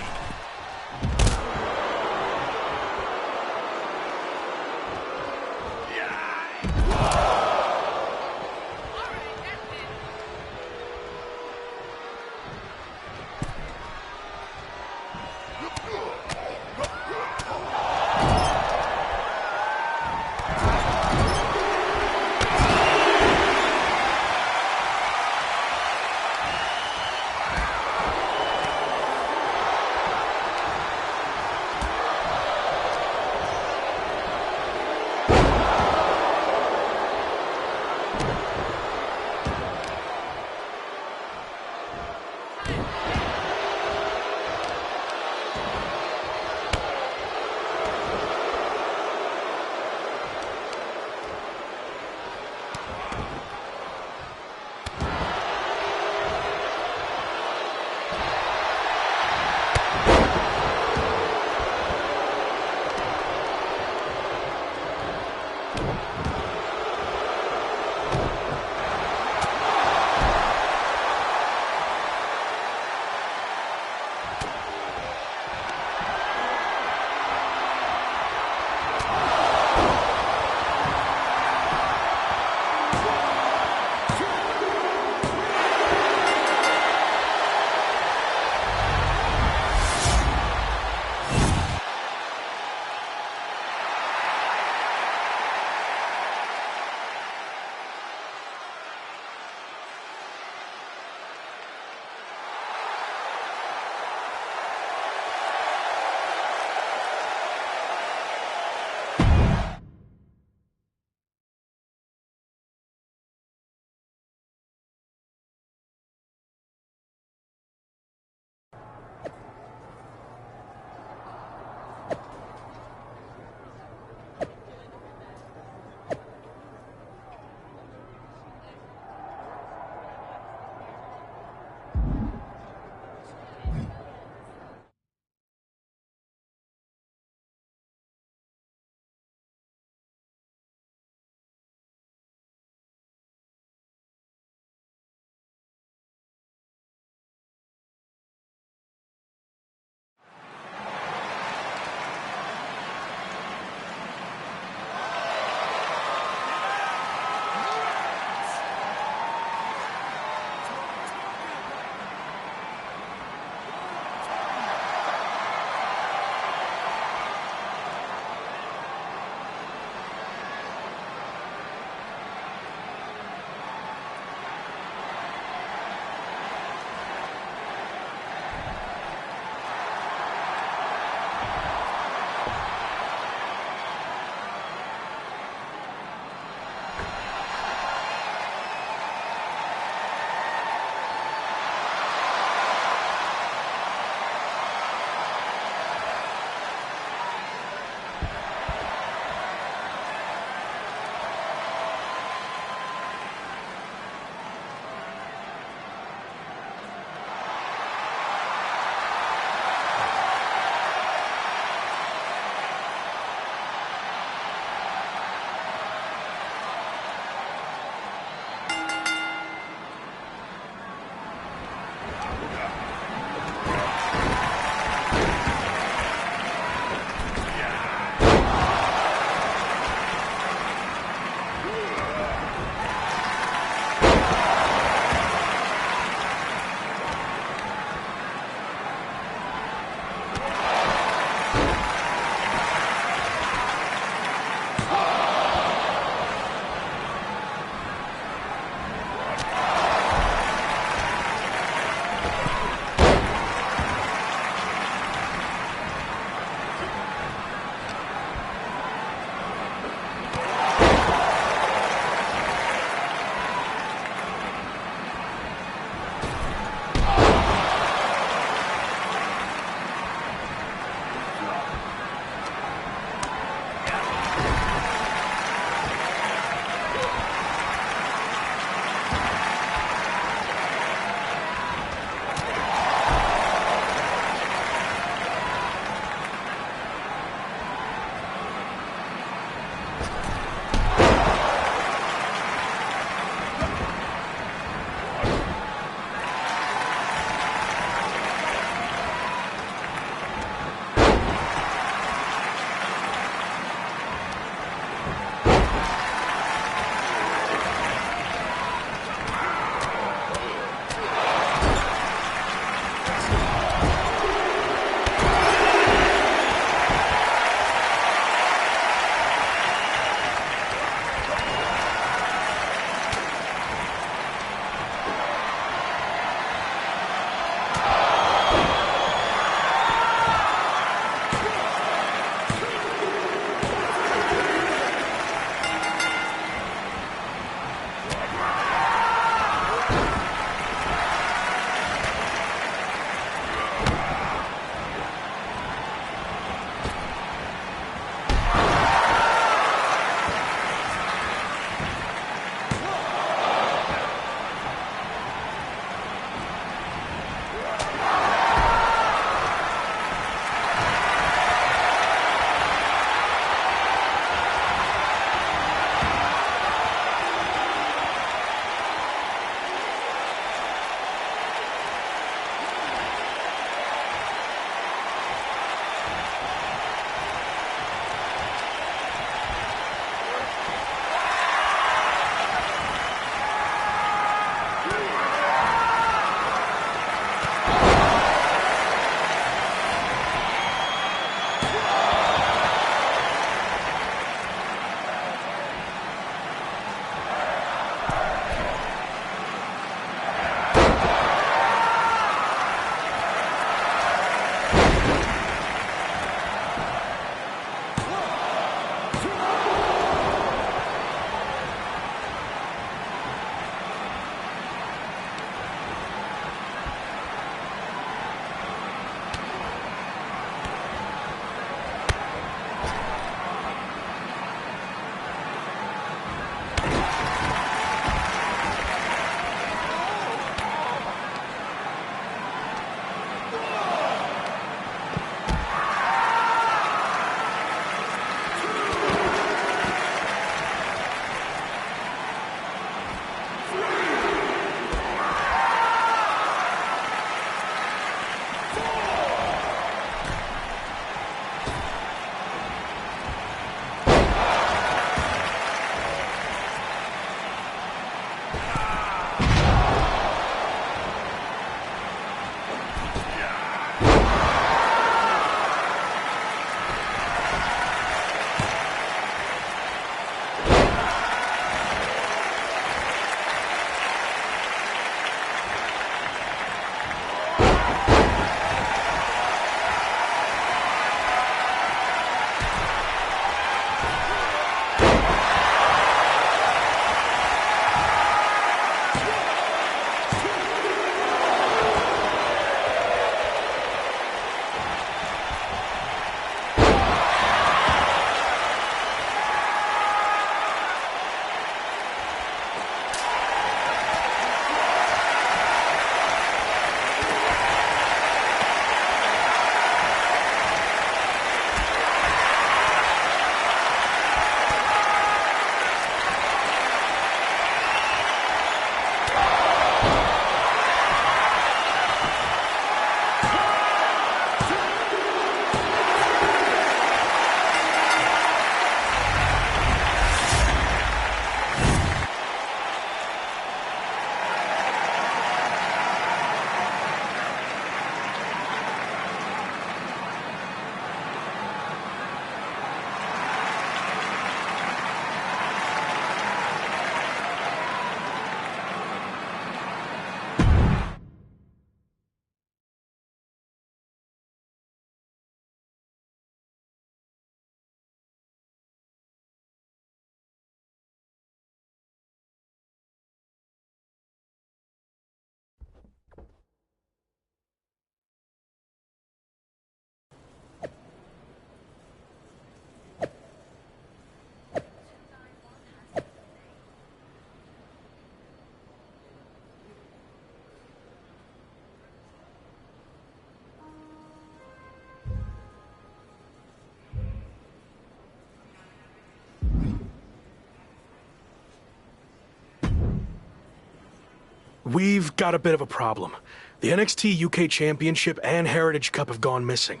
We've got a bit of a problem. The NXT UK Championship and Heritage Cup have gone missing.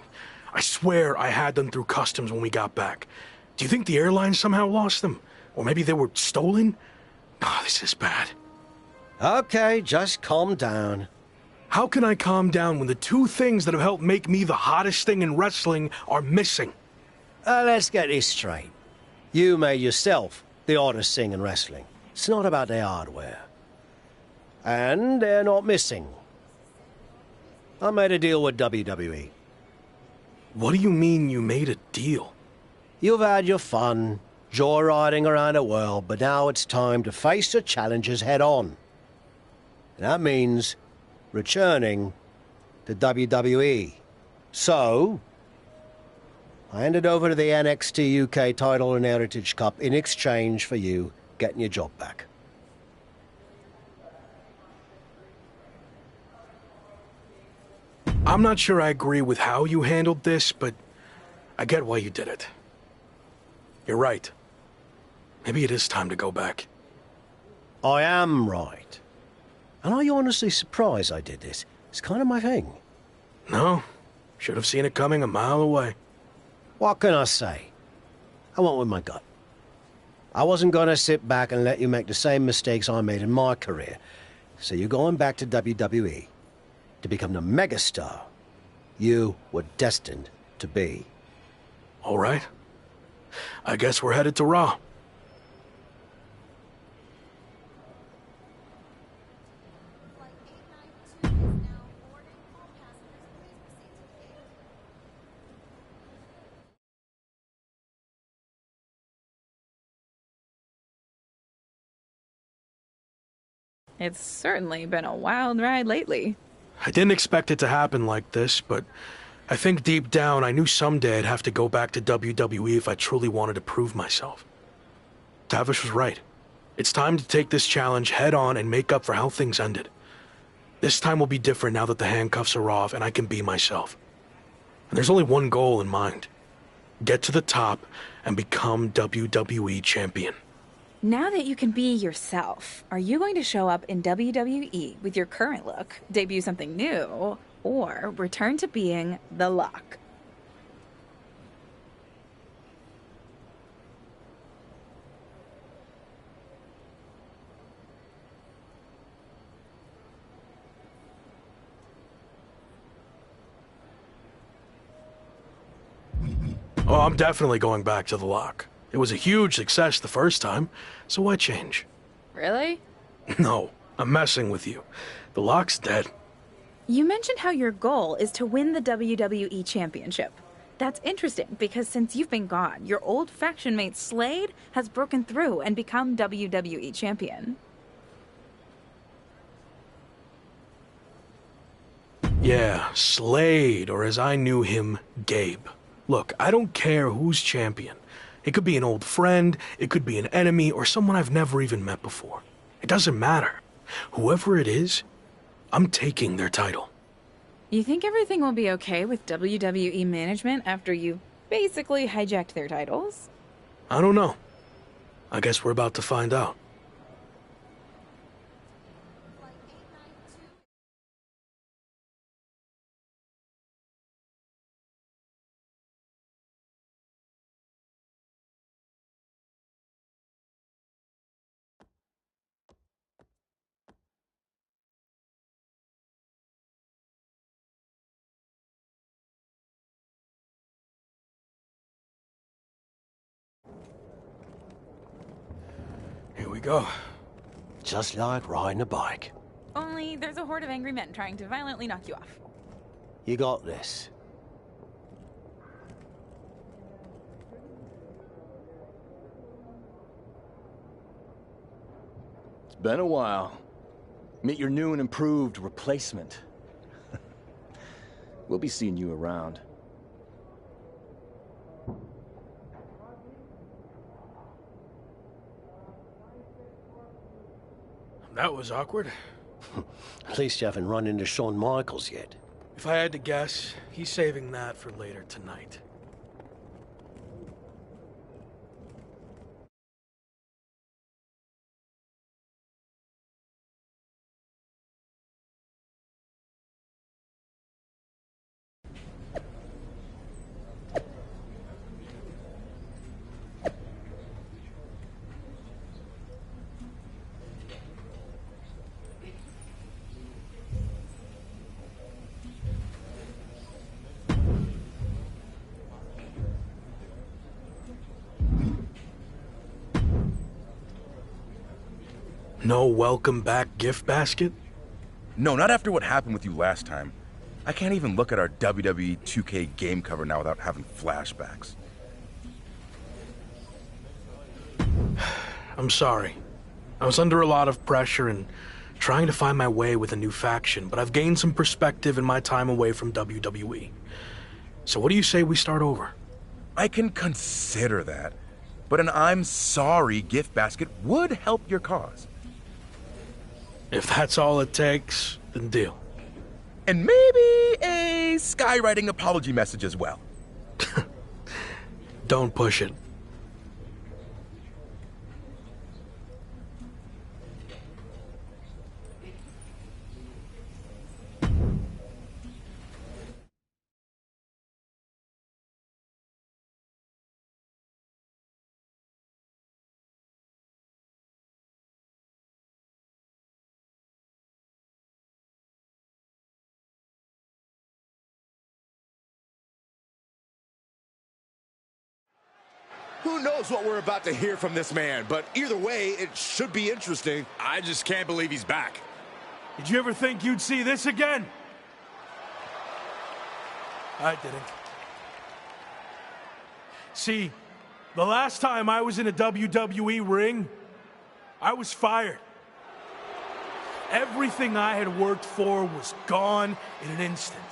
I swear I had them through customs when we got back. Do you think the airline somehow lost them? Or maybe they were stolen? Oh, this is bad. Okay, just calm down. How can I calm down when the two things that have helped make me the hottest thing in wrestling are missing? Let's get this straight. You made yourself the hottest thing in wrestling. It's not about their hardware. And they're not missing. I made a deal with WWE. What do you mean you made a deal? You've had your fun, joyriding around the world, but now it's time to face the challenges head on. And that means returning to WWE. So, I handed over to the NXT UK title and Heritage Cup in exchange for you getting your job back. I'm not sure I agree with how you handled this, but I get why you did it. You're right. Maybe it is time to go back. I am right. And are you honestly surprised I did this? It's kind of my thing. No. Should have seen it coming a mile away. What can I say? I went with my gut. I wasn't going to sit back and let you make the same mistakes I made in my career. So you're going back to WWE to become the megastar you were destined to be. All right. I guess we're headed to Raw. It's certainly been a wild ride lately. I didn't expect it to happen like this, but I think deep down I knew someday I'd have to go back to WWE if I truly wanted to prove myself. Tavish was right. It's time to take this challenge head on and make up for how things ended. This time will be different now that the handcuffs are off and I can be myself. And there's only one goal in mind. Get to the top and become WWE champion. Now that you can be yourself, are you going to show up in WWE with your current look, debut something new, or return to being the Lock? Oh, I'm definitely going back to the Lock. It was a huge success the first time, so why change? Really? No, I'm messing with you. The Lock's dead. You mentioned how your goal is to win the WWE Championship. That's interesting because since you've been gone, your old faction mate Slade has broken through and become WWE Champion. Yeah, Slade, or as I knew him, Gabe. Look, I don't care who's champion. It could be an old friend, it could be an enemy, or someone I've never even met before. It doesn't matter. Whoever it is, I'm taking their title. You think everything will be okay with WWE management after you basically hijacked their titles? I don't know. I guess we're about to find out. Here we go. Just like riding a bike. Only there's a horde of angry men trying to violently knock you off. You got this. It's been a while. Meet your new and improved replacement. We'll be seeing you around. That was awkward. At least you haven't run into Shawn Michaels yet. If I had to guess, he's saving that for later tonight. No welcome back gift basket? No, not after what happened with you last time. I can't even look at our WWE2K game cover now without having flashbacks. I'm sorry. I was under a lot of pressure and trying to find my way with a new faction, but I've gained some perspective in my time away from WWE. So what do you say we start over? I can consider that, but an I'm sorry gift basket would help your cause. If that's all it takes, then deal. And maybe a skywriting apology message as well. Don't push it. Who knows what we're about to hear from this man, but either way, it should be interesting. I just can't believe he's back. Did you ever think you'd see this again? I didn't. See, the last time I was in a WWE ring, I was fired. Everything I had worked for was gone in an instant.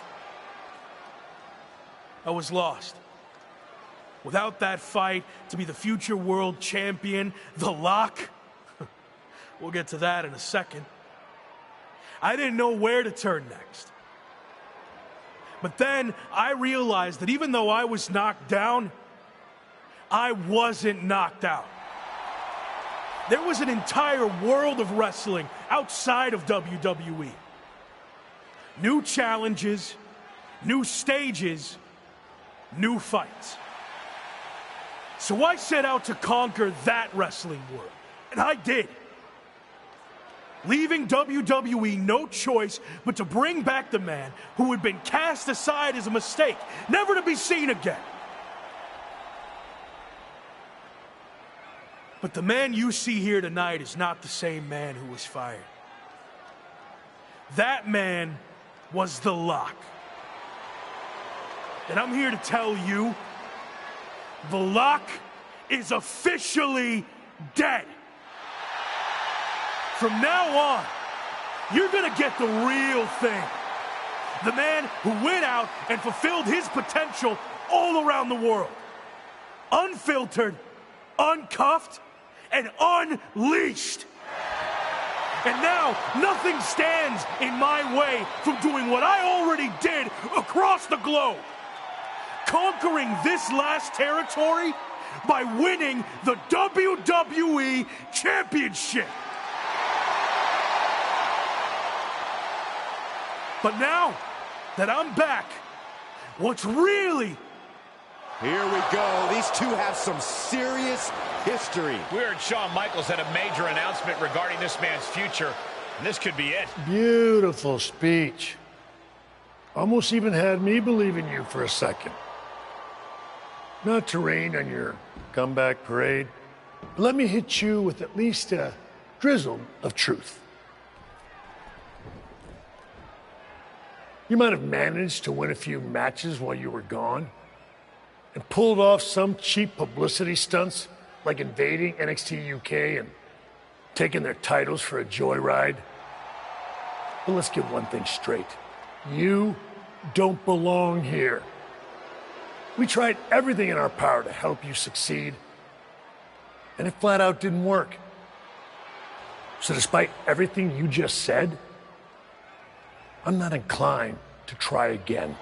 I was lost. Without that fight to be the future world champion, The Lock, we'll get to that in a second. I didn't know where to turn next. But then I realized that even though I was knocked down, I wasn't knocked out. There was an entire world of wrestling outside of WWE. New challenges, new stages, new fights. So I set out to conquer that wrestling world, and I did. Leaving WWE no choice but to bring back the man who had been cast aside as a mistake, never to be seen again. But the man you see here tonight is not the same man who was fired. That man was The Lock. And I'm here to tell you, The Lock is officially dead. From now on, you're gonna get the real thing. The man who went out and fulfilled his potential all around the world. Unfiltered, uncuffed, and unleashed. And now, nothing stands in my way from doing what I already did across the globe. Conquering this last territory by winning the WWE Championship. But now that I'm back, what's really... Here we go. These two have some serious history. We heard Shawn Michaels had a major announcement regarding this man's future, and this could be it. Beautiful speech. Almost even had me believe in you for a second. Not to rain on your comeback parade, but let me hit you with at least a drizzle of truth. You might have managed to win a few matches while you were gone and pulled off some cheap publicity stunts like invading NXT UK and taking their titles for a joyride. But let's get one thing straight. You don't belong here. We tried everything in our power to help you succeed, and it flat out didn't work. So despite everything you just said, I'm not inclined to try again.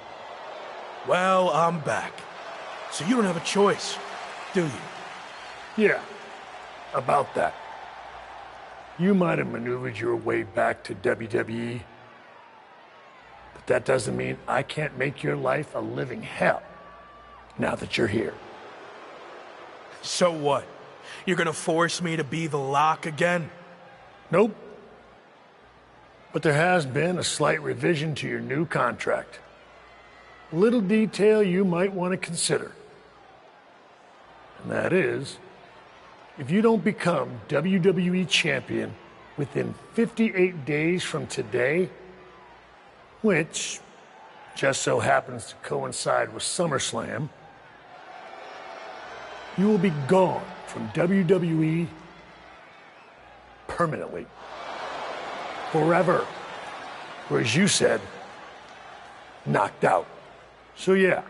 Well, I'm back. So you don't have a choice, do you? Yeah, about that. You might have maneuvered your way back to WWE, but that doesn't mean I can't make your life a living hell now that you're here. So what? You're gonna force me to be The Lock again? Nope. But there has been a slight revision to your new contract. A little detail you might want to consider. And that is, if you don't become WWE champion within 58 days from today, which just so happens to coincide with SummerSlam, you will be gone from WWE permanently. Forever. Or as you said, knocked out. So yeah,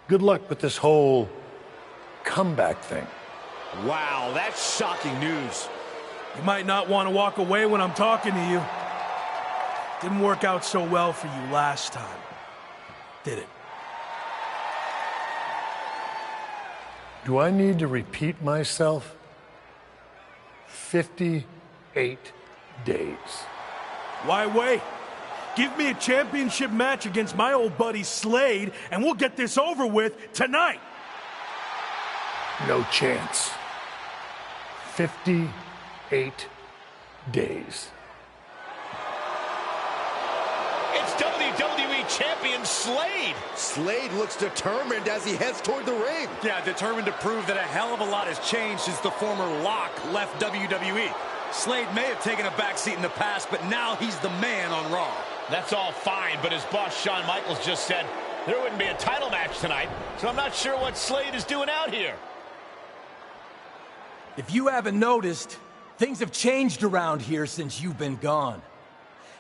good luck with this whole comeback thing. Wow, that's shocking news. You might not want to walk away when I'm talking to you. Didn't work out so well for you last time, did it? Do I need to repeat myself? 58 days. Why wait? Give me a championship match against my old buddy Slade, and we'll get this over with tonight. No chance. 58 days. It's WWE Champion Slade. Slade looks determined as he heads toward the ring. Yeah, determined to prove that a hell of a lot has changed since the former Lock left WWE. Slade may have taken a backseat in the past, but now he's the man on Raw. That's all fine, but as boss Shawn Michaels just said, there wouldn't be a title match tonight, so I'm not sure what Slade is doing out here. If you haven't noticed, things have changed around here since you've been gone.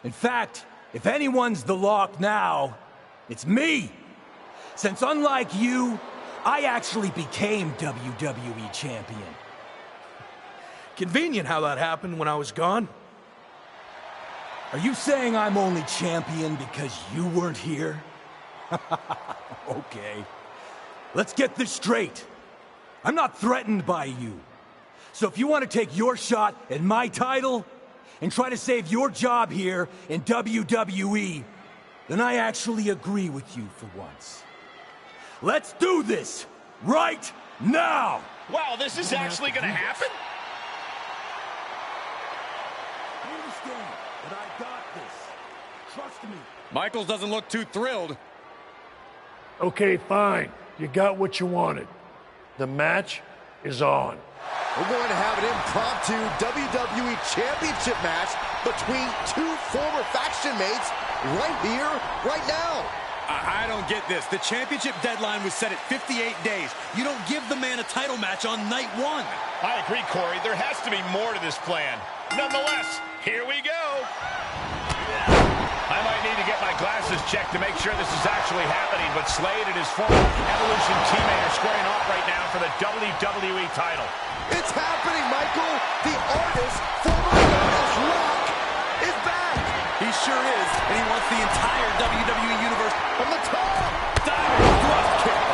In fact, if anyone's the Lock now, it's me. Since unlike you, I actually became WWE Champion. Convenient how that happened when I was gone. Are you saying I'm only champion because you weren't here? Okay. Let's get this straight. I'm not threatened by you. So if you want to take your shot at my title and try to save your job here in WWE, then I actually agree with you for once. Let's do this right now! Wow, this is actually going to happen? I understand, but I got this. Trust me. Michaels doesn't look too thrilled. Okay, fine. You got what you wanted. The match is on. We're going to have an impromptu WWE Championship match between two former faction mates right here, right now. I don't get this. The championship deadline was set at 58 days. You don't give the man a title match on night one. I agree, Corey. There has to be more to this plan. Nonetheless, here we go. I might need to get my glasses checked to make sure this is actually happening, but Slade and his former Evolution teammate are squaring off right now for the WWE title. It's happening, Michael. The artist, formerly known as Rock, is back. He sure is, and he wants the entire WWE Universe from the top. Diving thrust kick.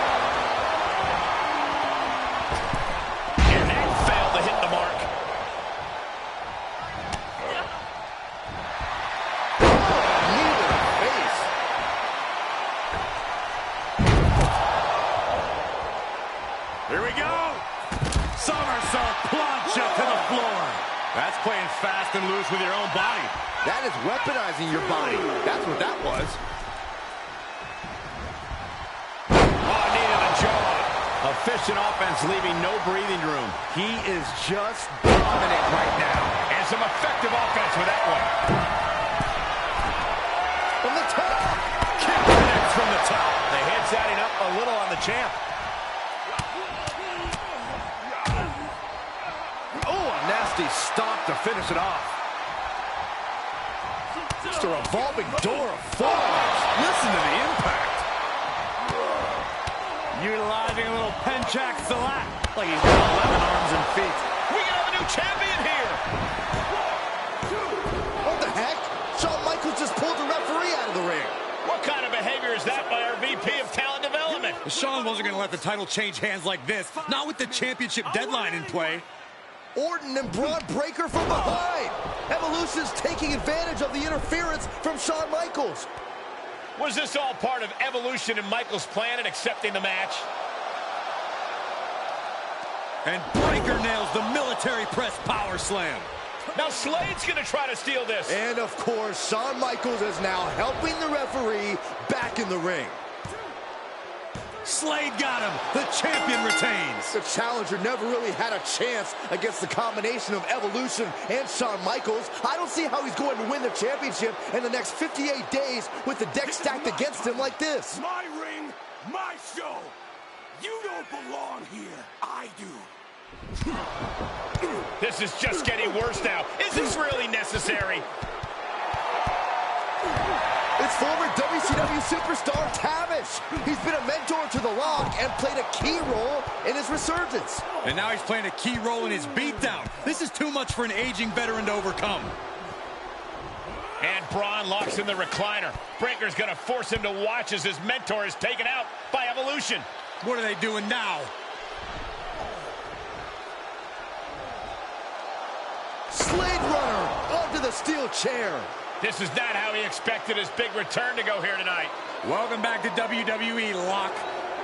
And that failed to hit the mark. Here we go. Somersault plunge up to the floor. That's playing fast and loose with your own body. That is weaponizing your body. That's what that was. Oh, knee to the jaw. Efficient offense leaving no breathing room. He is just dominant right now. And some effective offense with that one. From the top. Kick connects from the top. The head's adding up a little on the champ. Nasty stop to finish it off. Just a revolving door of forearms. Listen to the impact. Utilizing a little penchak salat. Like he's got 11 arms and feet. We have a new champion here. What the heck? Shawn Michaels just pulled the referee out of the ring. What kind of behavior is that by our VP of Talent Development? Shawn wasn't going to let the title change hands like this. Not with the championship deadline in play. Orton and Braun Breaker from behind. Evolution's taking advantage of the interference from Shawn Michaels. Was this all part of Evolution and Michaels' plan in accepting the match? And Breaker nails the military press power slam. Now Slade's going to try to steal this. And of course, Shawn Michaels is now helping the referee back in the ring. Slade got him. The champion retains. The challenger never really had a chance against the combination of Evolution and Shawn Michaels. I don't see how he's going to win the championship in the next 58 days with the deck stacked against him like this. My ring, my show. You don't belong here. I do. This is just getting worse now. Is this really necessary? It's former WCW superstar Tavish. He's been a mentor to The Rock and played a key role in his resurgence. And now he's playing a key role in his beatdown. This is too much for an aging veteran to overcome. And Braun locks in the recliner. Breaker's gonna force him to watch as his mentor is taken out by Evolution. What are they doing now? Slade Runner onto the steel chair. This is not how he expected his big return to go here tonight. Welcome back to WWE, Locke.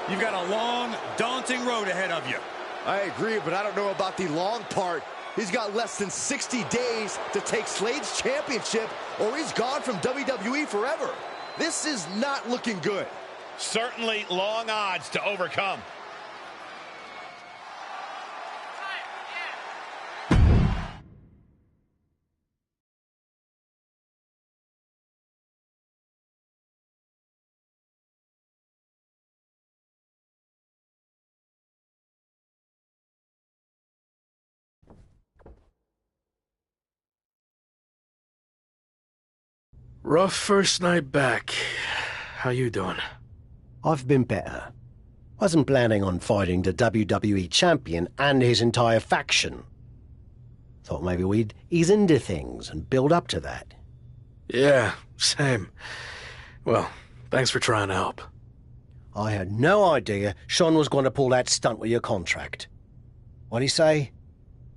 You've got a long, daunting road ahead of you. I agree, but I don't know about the long part. He's got less than 60 days to take Slade's championship, or he's gone from WWE forever. This is not looking good. Certainly long odds to overcome. Rough first night back. How you doing? I've been better. Wasn't planning on fighting the WWE champion and his entire faction. Thought maybe we'd ease into things and build up to that. Yeah, same. Well, thanks for trying to help. I had no idea Sean was going to pull that stunt with your contract. What'd he say?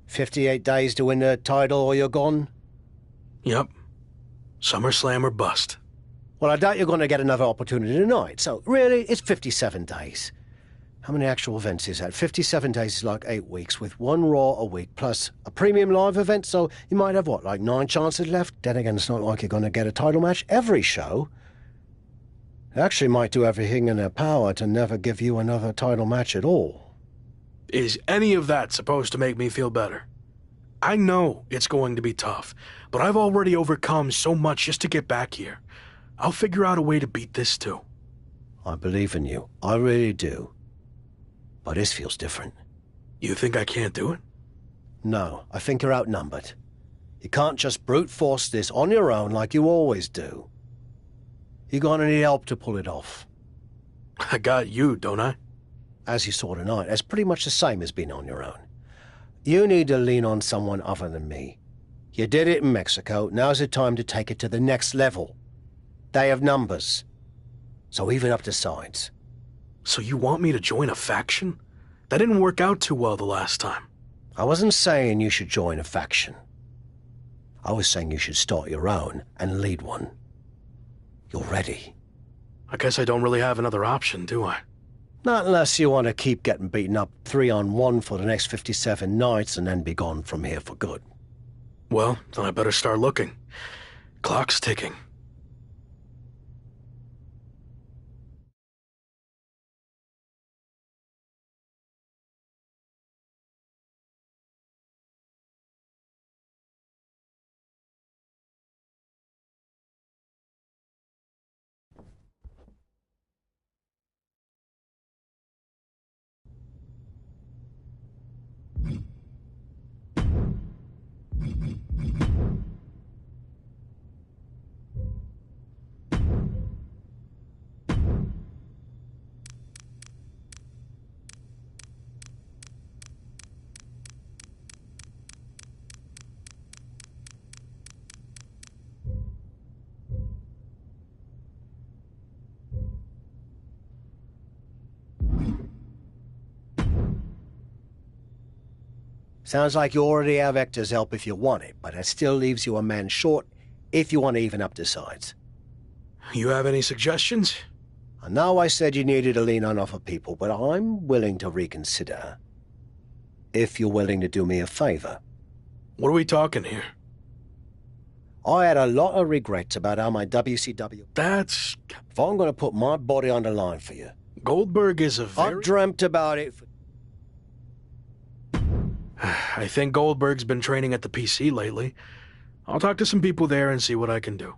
58 days to win the title or you're gone? Yep. SummerSlam or bust. Well, I doubt you're going to get another opportunity tonight, so really, it's 57 days. How many actual events is that? 57 days is like 8 weeks, with one Raw a week, plus a premium live event, so you might have, what, like 9 chances left? Then again, it's not like you're going to get a title match every show. They actually might do everything in their power to never give you another title match at all. Is any of that supposed to make me feel better? I know it's going to be tough, but I've already overcome so much just to get back here. I'll figure out a way to beat this too. I believe in you. I really do. But this feels different. You think I can't do it? No, I think you're outnumbered. You can't just brute force this on your own like you always do. You're gonna need help to pull it off. I got you, don't I? As you saw tonight, that's pretty much the same as being on your own. You need to lean on someone other than me. You did it in Mexico, now's the time to take it to the next level. They have numbers. So even up the sides. So you want me to join a faction? That didn't work out too well the last time. I wasn't saying you should join a faction. I was saying you should start your own and lead one. You're ready. I guess I don't really have another option, do I? Not unless you want to keep getting beaten up 3-on-1 for the next 57 nights and then be gone from here for good. Well, then I better start looking. Clock's ticking. Sounds like you already have Hector's help if you want it, but that still leaves you a man short if you want to even up the sides. You have any suggestions? I know I said you needed to lean on other people, but I'm willing to reconsider. If you're willing to do me a favor. What are we talking here? I had a lot of regrets about how my WCW... That's... If I'm going to put my body on the line for you... Goldberg is a very... I've dreamt about it for... I think Goldberg's been training at the PC lately. I'll talk to some people there and see what I can do.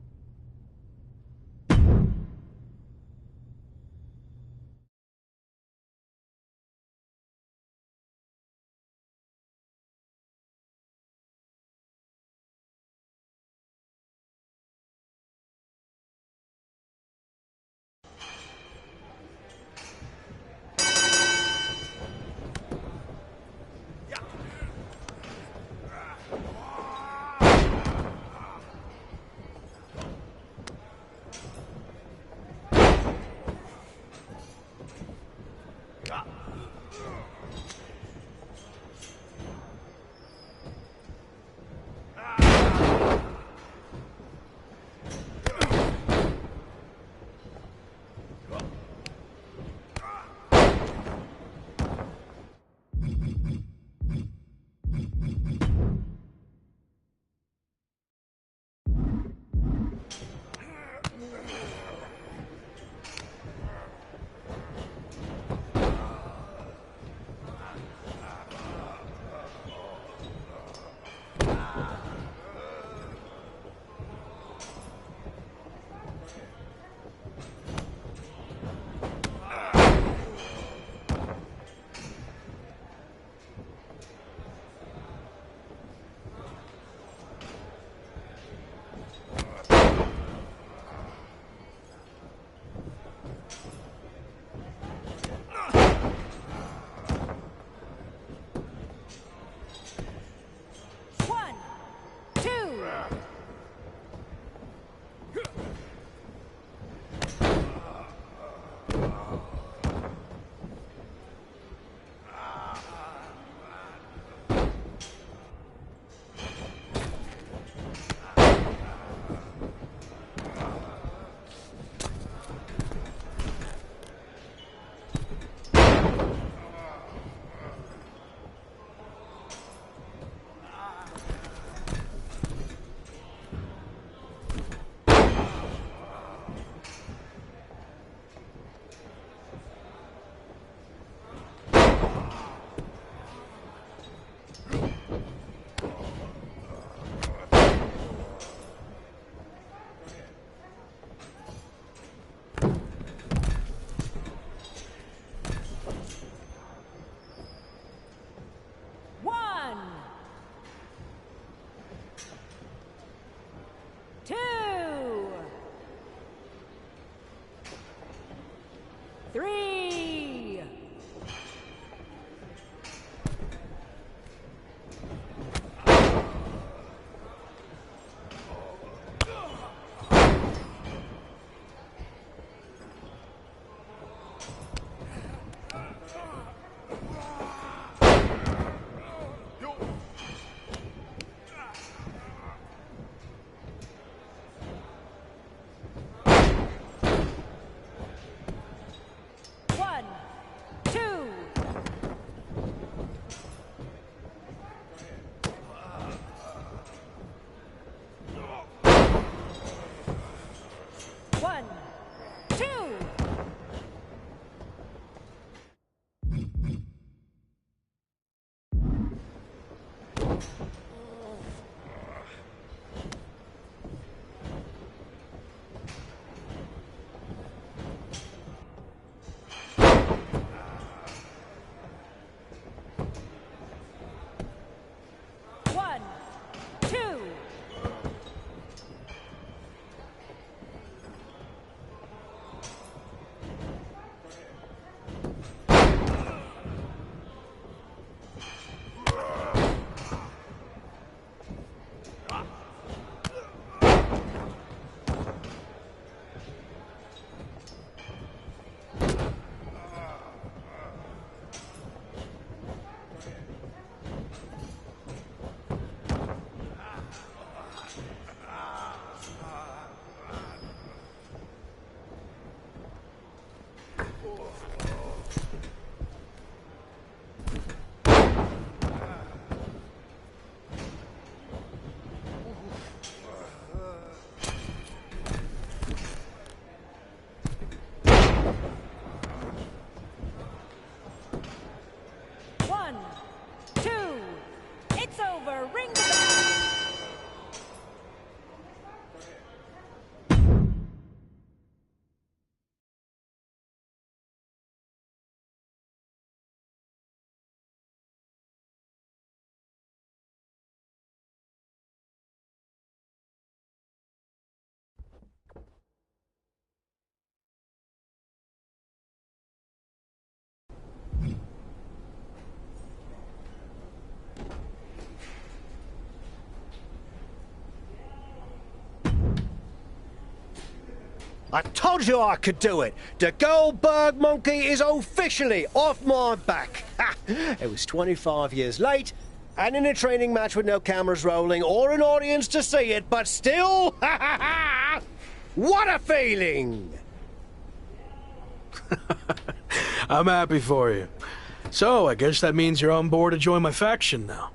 I told you I could do it. The Goldberg monkey is officially off my back. Ha! It was 25 years late, and in a training match with no cameras rolling or an audience to see it, but still, what a feeling! I'm happy for you. So, I guess that means you're on board to join my faction now.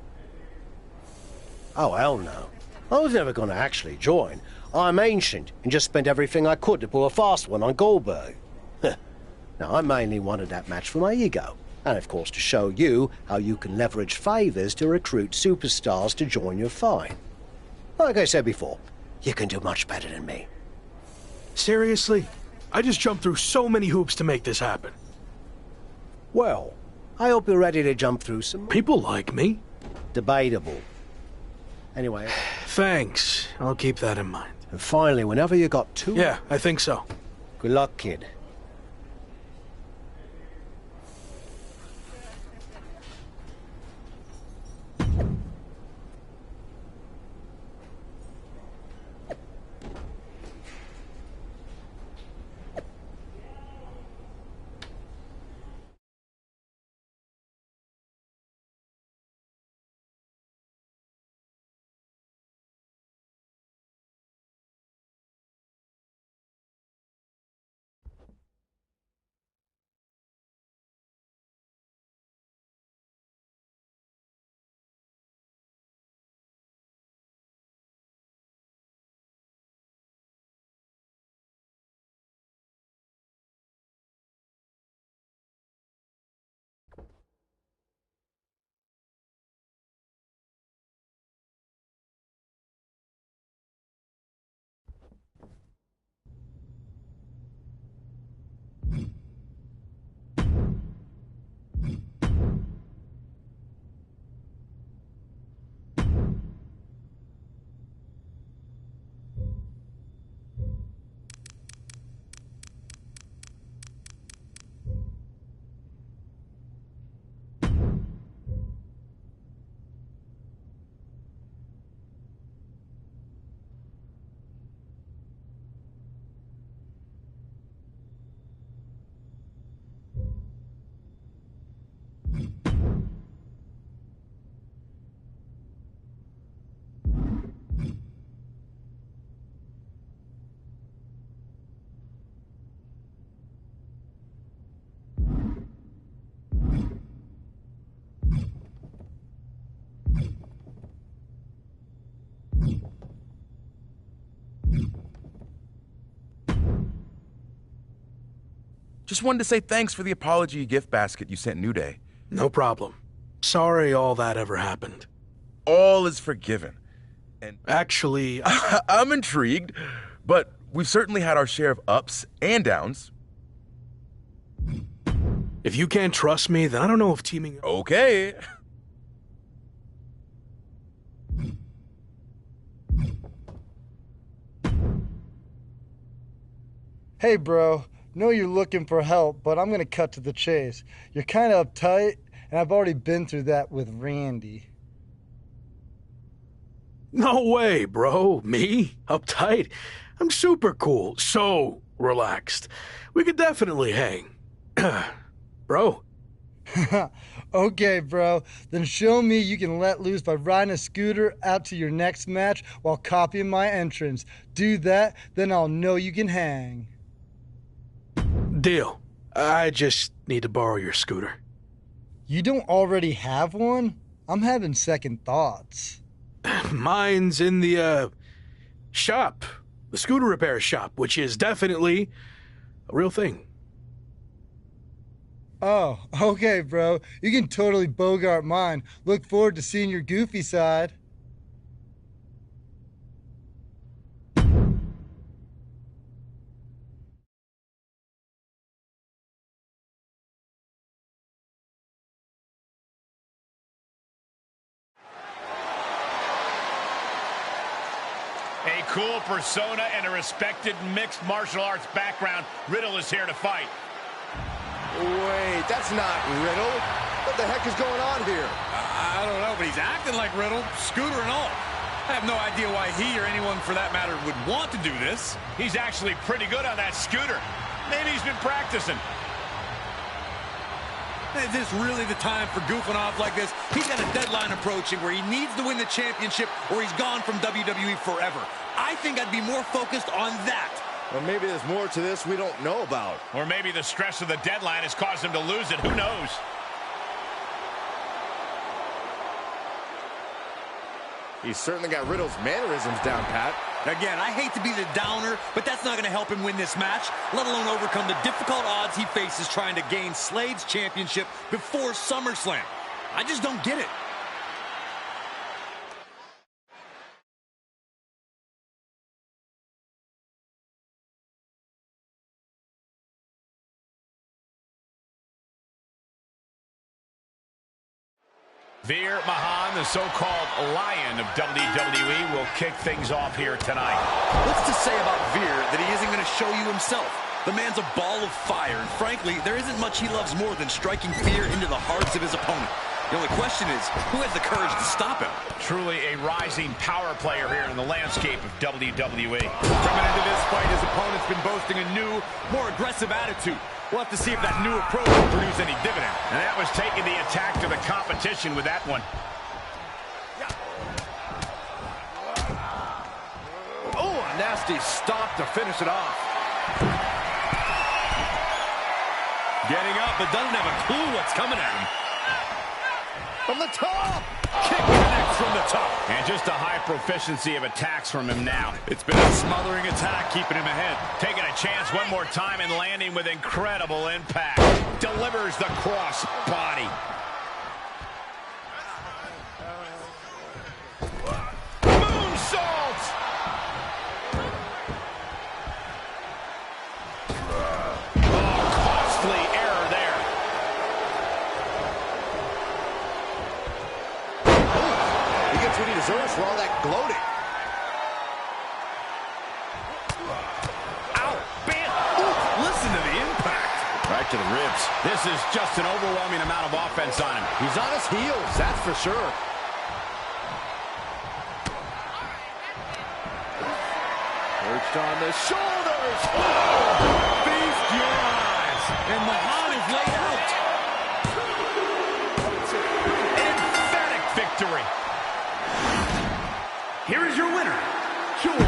Oh, hell no. I was never going to actually join. I'm ancient and just spent everything I could to pull a fast one on Goldberg. Now, I mainly wanted that match for my ego. And, of course, to show you how you can leverage favors to recruit superstars to join your fight. Like I said before, you can do much better than me. Seriously? I just jumped through so many hoops to make this happen. Well, I hope you're ready to jump through some... People like me. Debatable. Anyway... Thanks. I'll keep that in mind. And finally, whenever you got two... Yeah, I think so. Good luck, kid. Just wanted to say thanks for the apology gift basket you sent New Day. No problem. Sorry all that ever happened. All is forgiven. And actually, I'm intrigued, but we've certainly had our share of ups and downs. If you can't trust me, then I don't know if teaming... Okay. Hey, bro. Know you're looking for help, but I'm going to cut to the chase. You're kind of uptight, and I've already been through that with Randy. No way, bro. Me? Uptight? I'm super cool. So relaxed. We could definitely hang. Bro. Okay, bro. Then show me you can let loose by riding a scooter out to your next match while copying my entrance. Do that, then I'll know you can hang. Deal. I just need to borrow your scooter. You don't already have one? I'm having second thoughts. Mine's in the, shop. The scooter repair shop, which is definitely a real thing. Oh, okay, bro. You can totally bogart mine. Look forward to seeing your goofy side. A cool persona and a respected mixed martial arts background. Riddle is here to fight. Wait, that's not Riddle. What the heck is going on here? I don't know, but he's acting like Riddle, scooter and all. I have no idea why he or anyone for that matter would want to do this. He's actually pretty good on that scooter. Maybe he's been practicing. Is this really the time for goofing off like this? He's got a deadline approaching where he needs to win the championship or he's gone from WWE forever. I think I'd be more focused on that. Or maybe there's more to this we don't know about. Or maybe the stress of the deadline has caused him to lose it. Who knows? He's certainly got Riddle's mannerisms down, Pat. Again, I hate to be the downer, but that's not going to help him win this match, let alone overcome the difficult odds he faces trying to gain Slade's championship before SummerSlam. I just don't get it. Veer Mahan, the so-called lion of WWE, will kick things off here tonight. What's to say about Veer that he isn't going to show you himself? The man's a ball of fire, and frankly, there isn't much he loves more than striking fear into the hearts of his opponent. The only question is, who has the courage to stop him? Truly a rising power player here in the landscape of WWE. Coming into this fight, his opponent's been boasting a new, more aggressive attitude. We'll have to see if that new approach will produce any dividend. And that was taking the attack to the competition with that one. Oh, a nasty stop to finish it off. Getting up, but doesn't have a clue what's coming at him. From the top! Kick connects from the top. And just a high proficiency of attacks from him now. It's been a smothering attack, keeping him ahead. Taking a chance one more time and landing with incredible impact. Delivers the cross body. Moonsault! Oh, costly error there. He gets what he deserves for all that gloating. Ow! Bam! Ooh, listen to the impact. Right to the ribs. This is just an overwhelming amount of offense on him. He's on his heels, that's for sure. Perched on the shoulders. Oh! Feast your eyes. And Mahan is laid out. Emphatic victory. Here is your winner, George.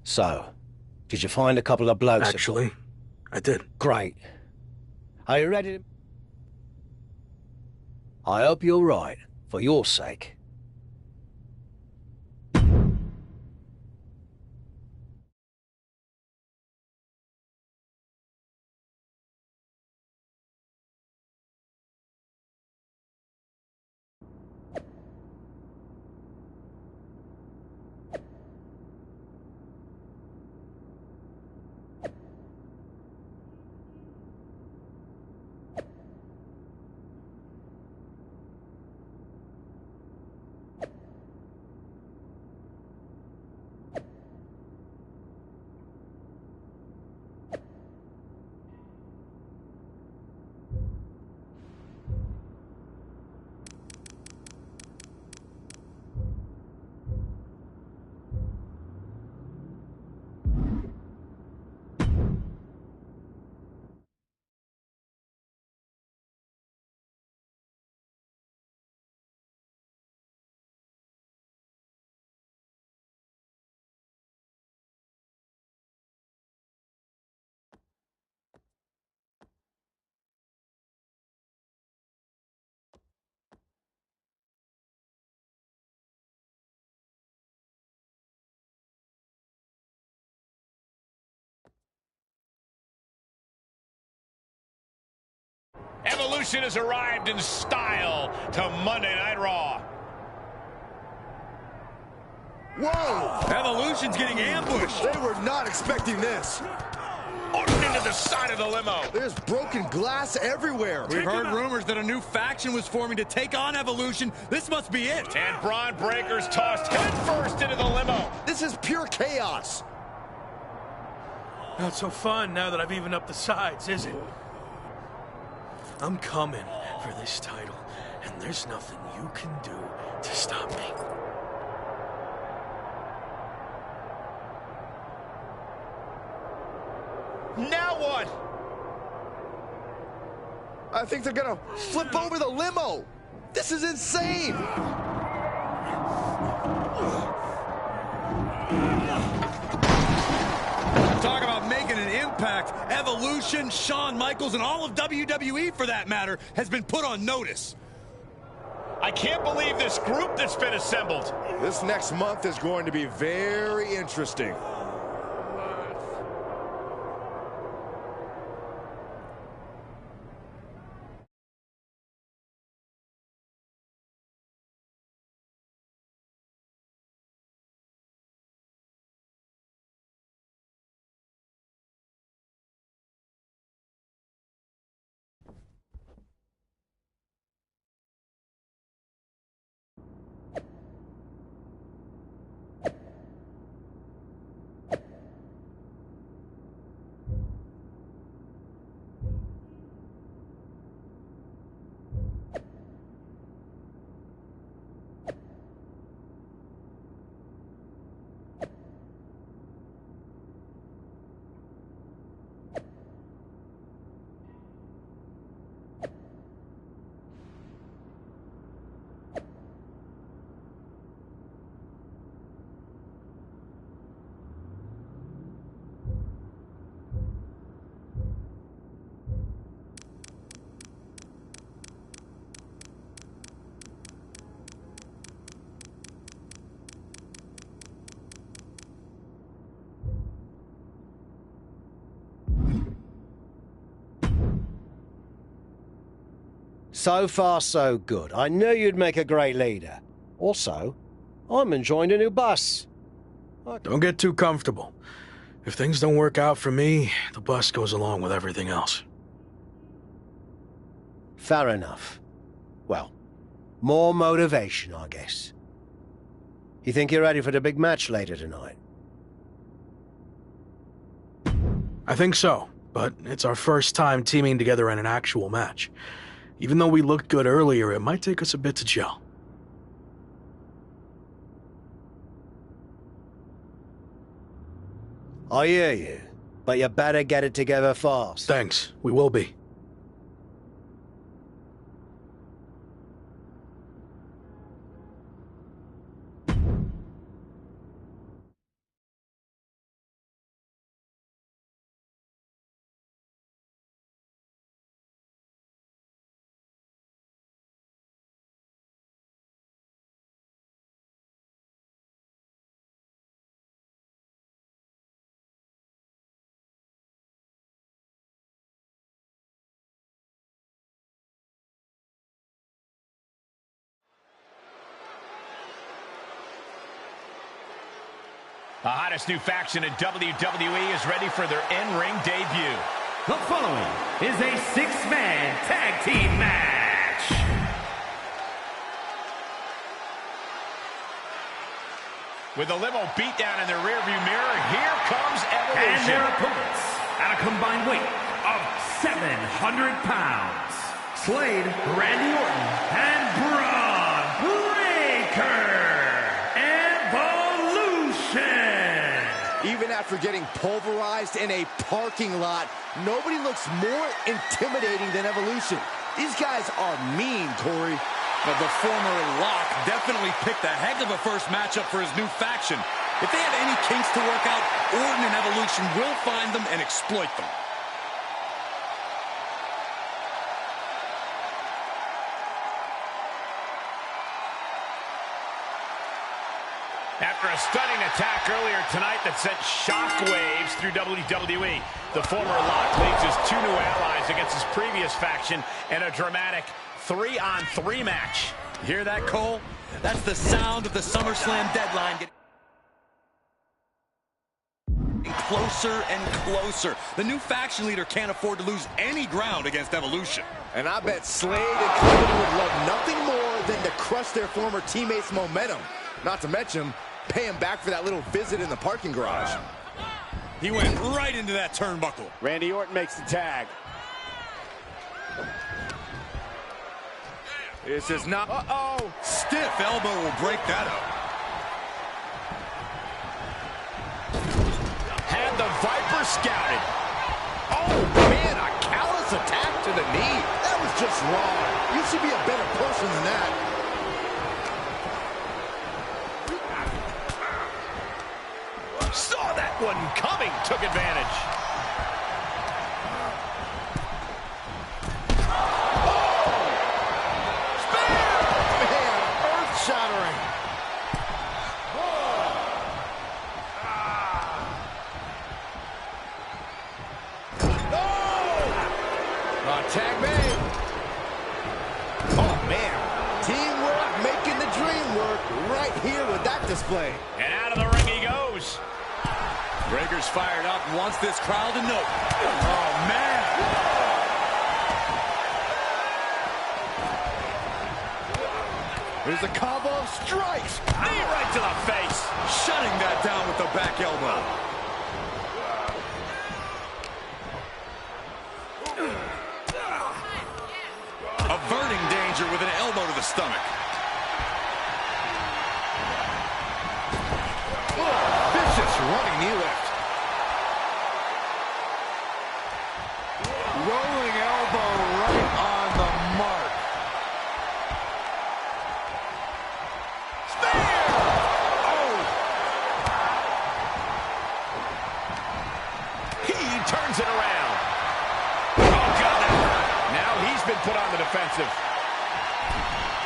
So, did you find a couple of blokes? Actually, I did. Great. Are you ready to... I hope you're right, for your sake. Evolution has arrived in style to Monday Night Raw. Whoa! Evolution's getting ambushed. They were not expecting this. Orton into the side of the limo. There's broken glass everywhere. We've heard rumors that a new faction was forming to take on Evolution. This must be it. And Braun Breaker's tossed headfirst into the limo. This is pure chaos. Not so fun now that I've evened up the sides, is it? I'm coming for this title, and there's nothing you can do to stop me. Now what? I think they're gonna flip over the limo. This is insane. Talk about making an impact. Evolution, Shawn Michaels, and all of WWE, for that matter, has been put on notice. I can't believe this group that's been assembled. This next month is going to be very interesting. So far, so good. I knew you'd make a great leader. Also, I'm enjoying a new bus. Don't get too comfortable. If things don't work out for me, the bus goes along with everything else. Fair enough. Well, more motivation, I guess. You think you're ready for the big match later tonight? I think so, but it's our first time teaming together in an actual match. Even though we looked good earlier, it might take us a bit to gel. I hear you, but you better get it together fast. Thanks, we will be. The hottest new faction in WWE is ready for their in-ring debut. The following is a six-man tag team match. With the limo beat down in their rearview mirror, here comes Evolution. And their opponents, at a combined weight of 700 pounds, Slade, Randy Orton, and Braun Breaker. Even after getting pulverized in a parking lot, nobody looks more intimidating than Evolution. These guys are mean, Corey. But the former Lock definitely picked a heck of a first matchup for his new faction. If they have any kinks to work out, Orton and Evolution will find them and exploit them. After a stunning attack earlier tonight that sent shockwaves through WWE, the former Lock leads his 2 new allies against his previous faction in a dramatic 3-on-3 match. You hear that, Cole? That's the sound of the SummerSlam deadline getting closer and closer. The new faction leader can't afford to lose any ground against Evolution. And I bet Slade and company would love nothing more than to crush their former teammates' momentum. Not to mention, pay him back for that little visit in the parking garage. He went right into that turnbuckle. Randy Orton makes the tag. This is not... Uh-oh! Stiff elbow will break that up. Had the Viper scouted. Oh, man, a callous attack to the knee. That was just wrong. You should be a better person than that. Saw that one coming, took advantage. Shattering. Tag made. Oh, man. Teamwork making the dream work right here with that display. And out of the ring he goes. Breaker's fired up and wants this crowd to know. Oh, man. Here's a combo of strikes. Knee right to the face. Shutting that down with the back elbow. Averting danger with an elbow to the stomach. Vicious running knee lift. Rolling elbow right on the mark. Turns it around. Oh, God, that hurt. Now he's been put on the defensive.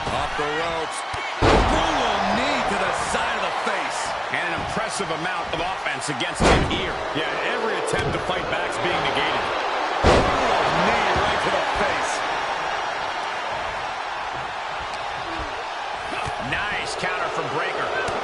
Off the ropes. Brutal knee to the side of the face. And an impressive amount of offense against him here. Yeah, every attempt to fight back is being negated. Brutal knee right to the face. Nice counter from Breaker.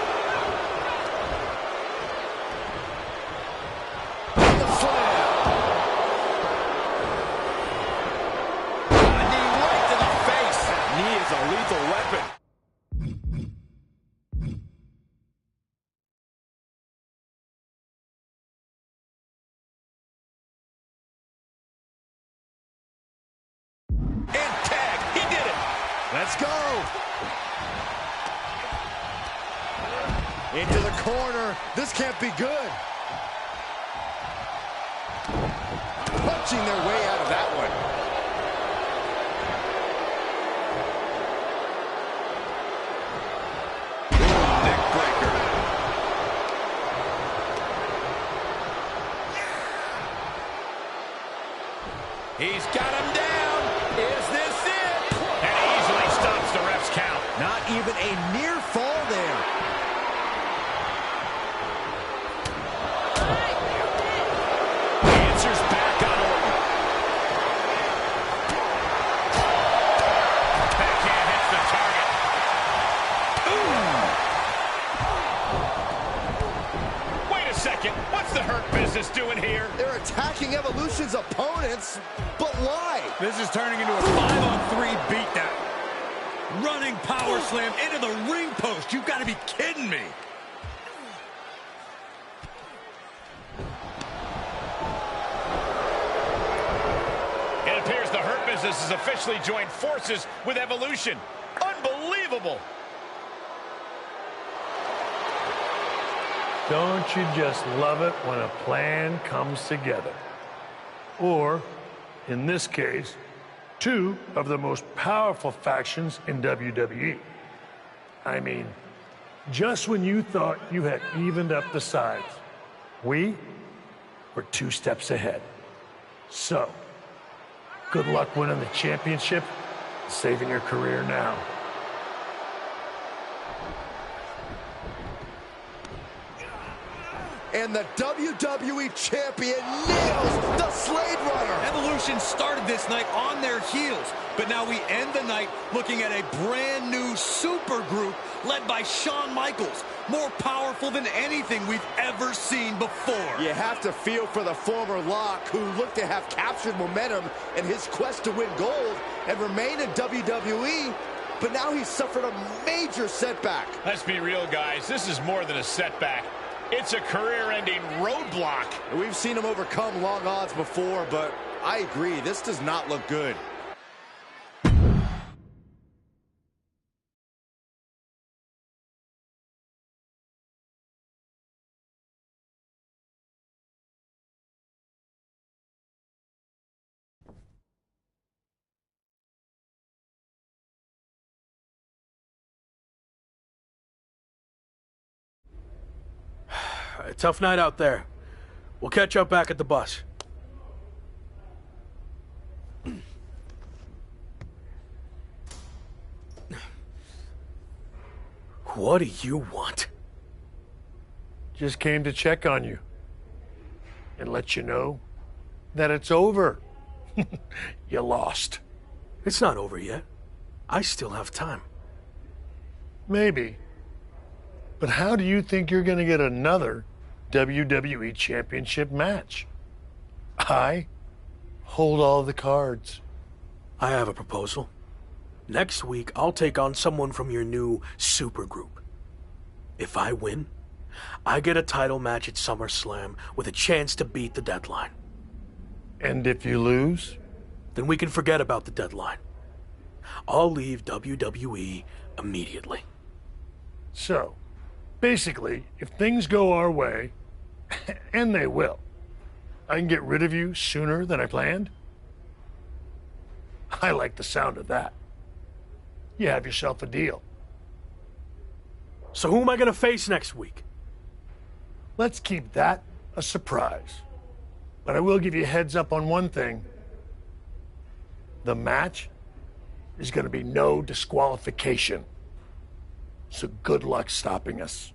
A lethal weapon. And tag, he did it. Let's go. Into the corner. This can't be good. Punching their way out of that one. He's got him down. Is this it? And he easily stops the ref's count. Not even a near fall there. He answers back on Orton. Backhand hits the target. Ooh. Wait a second. What's the Hurt Business doing here? They're attacking Evolution's opponents, but why? This is turning into a 5-on-3 beatdown. Running power slam into the ring post. You've got to be kidding me. It appears the Hurt Business has officially joined forces with Evolution. Unbelievable. Don't you just love it when a plan comes together? Or, in this case, two of the most powerful factions in WWE. I mean, just when you thought you had evened up the sides, we were 2 steps ahead. So, good luck winning the championship, saving your career now. And the WWE Champion nails the Slade Runner. Evolution started this night on their heels, but now we end the night looking at a brand new super group led by Shawn Michaels, more powerful than anything we've ever seen before. You have to feel for the former Lock, who looked to have captured momentum in his quest to win gold and remain in WWE, but now he's suffered a major setback. Let's be real, guys. This is more than a setback. It's a career-ending roadblock. We've seen him overcome long odds before, but I agree, this does not look good. A tough night out there. We'll catch up back at the bus. What do you want? Just came to check on you and let you know that it's over. You lost. It's not over yet. I still have time. Maybe. But how do you think you're going to get another WWE Championship match? I hold all the cards. I have a proposal. Next week, I'll take on someone from your new supergroup. If I win, I get a title match at SummerSlam with a chance to beat the deadline. And if you lose? Then we can forget about the deadline. I'll leave WWE immediately. So, basically, if things go our way, and they will, I can get rid of you sooner than I planned? I like the sound of that. You have yourself a deal. So who am I going to face next week? Let's keep that a surprise. But I will give you a heads up on one thing. The match is going to be no disqualification. So good luck stopping us.